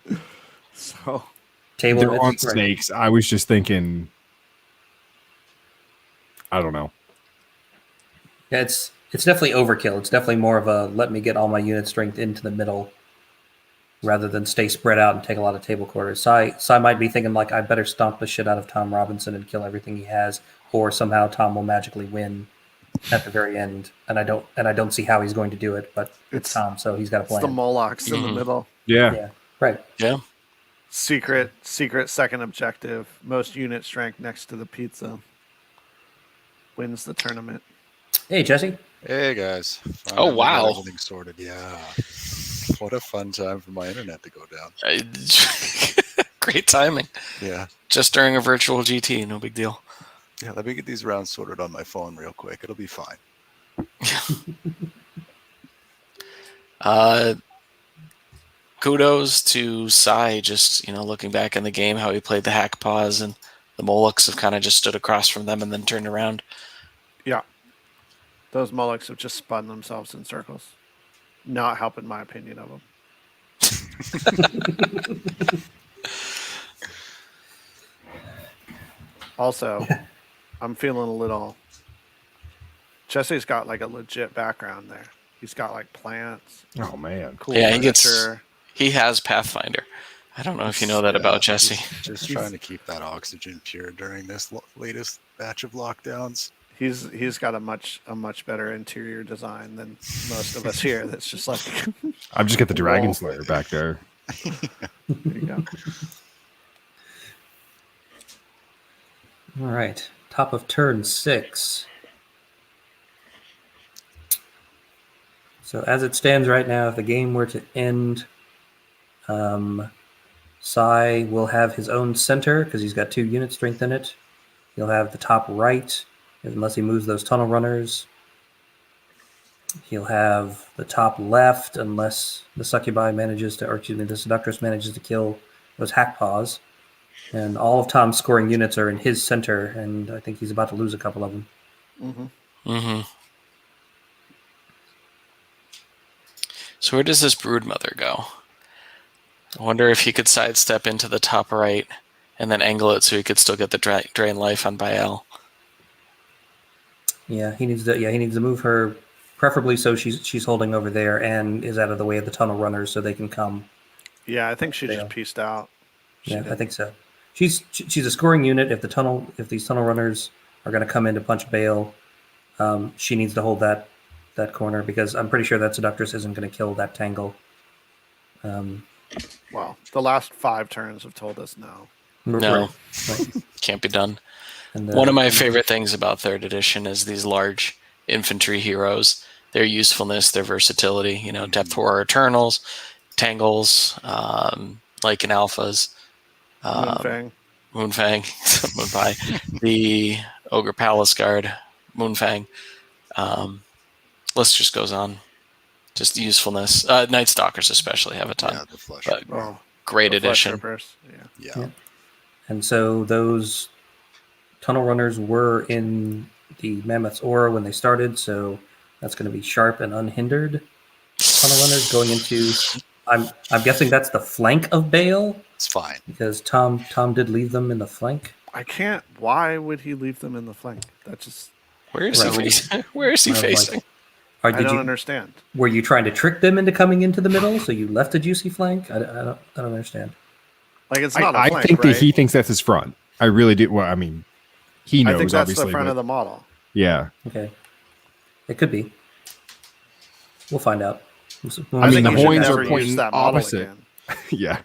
So Table They're on snakes. I was just thinking. I don't know. Yeah, it's definitely overkill. It's definitely more of a let me get all my unit strength into the middle rather than stay spread out and take a lot of table quarters. Sai might be thinking like I better stomp the shit out of Tom Robinson and kill everything he has, or somehow Tom will magically win at the very end. And I don't see how he's going to do it, but it's Tom, so he's got a plan. It's the Molochs in the middle. Yeah. Right. Yeah. Secret second objective. Most unit strength next to the pizza. Wins the tournament. Hey, Jesse. Hey guys. Oh, wow. Everything sorted. Yeah. What a fun time for my internet to go down. Great timing. Yeah. Just during a virtual GT, no big deal. Yeah, let me get these rounds sorted on my phone real quick. It'll be fine. Kudos to Sai, just looking back in the game, how he played the hack pause, and the Molochs have kind of just stood across from them and then turned around. Yeah. Those Molochs have just spun themselves in circles. Not helping my opinion of them. Also, I'm feeling a little... Jesse's got like a legit background there. He's got like plants. Oh man. Cool. Yeah, furniture. he has Pathfinder. I don't know if you know that about Jesse. Just trying to keep that oxygen pure during this latest batch of lockdowns. He's got a much better interior design than most of us here. That's just like I've just got the Dragon Slayer back there. there you go. All right. Top of turn 6. So as it stands right now, if the game were to end, Sai will have his own center because he's got 2 unit strength in it. He'll have the top right, unless he moves those tunnel runners. He'll have the top left, unless the succubi manages to, or excuse me, the seductress manages to kill those hack paws. And all of Tom's scoring units are in his center, and I think he's about to lose a couple of them. Mm-hmm. Mm-hmm. So where does this Broodmother go? I wonder if he could sidestep into the top right and then angle it so he could still get the drain life on Bael. Yeah, he needs to move her, preferably so she's holding over there and is out of the way of the tunnel runners so they can come. Yeah, I think she just pieced out. I think so. She's a scoring unit. If these tunnel runners are going to come in to punch Bael, she needs to hold that corner because I'm pretty sure that seductress isn't going to kill that tangle. Well, the last 5 turns have told us no. No, Right. Can't be done. And, one of my favorite things about 3rd edition is these large infantry heroes. Their usefulness, their versatility. Depth Horror Eternals, Tangles, Lycan Alphas, Moonfang, Moonpie, the Ogre Palace Guard, Moonfang. List just goes on. Just usefulness. Night Stalkers especially have a ton. Yeah, the flesh. But great addition. Yeah. And so those tunnel runners were in the Mammoth's aura when they started, so that's going to be sharp and unhindered. Tunnel runners going into... I'm guessing that's the flank of Bael? It's fine. Because Tom did leave them in the flank. I can't... Why would he leave them in the flank? That just... Where is he facing? Where is he facing? I don't understand. Were you trying to trick them into coming into the middle, so you left a juicy flank? I don't understand. Like, it's not a I flank, think right? that he thinks that's his front. I really do. Well, I mean, he knows. I think that's obviously, the front but of the model. yeah. Okay, it could be. We'll find out. I mean, think the you should Hoynes never are use pointing that model opposite. again. Yeah.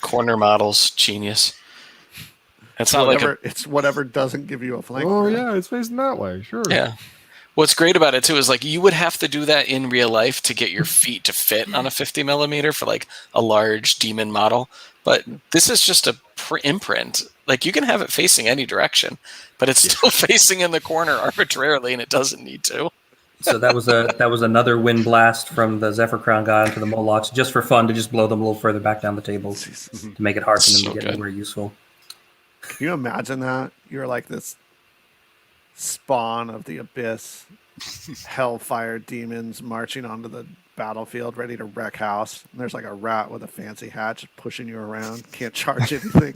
Corner models, genius. It's not like It's whatever doesn't give you a flank. Oh bro. yeah, it's facing that way. Sure. yeah. What's great about it too is like you would have to do that in real life to get your feet to fit on a 50 millimeter for like a large demon model. But this is just a imprint. Like you can have it facing any direction, but it's still facing in the corner arbitrarily, and it doesn't need to. So that was another wind blast from the Zephyr Crown guy onto the Molochs, just for fun, to just blow them a little further back down the table to make it hard for them So to get good. anywhere useful. Can you imagine that? You're like this spawn of the abyss, hellfire demons marching onto the battlefield, ready to wreck house. And there's like a rat with a fancy hat just pushing you around. Can't charge anything.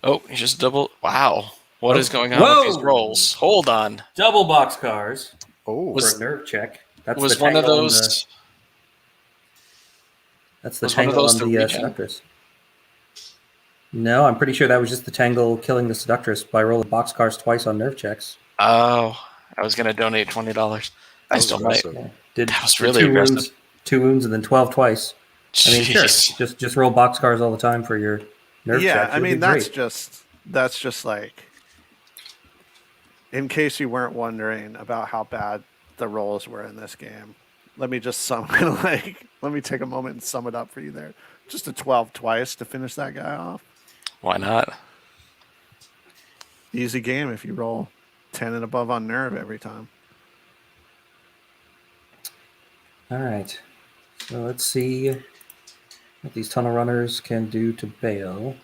Oh, you just double. Wow. What is going on with these rolls? Hold on. Double boxcars Oh, for a nerve check. That's Was the one of tangle on those. that's the was one of tangle those on the the regen? seductress. No, I'm pretty sure that was just the tangle killing the seductress by rolling boxcars twice on nerve checks. Oh, I was going to donate $20. I was still might. aggressive. Yeah. Did That was did really aggressive. two wounds, and then 12 twice. I mean, sure, Jeez. just roll boxcars all the time for your nerve Yeah, checks. I You'll mean, do that's great. just like, in case you weren't wondering about how bad the rolls were in this game, let me just let me take a moment and sum it up for you there. Just a 12 twice to finish that guy off. Why not? Easy game if you roll 10 and above on nerve every time. All right. So let's see what these tunnel runners can do to bail.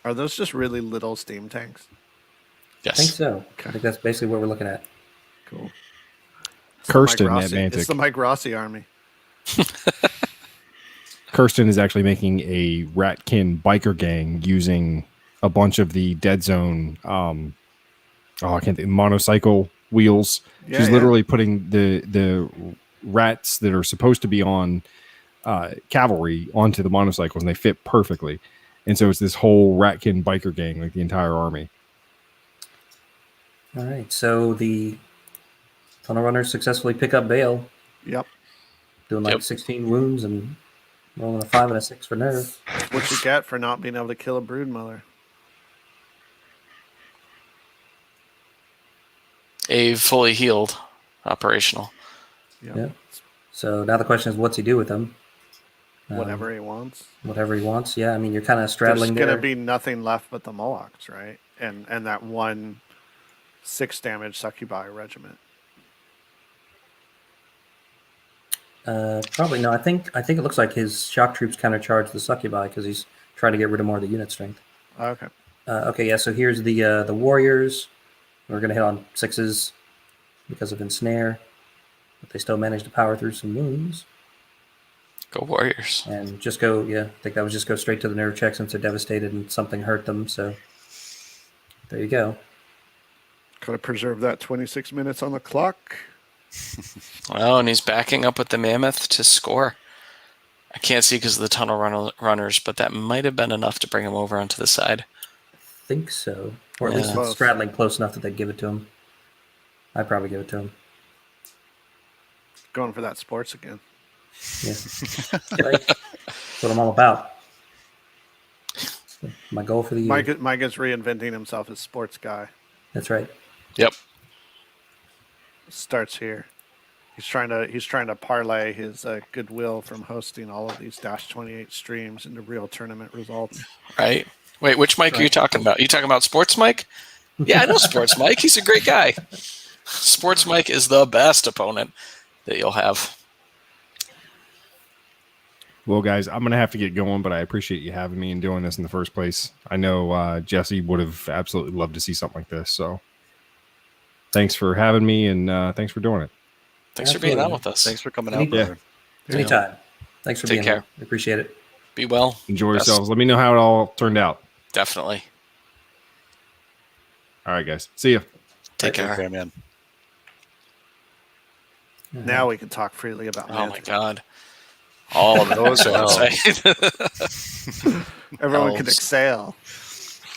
Are those just really little steam tanks? I think Yes. so. I think that's basically what we're looking at. Cool. Kirsten Mike at Rossi. Mantic. It's the Mike Rossi army. Kirsten is actually making a Ratkin biker gang using a bunch of the Dead Zone. I can't think, monocycle wheels. Yeah, She's yeah. literally putting the rats that are supposed to be on cavalry onto the motorcycles, and they fit perfectly. And so it's this whole Ratkin biker gang, like the entire army. All right. So the tunnel runners successfully pick up bail, Yep. doing like Yep. 16 wounds and rolling a 5 and a 6 for nerve. What you get for not being able to kill a brood mother. A fully healed operational. Yep. Yeah. So now the question is, what's he do with them? Whatever he wants. Whatever he wants. Yeah. I mean, you're kind of There's straddling going there. to be nothing left but the Molochs, right? And that one 6 damage succubi regiment. Probably no. I think it looks like his shock troops countercharge the succubi because he's trying to get rid of more of the unit strength. Okay. Okay, yeah. So here's the warriors. We're gonna hit on 6s because of ensnare, but they still manage to power through some wounds Go Warriors. and just go. Yeah, I think that was just go straight to the nerve check since they're devastated and something hurt them. So there you go. Gotta preserve that 26 minutes on the clock. Oh, and he's backing up with the Mammoth to score. I can't see because of the tunnel runners, but that might have been enough to bring him over onto the side. I think so, or at least Yeah. it's straddling close enough that they give it to him. I'd probably give it to him. Going for that sports again. Yeah, like, that's what I'm all about. My goal for the year. Mike is reinventing himself as sports guy. That's right. Yep. Starts here. He's trying to parlay his goodwill from hosting all of these Dash28 streams into real tournament results. Right? Wait, which Mike are you talking about? You talking about Sports Mike? Yeah, I know Sports Mike. He's a great guy. Sports Mike is the best opponent that you'll have. Well, guys, I'm going to have to get going, but I appreciate you having me and doing this in the first place. I know Jesse would have absolutely loved to see something like this. So thanks for having me, and thanks for doing it. Thanks for being on with us. Thanks for coming Any- out, brother. Anytime. Thanks for Take being care. here. I appreciate it. Be well. Enjoy Yes. yourselves. Let me know how it all turned out. Definitely. All right, guys. See ya. Take Take care. Okay, man. Now we can talk freely about Oh my magic. god. All of those Wow. Everyone can Elves. exhale.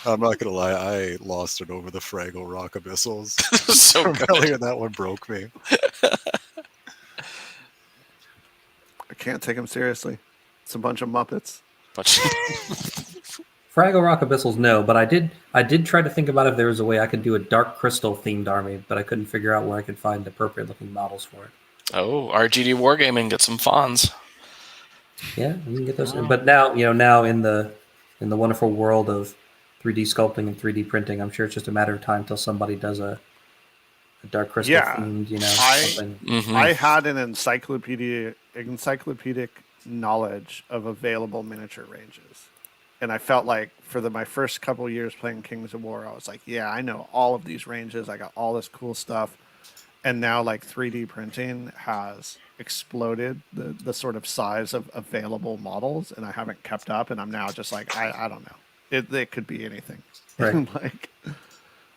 I'm not gonna lie, I lost it over the Fraggle Rock Abyssals. So From good. earlier, that one broke me. I can't take them seriously. It's a bunch of Muppets. But Fraggle Rock Abyssals, no, but I did try to think about if there was a way I could do a Dark Crystal themed army, but I couldn't figure out where I could find appropriate looking models for it. oh, RGD Wargaming, get some fawns. Yeah, you can get those. But now, now in the wonderful world of 3D sculpting and 3D printing, I'm sure it's just a matter of time till somebody does a Dark Crystal themed, something. Mhm. I had an encyclopedic knowledge of available miniature ranges. And I felt like for my first couple years playing Kings of War, I was like, yeah, I know all of these ranges. I got all this cool stuff. And now like 3D printing has exploded the sort of size of available models, and I haven't kept up, and I'm now just like, I don't know. It could be anything. Right.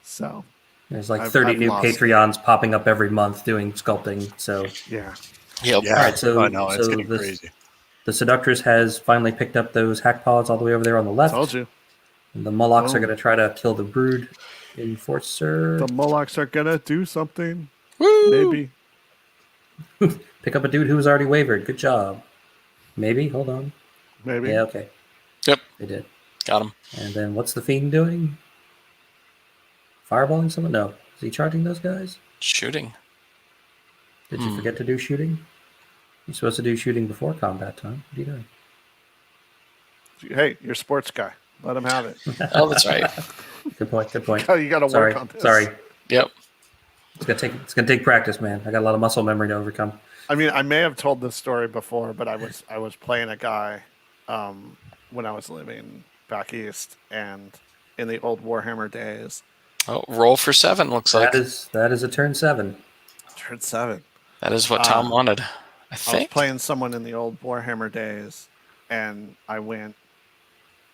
So There's like I've 30 new lost it. Patreons popping up every month doing sculpting. So yeah. Yep. Yeah, All right, so- I know, it's so getting this- crazy. the Seductress has finally picked up those hack pods all the way over there on the left. Told you. And the Molochs are Boom. going to try to kill the Brood Enforcer. The Molochs are gonna do something. Woo! Maybe. Pick up a dude who was already wavered. Good job. Maybe. Hold on. Maybe. Yeah, okay. Yep. They did. Got him. And then what's the Fiend doing? Fireballing someone? No. Is he charging those guys? Shooting. Did you forget to do shooting? You're supposed to do shooting before combat time. What are you doing? Hey, you're a sports guy. Let him have it. Oh, that's right. Good point. Good point. Oh, you got to Sorry. work on this. Sorry. Yep. It's gonna take practice, man. I got a lot of muscle memory to overcome. I mean, I may have told this story before, but I was playing a guy when I was living back east, and in the old Warhammer days, Oh, roll for 7 looks like. That is a turn 7. turn 7. That is what Tom wanted. I I was think. playing someone in the old Warhammer days, and I went.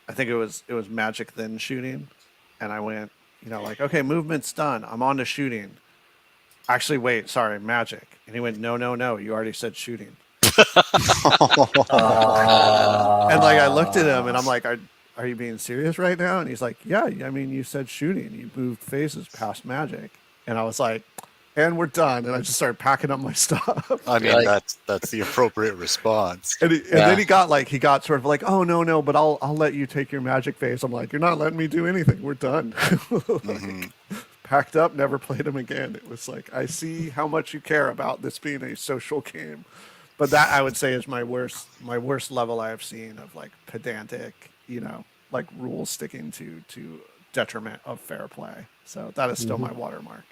I think it was magic then shooting, and I went, like, okay, movement's done. I'm on to shooting. Actually, wait, sorry, magic. And he went, no, you already said shooting. And like I looked at him, and I'm like, are you being serious right now? And he's like, yeah, I mean, you said shooting. You moved phases past magic. And I was like, and we're done. And I just started packing up my stuff. I mean, Like- that's the appropriate response. And then he got sort of like, oh no, but I'll let you take your magic phase. I'm like, you're not letting me do anything. We're done. Packed up, never played him again. It was like, I see how much you care about this being a social game. But that I would say is my worst level I have seen of like pedantic, like rules sticking to detriment of fair play. So that is still my watermark.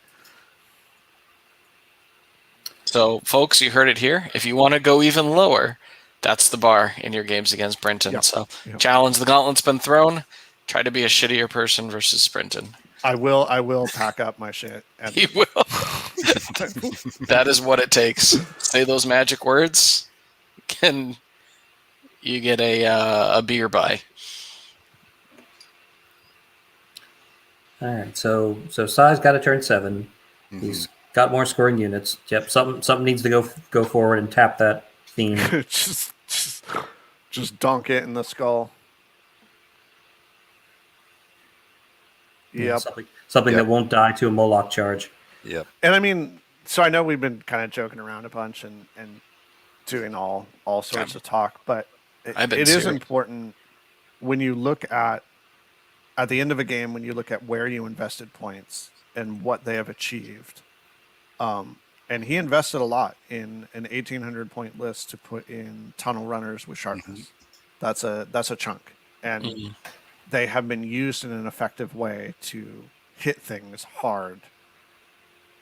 So, folks, you heard it here. If you want to go even lower, that's the bar in your games against Brenton. Yep. So, Yep. challenge, the gauntlet's been thrown. Try to be a shittier person versus Brenton. I will pack up my shit. And He will. That is what it takes. Say those magic words, and you get a beer buy. All right. So Sai's got to turn 7. He's got more scoring units. Yep. Something needs to go forward and tap that theme. just dunk it in the skull. Yep. Something that won't die to a Moloch charge. Yep. And I mean, so I know we've been kind of joking around a bunch and doing all sorts of talk, but I've been it is serious. important when you look at the end of a game, when you look at where you invested points and what they have achieved. And he invested a lot in an 1,800 point list to put in tunnel runners with sharpness. That's a chunk, and they have been used in an effective way to hit things hard.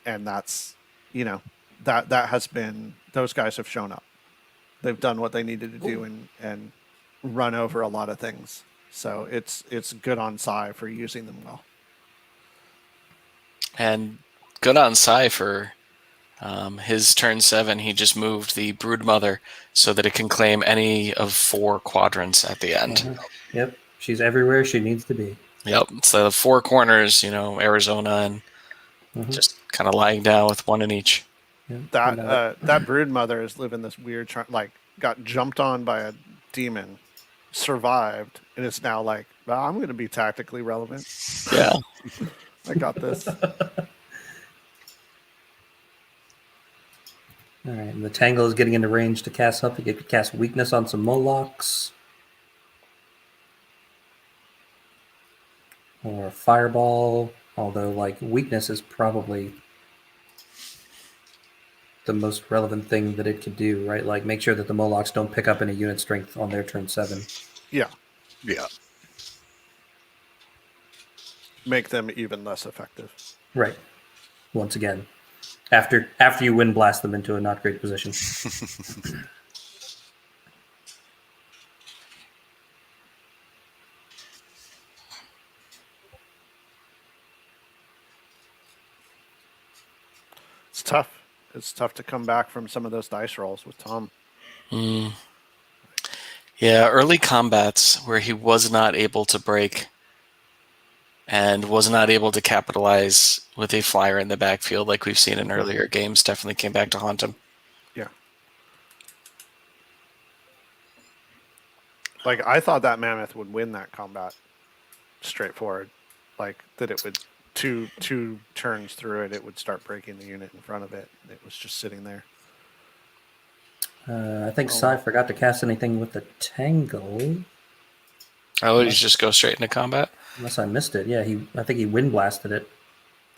And that's, that has been, those guys have shown up. They've done what they needed to do and run over a lot of things. So it's good on Sai for using them well. And good on Sai for his turn 7. He just moved the Broodmother so that it can claim any of 4 quadrants at the end. Yep. She's everywhere she needs to be. Yep. So the 4 corners, Arizona and Just kind of lying down with one in each. Yeah. That brood mother is living this weird, got jumped on by a demon, survived, and it's now like, well, I'm going to be tactically relevant. Yeah. I got this. All right, and the Tangle is getting into range to cast up. He could cast Weakness on some Molochs. Or Fireball, although, like, Weakness is probably the most relevant thing that it could do, right? Like, make sure that the Molochs don't pick up any unit strength on their turn 7. Yeah. Yeah. Make them even less effective. Right. Once again, after you wind blast them into a not great position. It's tough. It's tough to come back from some of those dice rolls with Tom. Yeah, early combats where he was not able to break and was not able to capitalize with a flyer in the backfield like we've seen in earlier games definitely came back to haunt him. Yeah. Like, I thought that Mammoth would win that combat straightforward. Like, that it would, two turns through it, it would start breaking the unit in front of it. It was just sitting there. I think Sai forgot to cast anything with the Tangle. Oh, did he just go straight into combat? Unless I missed it. Yeah, I think he wind blasted it.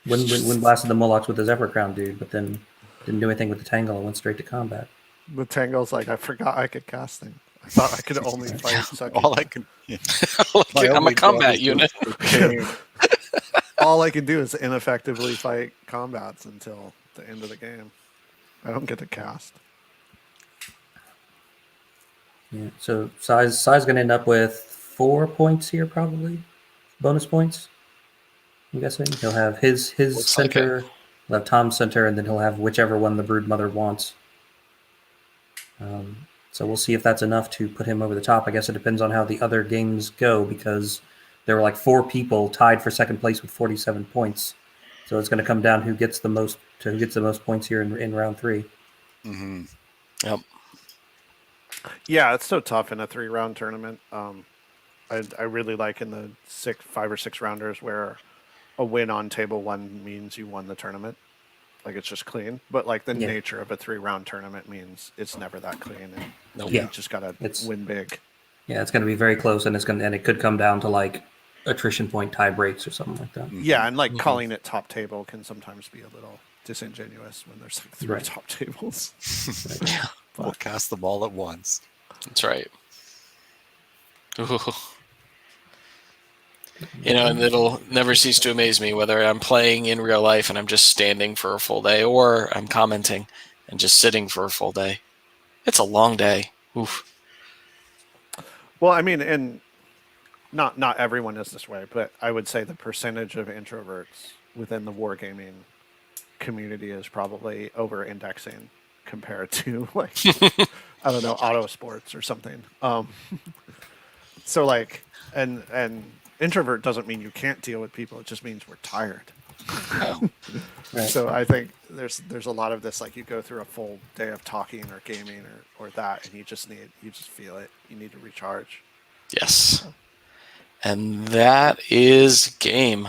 Wind blasted the Molochs with his Evercrown dude, but then didn't do anything with the Tangle and went straight to combat. The Tangle's like, I forgot I could cast things. I thought I could only fight sucking. All I can. Yeah. I'm a combat unit. All I can do is ineffectively fight combats until the end of the game. I don't get to cast. Yeah. So Sai's going to end up with 4 points here, probably. Bonus points. I'm guessing he'll have his center, he'll have Tom's center, and then he'll have whichever one the brood mother wants. So we'll see if that's enough to put him over the top. I guess it depends on how the other games go, because there were like 4 people tied for second place with 47 points. So it's going to come down who gets the most points here in round 3. Mm-hmm. Yep. Yeah, it's so tough in a 3-round tournament. I really like in the 5 or 6 rounders where a win on table 1 means you won the tournament. Like, it's just clean. But like the nature of a 3-round tournament means it's never that clean, and you just gotta win big. Yeah, it's going to be very close, and it could come down to like attrition point tie breaks or something like that. Yeah, and like calling it top table can sometimes be a little disingenuous when there's like 3 top tables. Yeah. We'll cast them all at once. That's right. Ooh. And it'll never cease to amaze me whether I'm playing in real life and I'm just standing for a full day, or I'm commenting and just sitting for a full day. It's a long day. Oof. Well, I mean, and not everyone is this way, but I would say the percentage of introverts within the wargaming community is probably over-indexing compared to, like, I don't know, auto sports or something. So like, and introvert doesn't mean you can't deal with people. It just means we're tired. Right. So I think there's a lot of this, like, you go through a full day of talking or gaming or that, and you just feel it. You need to recharge. Yes. And that is game.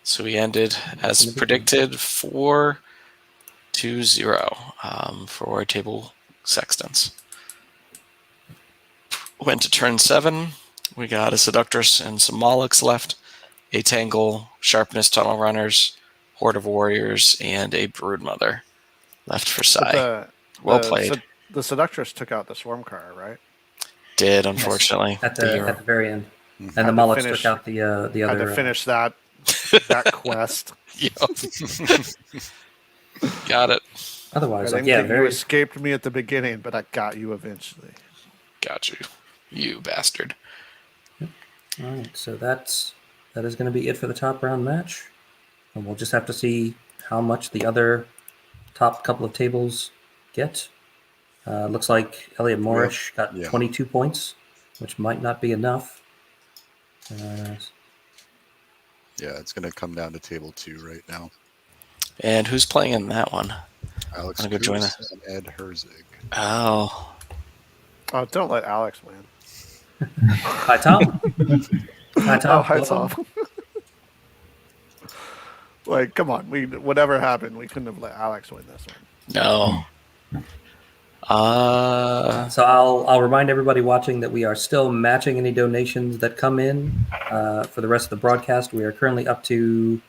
So we ended as predicted 4-2-0 for table sextants. Went to turn 7. We got a Seductress and some Molochs left, a Tangle, Sharpness Tunnel Runners, Horde of Warriors, and a Broodmother left for Sai. Well played. The Seductress took out the Swarmcar, right? Did, unfortunately. At the very end. And Had the to Molochs finish- took out the other. Had to finish that quest. Got it. Otherwise, I like, didn't think you very. escaped me at the beginning, but I got you eventually. Got you. You bastard. All right, so that is going to be it for the top round match, and we'll just have to see how much the other top couple of tables get. Looks like Elliot Morris got 22 points, which might not be enough. Yeah, it's going to come down to table 2 right now. And who's playing in that one? Alex Wanna go join Coos and Ed Herzig. Oh. Oh, don't let Alex win. Hi, Tom. Hi, Tom. Oh, hi, Welcome. Tom. Like, come on. Whatever happened, we couldn't have let Alex win this one. No. So I'll remind everybody watching that we are still matching any donations that come in for the rest of the broadcast. We are currently up to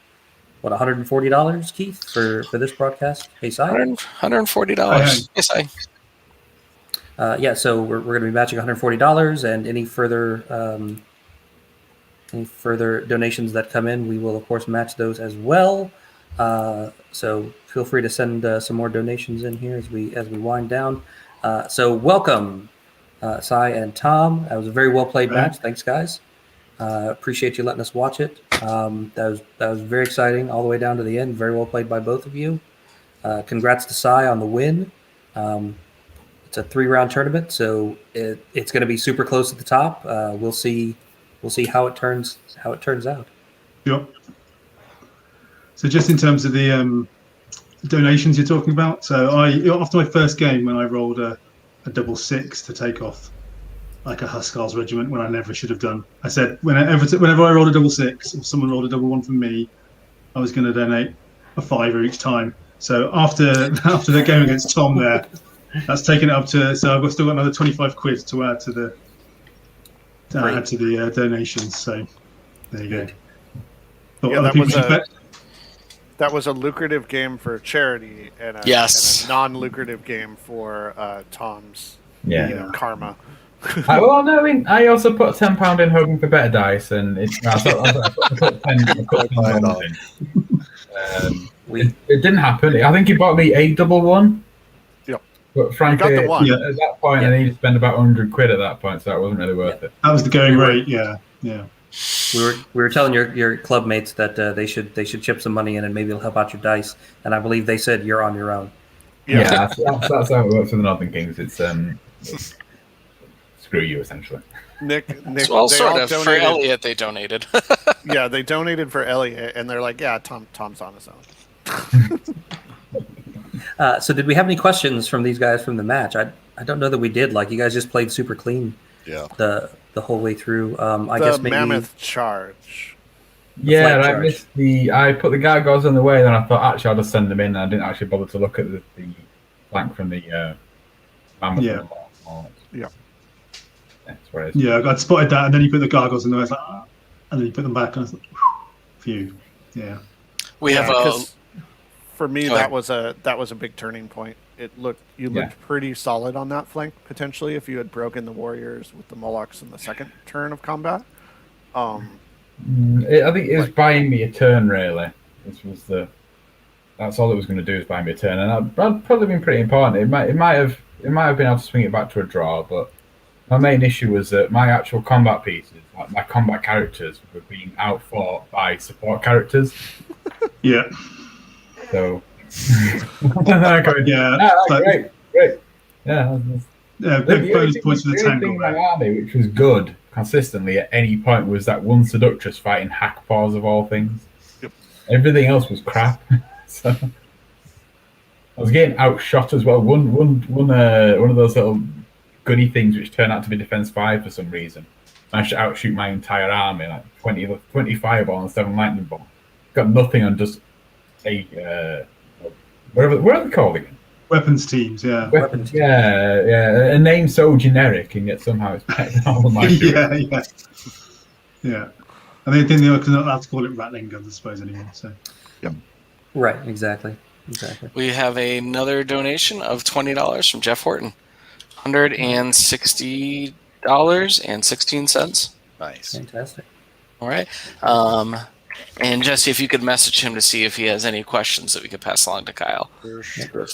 what, $140, Keith, for this broadcast. Hey, Si. $140. Yes, Yeah, so we're going to be matching $140, and any further donations that come in, we will of course match those as well. So feel free to send some more donations in here as we wind down. So welcome, Cy and Tom. That was a very well played match. Thanks, guys. Appreciate you letting us watch it. That was very exciting all the way down to the end. Very well played by both of you. Congrats to Cy on the win. It's a 3-round tournament, so it's going to be super close at the top. We'll see how it turns out. Yep. So just in terms of the donations you're talking about, so after my first game when I rolled a double 6 to take off like a Hussars regiment when I never should have done, I said whenever I rolled a double 6 or someone rolled a double 1 from me, I was going to donate a $5 each time. So after the game against Tom there, that's taken it up to, so I've still got another 25 quid to add to the donations. So there you go. Yeah, that was a lucrative game for charity and a non-lucrative game for Tom's karma. Well, no, I mean, I also put £10 in hoping for better dice, and I put 10 in. It didn't happen. I think he bought me a double 1. Yep. But frankly, at that point, I needed to spend about 100 quid at that point, so it wasn't really worth it. That was the going rate. Yeah. We were telling your club mates that they should chip some money in and maybe it'll help out your dice, and I believe they said you're on your own. Yeah, that's how it works for the Northern Kings. It's screw you essentially. Nick. Well, sort of. For Elliot, they donated. Yeah, they donated for Elliot, and they're like, "Yeah, Tom's on his own." So, did we have any questions from these guys from the match? I don't know that we did. Like, you guys just played super clean. Yeah. The whole way through. I guess maybe mammoth charge. Yeah, I missed I put the gargoyles on the way, then I thought actually I'll just send them in. And I didn't actually bother to look at the flank from the mammoth. Yeah. Yeah, I spotted that, and then you put the gargoyles in there. I was like, and then you put them back, and I was like, phew. Yeah. We have for me, that was a big turning point. You looked pretty solid on that flank potentially if you had broken the warriors with the Molochs in the second turn of combat. I think it was buying me a turn really. That's all it was going to do is buy me a turn, and I'd probably been pretty important. It might have been able to swing it back to a draw, but my main issue was that my actual combat pieces, like my combat characters, were being outfought by support characters. Yeah. So. Great. Yeah. Big bonus points for the tangle. My army, which was good consistently at any point, was that one seductress fighting hack paws of all things. Yep. Everything else was crap. So I was getting outshot as well. One of those little goody things which turned out to be defense 5 for some reason. Managed to outshoot my entire army, like 20 fireball and 7 lightning bolt. Got nothing on just a what are they called again? Weapons teams, yeah. Weapons, yeah. A name so generic, and yet somehow it's better on my Yeah. I think they're not allowed to call it rattling guns, I suppose, anymore. So. Yep. Right. Exactly. We have another donation of $20 from Jeff Horton. $160.16. Nice. Fantastic. All right. And Jesse, if you could message him to see if he has any questions that we could pass along to Kyle. Sure.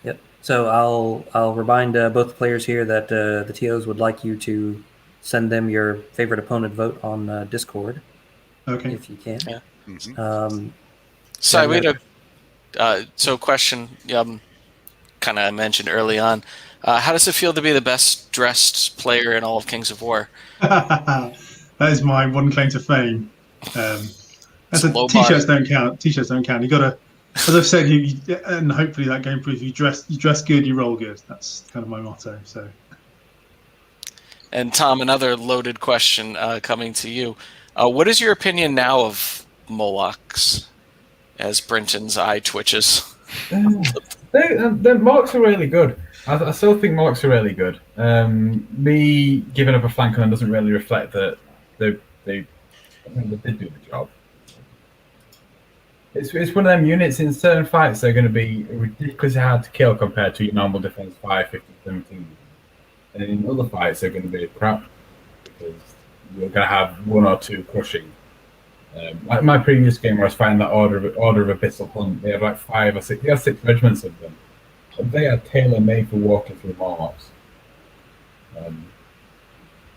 Yep. So I'll remind both the players here that the TOs would like you to send them your favorite opponent vote on Discord. Okay. If you can. Yeah. Mm-hmm. So we had a question. Kind of mentioned early on. How does it feel to be the best dressed player in all of Kings of War? That is my one claim to fame. That's a low t-shirts bar. don't count. T-shirts don't count. You got to, as I've said, and hopefully that game proves you dress good, you roll good. That's kind of my motto. So. And Tom, another loaded question coming to you. What is your opinion now of Molochs as Brenton's eye twitches? The Molochs are really good. I still think Molochs are really good. Me giving up a flank on them doesn't really reflect that they did do the job. It's one of them units in certain fights they're going to be ridiculously hard to kill compared to your normal defense 5, 15, 17. And in other fights they're going to be crap because you're going to have one or two crushing. Like my previous game where I was fighting that order of Abyssal Hunt, they have like 5 or 6. They have 6 regiments of them. They are tailor made for walking through Morlocks.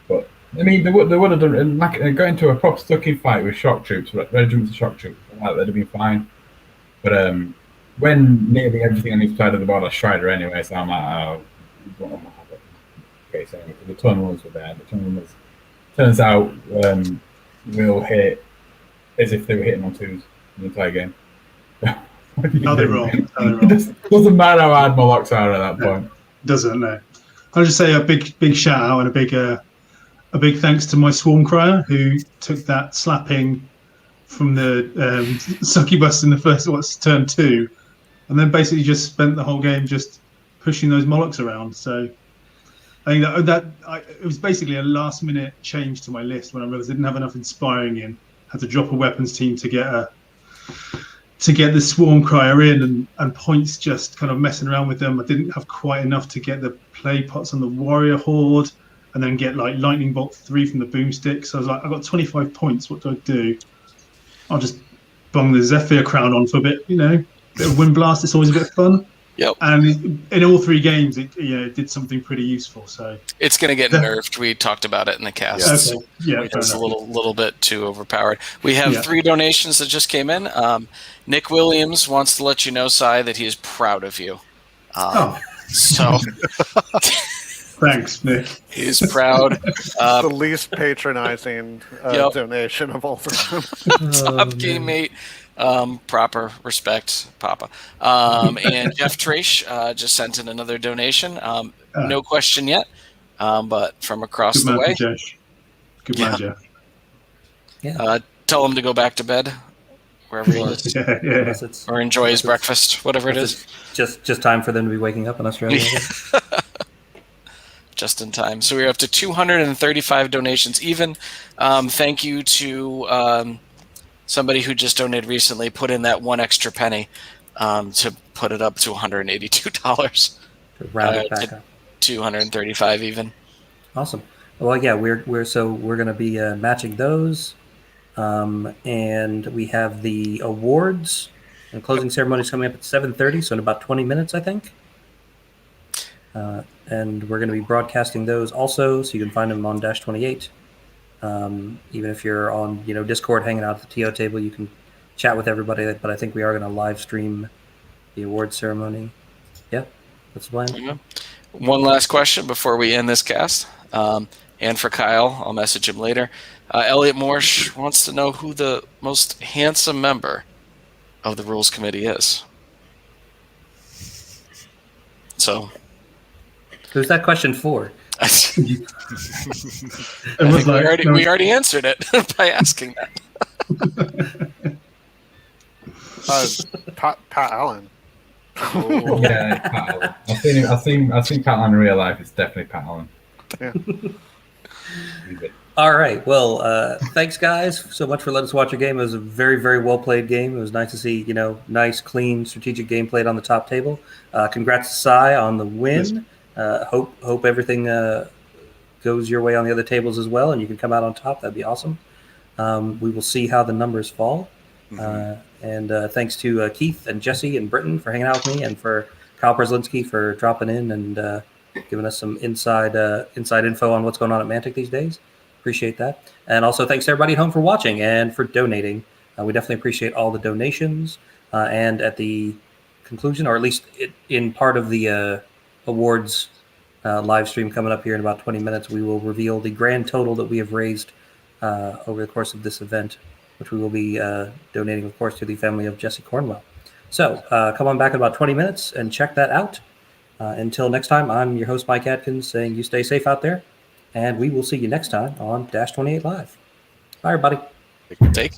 But I mean, they would have done like going to a proper stuck-in fight with shock troops, regiments of shock troops. They'd have been fine. But when nearly everything on each side of the border Strider anyway, so I'm like, oh, okay. So the tunnels were there. The tunnels turns out will hit as if they were hitting on 2s the entire game. How they roll. It doesn't matter how hard Molochs are at that point. Doesn't, no. I'll just say a big shout out and a big thanks to my swarm crier who took that slapping from the succubus in the first turn 2, and then basically just spent the whole game just pushing those Molochs around. So I think it was basically a last minute change to my list when I realized I didn't have enough inspiring in. Had to drop a weapons team to get the swarm crier in, and points just kind of messing around with them. I didn't have quite enough to get the play pots on the warrior horde, and then get like lightning bolt 3 from the boomstick. So I was like, I've got 25 points. What do I do? I'll just bung the Zephyr crown on for a bit, bit of wind blast. It's always a bit of fun. Yep. And in all 3 games, it did something pretty useful. So it's going to get nerfed. We talked about it in the cast. Okay. Yeah, it's a little bit too overpowered. We have 3 donations that just came in. Nick Williams wants to let you know, Sai, that he is proud of you. So thanks, Nick. He's proud. The least patronizing donation of all time. Top game mate. Proper respect, Papa. And Jeff Trash just sent in another donation. No question yet, but from across the way. Good man, Jeff. Yeah. Tell him to go back to bed, wherever he is. Yeah. Or enjoy his breakfast, whatever it is. Just time for them to be waking up in Australia. Just in time. So we're up to 235 donations even. Thank you to somebody who just donated recently, put in that 1 extra penny to put it up to $182. To round it back up. 235 even. Awesome. Well, yeah, we're going to be matching those, and we have the awards and closing ceremonies coming up at 7:30, so in about 20 minutes, I think. And we're going to be broadcasting those also, so you can find them on Dash28. Even if you're on Discord hanging out at the TO table, you can chat with everybody, but I think we are going to live stream the award ceremony. Yeah, that's the plan. Yeah. One last question before we end this cast, and for Kyle, I'll message him later. Elliot Morsh wants to know who the most handsome member of the rules committee is. So who's that question for? I think we already answered it by asking that. Pat Allen. Oh. Yeah, Pat Allen. I've seen Pat Allen in real life. It's definitely Pat Allen. Yeah. All right. Well, thanks guys so much for letting us watch your game. It was a very, very well played game. It was nice to see nice, clean, strategic game played on the top table. Congrats to Sai on the win. Hope everything goes your way on the other tables as well, and you can come out on top. That'd be awesome. We will see how the numbers fall. Mm-hmm. And thanks to Keith and Jesse and Britton for hanging out with me, and for Kyle Preslinski for dropping in and giving us some inside info on what's going on at Mantic these days. Appreciate that. And also thanks to everybody at home for watching and for donating. We definitely appreciate all the donations. And at the conclusion, or at least in part of the awards live stream coming up here in about 20 minutes, we will reveal the grand total that we have raised over the course of this event which we will be donating, of course, to the family of Jesse Cornwell. So come on back in about 20 minutes and check that out. Until next time, I'm your host, Mike Atkins, saying you stay safe out there, and we will see you next time on Dash 28 Live. Bye, everybody. Take.